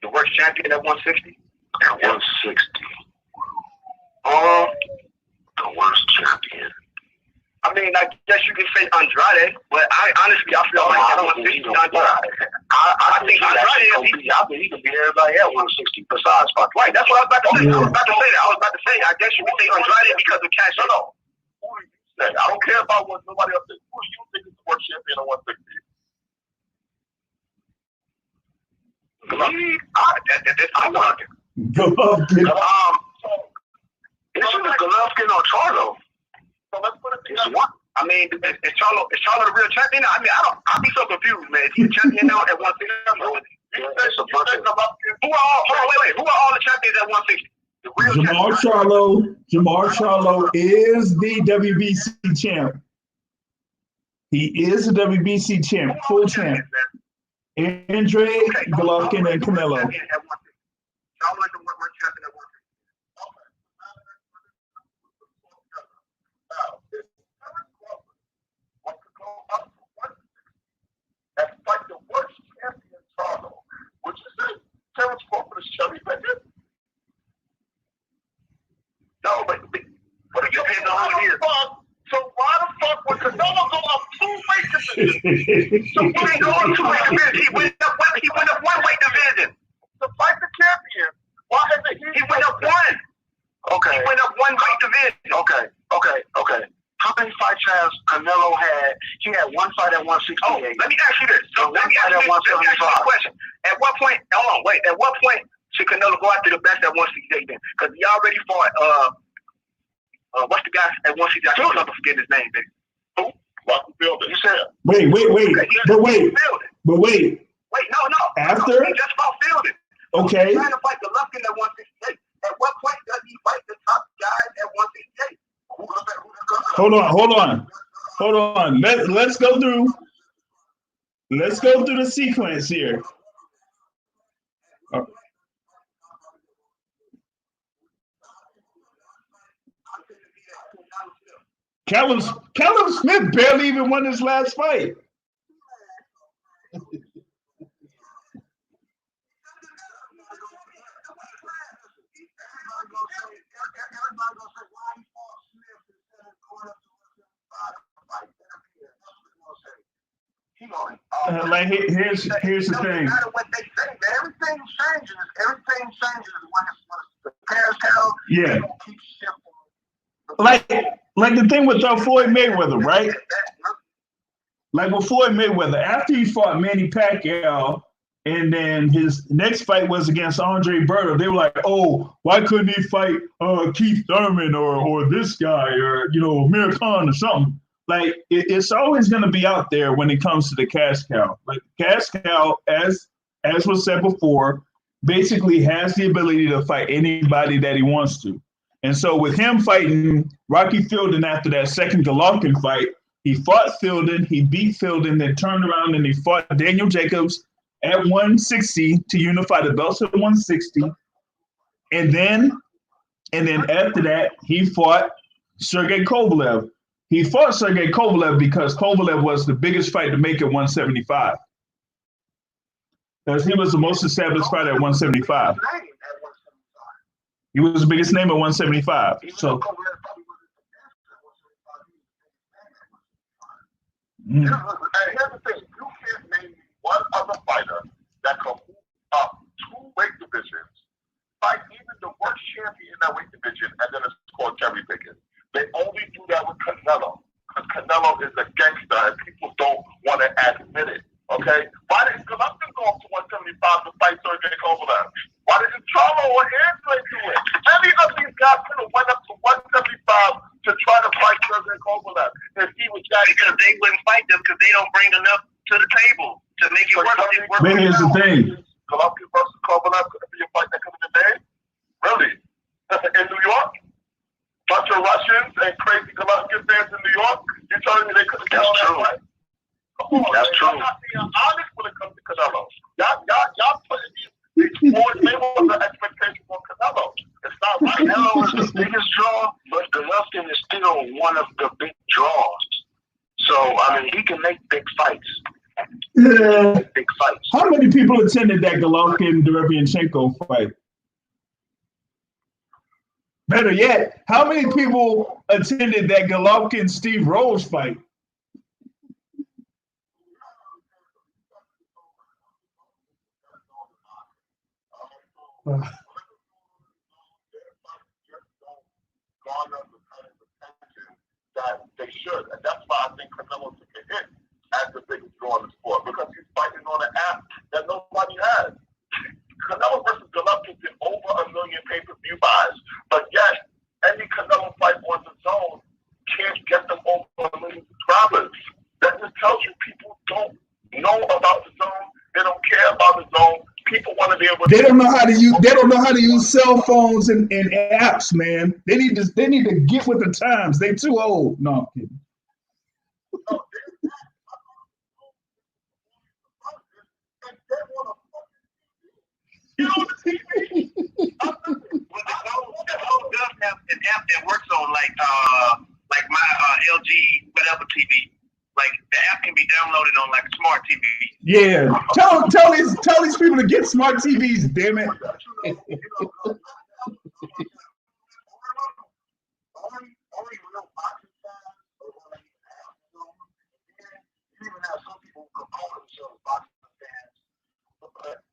The worst champion at 160? At 160. The worst champion. I mean, I guess you could say Andrade, but I feel like at 160, Andrade. I think Andrade is. I think he can beat everybody at 160 besides Pac. Right, that's what I was about to say. I was about to say, I guess you could say Andrade because of cash. No. Who do you say? I don't care about what nobody else thinks. Who do you think is the worst champion at 160? I'm not. Golovkin. It's either Golovkin or Charlo. So let's put it It's together. one. I mean, is Charlo the real champion? I mean, I'll be so confused, man. Is he a champion now at 160? It's a bunch of Who are all the champions at 160? The real Jamar Charlo is the WBC champ. He is the WBC champ, full champ. Andre, Golovkin, and Canelo. Charlo is the world champion at 160. And fight the worst champion, Charlo. Would you say Terrence Crawford is chubby, Bennett? No, but it depends on who it is. So why the fuck would Canelo go up 2 weight divisions? So what he going 2 weight divisions? He went up 1 weight division. To fight the champion, why hasn't He went up 1. Okay. He went up 1 weight division. Okay. How many fights has Canelo had? He had one fight at 168. Oh, let me ask you this. Let me ask you this question. At what point should Canelo go after the best at 168 then? Because he already fought, what's the guy at 168? I can't forget his name, baby. Who? Rocky Fielding. You said Wait. But wait. Wait, no. After? He just fought Fielding. Okay. He's trying to fight Golovkin at 168. At what point does he fight the top guys at 168? Hold on. Let's go through the sequence here. Callum Smith barely even won his last fight. like here's the thing. No matter what they say, man, everything changes. Everything changes when it's the cash cow. Yeah. Keep shifting. Like the thing with Floyd Mayweather, right? Like with Floyd Mayweather, after he fought Manny Pacquiao, and then his next fight was against Andre Berto, they were like, "Oh, why couldn't he fight Keith Thurman or this guy or Amir Khan or something?" Like it's always going to be out there when it comes to the cash cow. Like cash cow, as was said before, basically has the ability to fight anybody that he wants to. And so with him fighting Rocky Fielding after that second Golovkin fight, he fought Fielding, he beat Fielding, then turned around and he fought Daniel Jacobs at 160 to unify the belts at 160. And then after that, he fought Sergey Kovalev. He fought Sergey Kovalev because Kovalev was the biggest fight to make at 175. Because he was the most established fighter at 175. He was the biggest name at 175. So here's the thing. You can't name one other fighter that can move up 2 weight divisions, fight even the worst champion in that weight division, and then it's called cherry picking. They only do that with Canelo, because Canelo is a gangster and people don't want to admit it. Okay? Why didn't Golovkin go up to 175 to fight Sergey Kovalev? Why didn't Charlo or Andre do it? Any of these guys could have went up to 175 to try to fight Sergey Kovalev if he was that. Because they wouldn't fight them because they don't bring enough to the table to make it work. But here's the thing. Golovkin versus Kovalev could be a fight that could have been made? Really? In New York? Bunch of Russians and crazy Golovkin fans in New York? You telling me they could have done that fight? Come on, that's true. Y'all not being honest when it comes to Canelo. Y'all putting these boys, they want the expectations on Canelo. It's not right. Canelo is the biggest draw, but Golovkin is still one of the big draws. So, I mean, he can make big fights. Yeah. Big fights. How many people attended that Golovkin-Derevyanchenko fight? Better yet, how many people attended that Golovkin-Steve Rose fight? That they should, and that's why I think Canelo took a hit as the biggest draw in the sport, because he's fighting on an app that nobody has. Canelo versus Golovkin did over 1 million pay-per-view buys, but yet any Canelo fight on the zone can't get them over 1 million subscribers. That just tells you people don't know about the zone. They don't care about the zone. People want to be able. They don't know how to use. They don't know how to use cell phones and apps, man. They need to get with the times. They too old. No, I'm kidding. You know the TV. Well, the whole does have an app that works on like my LG whatever TV. Like the app can be downloaded on like a smart TV. Yeah, tell these people to get smart TVs. Damn it.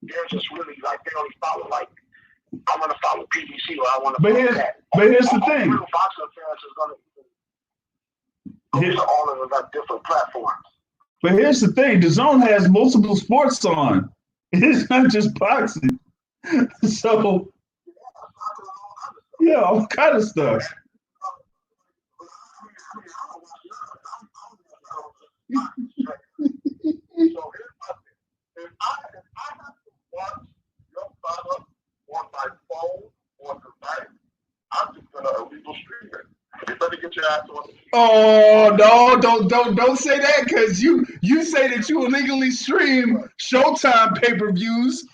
They're just really like they only follow like I want to follow PBC or I want to. But here's the thing. Real boxing fans is gonna go to all of the different platforms. But here's the thing: the zone has multiple sports on. It's not just boxing. So yeah, all kind of stuff. Watch your product on my phone or device, I'm just gonna illegal stream it. You better get your ass on. Oh no! Don't say that, because you say that you illegally stream Showtime pay-per-views.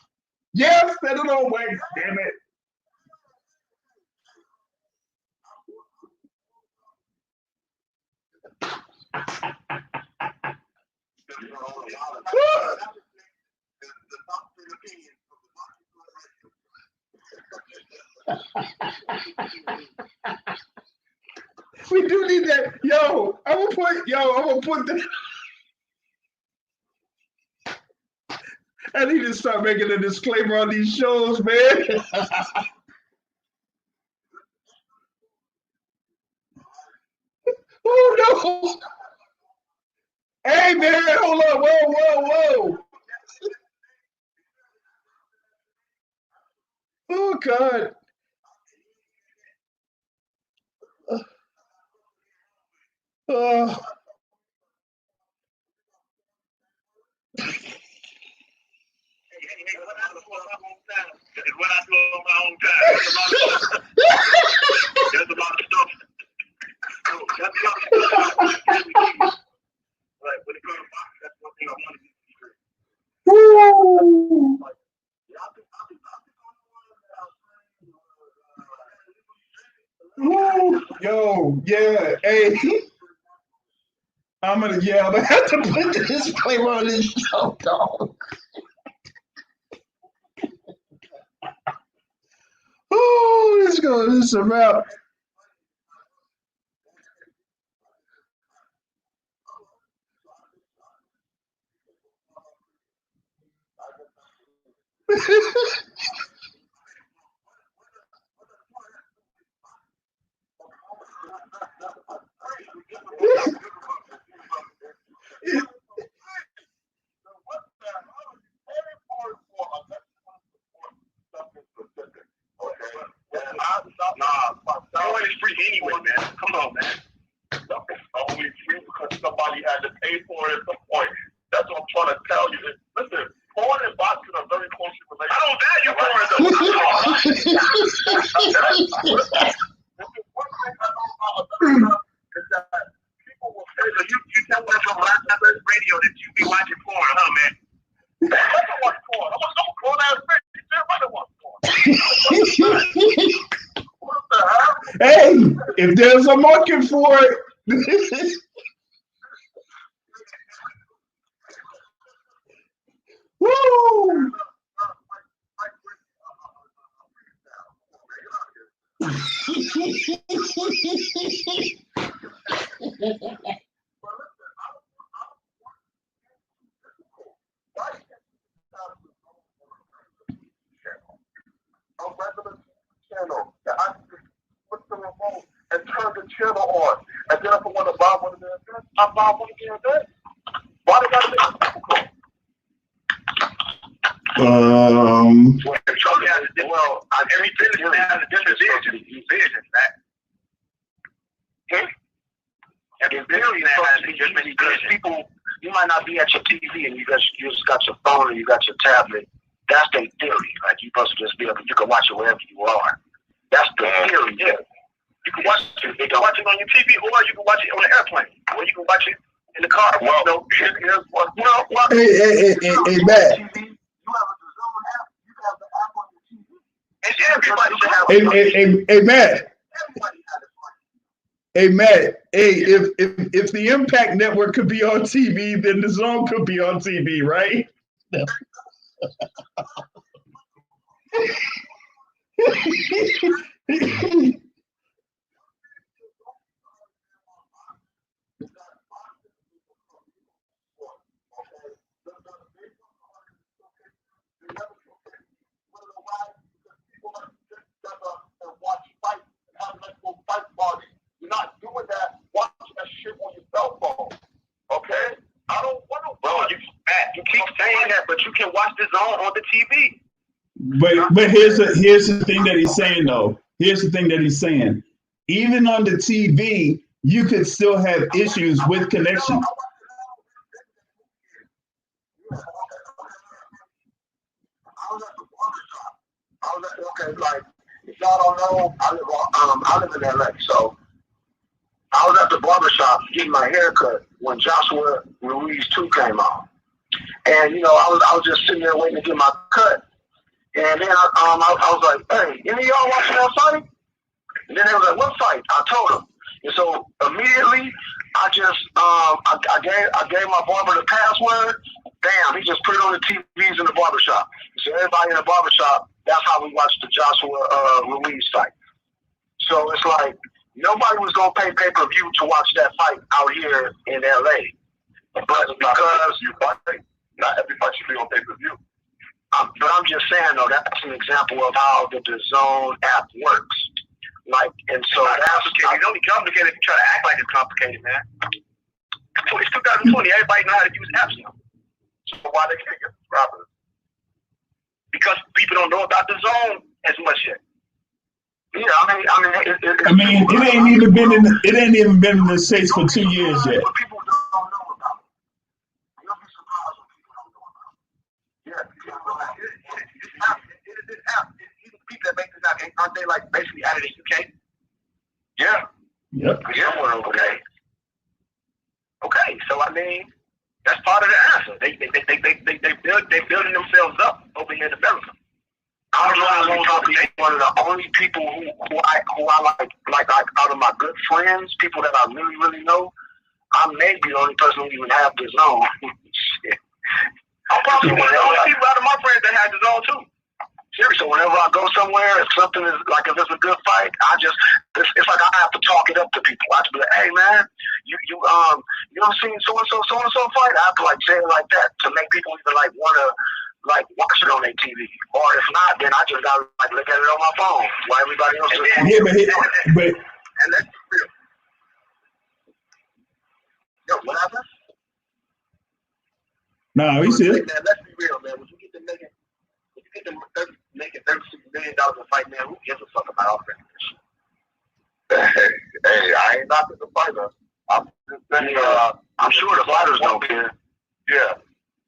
Yes, I don't know. Wait, damn it! We do need that. I'm gonna put that. I need to start making a disclaimer on these shows, man. Oh no! Hey man, hold on! Whoa! Oh God! Oh. It's what I do on my own time. There's a lot of stuff. That's the other stuff. Like when it comes to boxing, that's one thing I want to do. Woo. Yo, yeah, hey. I'm gonna have to put the disclaimer on this show, dog. Oh, this is a wrap. Nah, it's free anyway, man. Come on, man. It's only free because somebody had to pay for it at some point. That's what I'm trying to tell you. Listen, porn and boxing are very closely related. I don't value porn though. One thing I know about America is that people will say that you tell us on radio that you be watching porn, huh, man? I don't watch porn. I'm a grown-ass man. You said I don't watch porn. What the hell? Hey, if there's a market for it. Woo! A regular channel that I can just put the remote and turn the channel on. And then if I want to buy one of their events, I buy one of their events. Why they gotta make it difficult? Well, every business has a different vision, man. Every business has a different vision. People, you might not be at your TV and you just got your phone and you got your tablet. That's their theory. Like you supposed to just be able, you can watch it wherever you are. That's the theory. Yeah. You can watch it. You can watch it on your TV, or you can watch it on the airplane, or you can watch it in the car. Well, Hey, Matt. You have a DAZN app. You have the app on your TV. And everybody should have. Hey, Matt. Everybody has it. Hey, Matt. Hey, if the Impact Network could be on TV, then the Zone could be on TV, right? No. You're not doing that. Watch that shit on your cell phone. Okay? I don't want to. Bro, you keep saying that, but you can watch the Zone on the TV. But here's the thing that he's saying though. Here's the thing that he's saying. Even on the TV, you could still have issues with connection. Okay, like if y'all don't know, I live in LA, so I was at the barbershop getting my hair cut when Joshua Ruiz 2 came out. And you know, I was just sitting there waiting to get my cut. And then I was like, hey, any of y'all watching that fight? And then they was like, what fight? I told them. And so immediately I just I gave my barber the password. Bam, he just put it on the TVs in the barbershop. So everybody in the barbershop, that's how we watched the Joshua Ruiz fight. So it's like nobody was gonna pay pay-per-view to watch that fight out here in LA. But because not every fight should be on pay-per-view. But I'm just saying though, that's an example of how the DAZN app works. Like, and so that's complicated. It's only complicated if you try to act like it's complicated, man. It's 2020. Everybody know how to use apps now. So why they can't get subscribers? Because people don't know about DAZN as much yet. Yeah, I mean, it ain't even been in the States for 2 years yet. What people don't know about. You'll be surprised what people don't know about. Yeah, this app. These people that make this app, aren't they like basically out of the UK? Yeah. Yep. Somewhere over there. Okay, so I mean, that's part of the answer. They building themselves up over here in America. I'm one of the only people who I like out of my good friends, people that I really, really know, I may be the only person who even have DAZN. Shit. I'm probably one of the only people out of my friends that had DAZN too. Seriously, so whenever I go somewhere, if something is like, if it's a good fight, it's like I have to talk it up to people. I have to be like, hey man, you seen so and so fight? I have to like say it like that to make people even like wanna like watch it on their TV. Or if not, then I just gotta like look at it on my phone while everybody else is. Yeah, but and let's be real. Yo, what happened? No, he said. Man, let's be real, man. When you get to making $36 million a fight, man, who gives a fuck about offense? Hey, I ain't knocking the fighter. I'm just saying, I'm sure the fighters don't care. Yeah.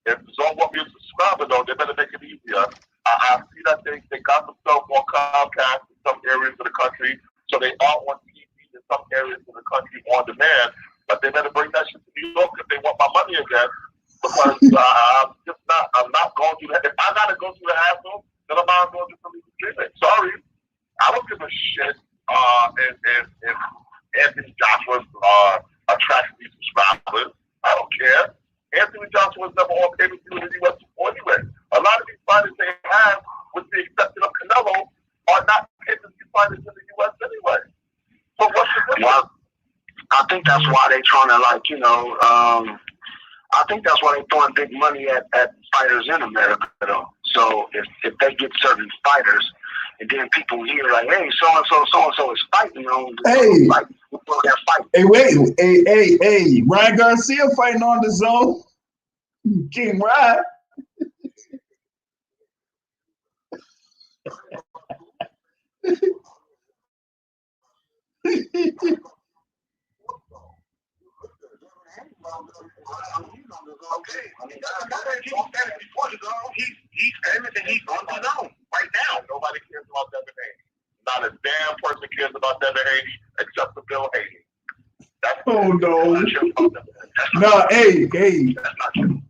If DAZN want me to subscribe, though, they better make it easier. I see that they got themselves on Comcast in some areas of the country, so they are on TV in some areas of the country on demand, but they better bring that shit to New York if they want my money again. Because I'm not going through that. If I gotta go through the hassle, then I'm not going to do some streaming. Sorry. I don't give a shit if Anthony Joshua's attracts these subscribers. I don't care. Anthony Joshua's never on pay-per-view in the U.S. before anyway. A lot of these fighters they have, with the exception of Canelo, are not pay-per-view fighters in the U.S. anyway. So what's the difference? Well, I think that's why they trying to I think that's why they're throwing big money at fighters in America, though. So if they get certain fighters, and then people hear like, hey, so and so is fighting on, hey, like, that fight. Hey, wait, hey, Ryan Garcia fighting on DAZN. King Ryan. Okay, he's famous and he's on DAZN right now. Nobody cares about Devin Haney. Not a damn person cares about Devin Haney except for Bill Haney. Oh no! No, hey. That's not true.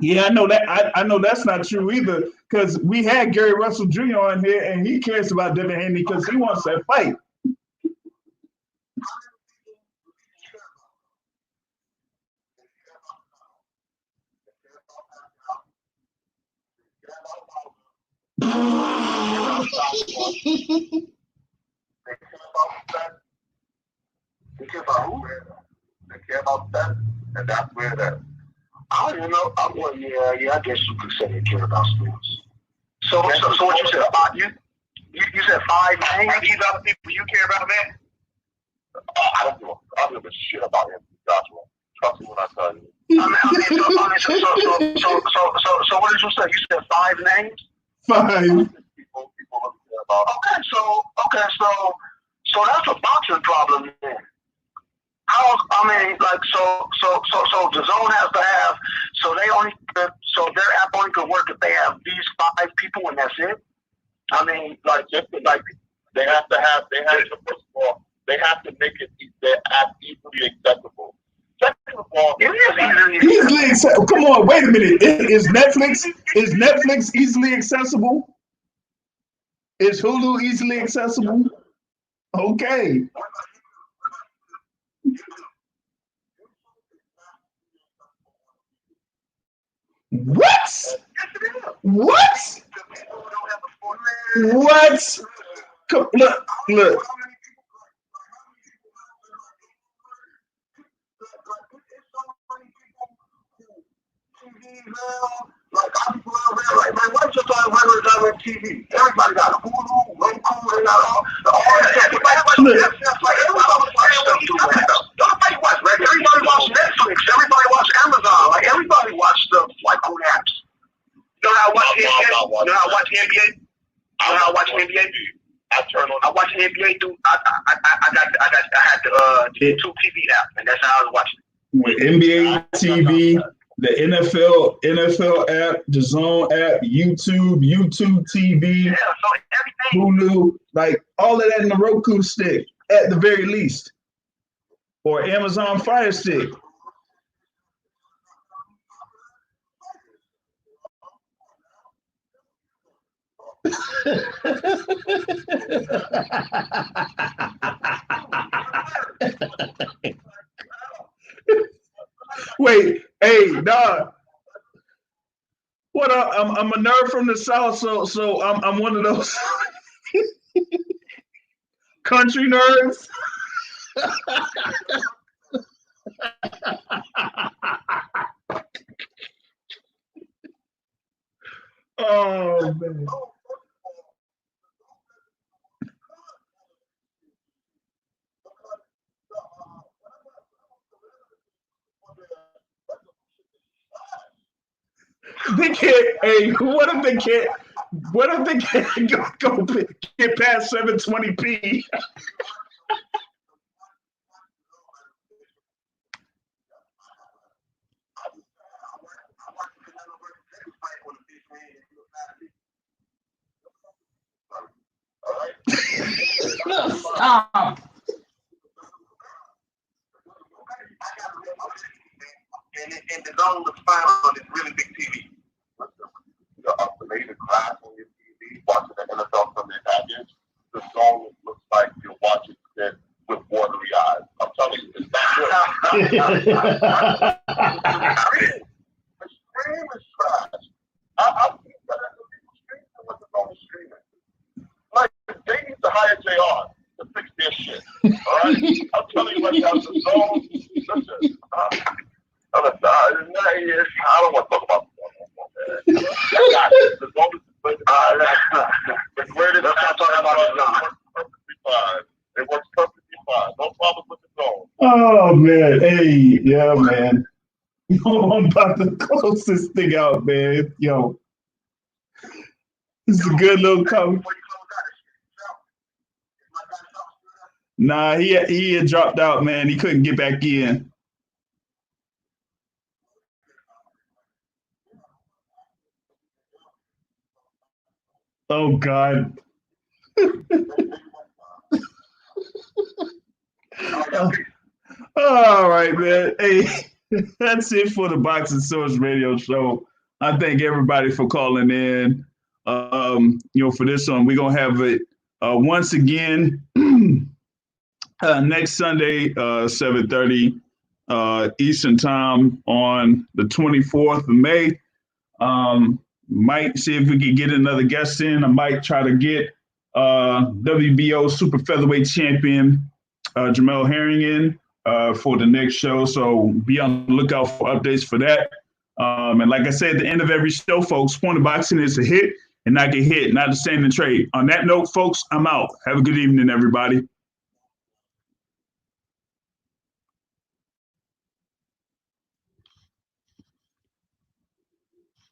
Yeah, I know that. I know that's not true either. Because we had Gary Russell Jr. on here, and he cares about Devin Haney because he wants that fight. They care about who? They care about that, and that's where that. I don't even know. I guess you could say they care about sports. So what you said about you? You said 5 names. Are these other people you care about, man? I don't give a shit about him, Joshua. Trust me when I tell you. So what did you say? You said 5 names? 5. People don't care about. Okay, so that's a boxing problem then. So DAZN has to have, so their app only could work if they have these 5 people and that's it. I mean, they have to first of all, they have to make their app easily accessible. Second of all, easily accessible. Come on, wait a minute. Is Netflix easily accessible? Is Hulu easily accessible? Okay. What? What? What? Look. Like, I'm like, man, why don't you talk TV. Everybody got a Hulu, Roku, they got all that. Nobody watch Netflix. Everybody watch Netflix. Everybody watch Amazon. Like everybody watch stuff like on apps. You know how I watch NBA? You know how I watch NBA? You know how I watch NBA? I watch the NBA through. I had the 2 TV app, and that's how I was watching. With NBA TV, the NFL app, the Zone app, YouTube TV, Yeah, so everything. Hulu, like all of that in the Roku stick at the very least, or Amazon Fire Stick. Wait, hey, dog. What up? I'm a nerd from the South, so I'm one of those country nerds. Oh man. They can't. Hey, what if they can't? What if they can't go get past 720p? Stop. And the Zone was fine on this really big TV. The upgraded class on your TV, watching the NFL Sunday package, the Zone looks like you're watching it with watery eyes. I'm telling you, it's not good. The stream is trash. I think better than people streaming than what the Zone is streaming. Like, they need to hire JR to fix their shit. All right? I'm telling you right now, the Zone, listen, I don't want to talk about the Zone. The Zone is the greatest. Let's not talk about the Zone. Perfectly fine. It works perfectly fine. No problem with the Zone. Oh man, hey, yeah, man. Yo, I'm about to close this thing out, man. Yo, this is a good little comment. Nah, he had dropped out, man. He couldn't get back in. Oh God. All right, man. Hey, that's it for the Boxing Source Radio Show. I thank everybody for calling in. For this one, we're gonna have it once again next Sunday, 7:30 Eastern Time on the 24th of May. Might see if we can get another guest in. I might try to get WBO Super Featherweight Champion Jamel Herring in for the next show. So be on the lookout for updates for that. And like I said, at the end of every show, folks, Point of Boxing is a hit and not get hit, not a stand and trade. On that note, folks, I'm out. Have a good evening, everybody.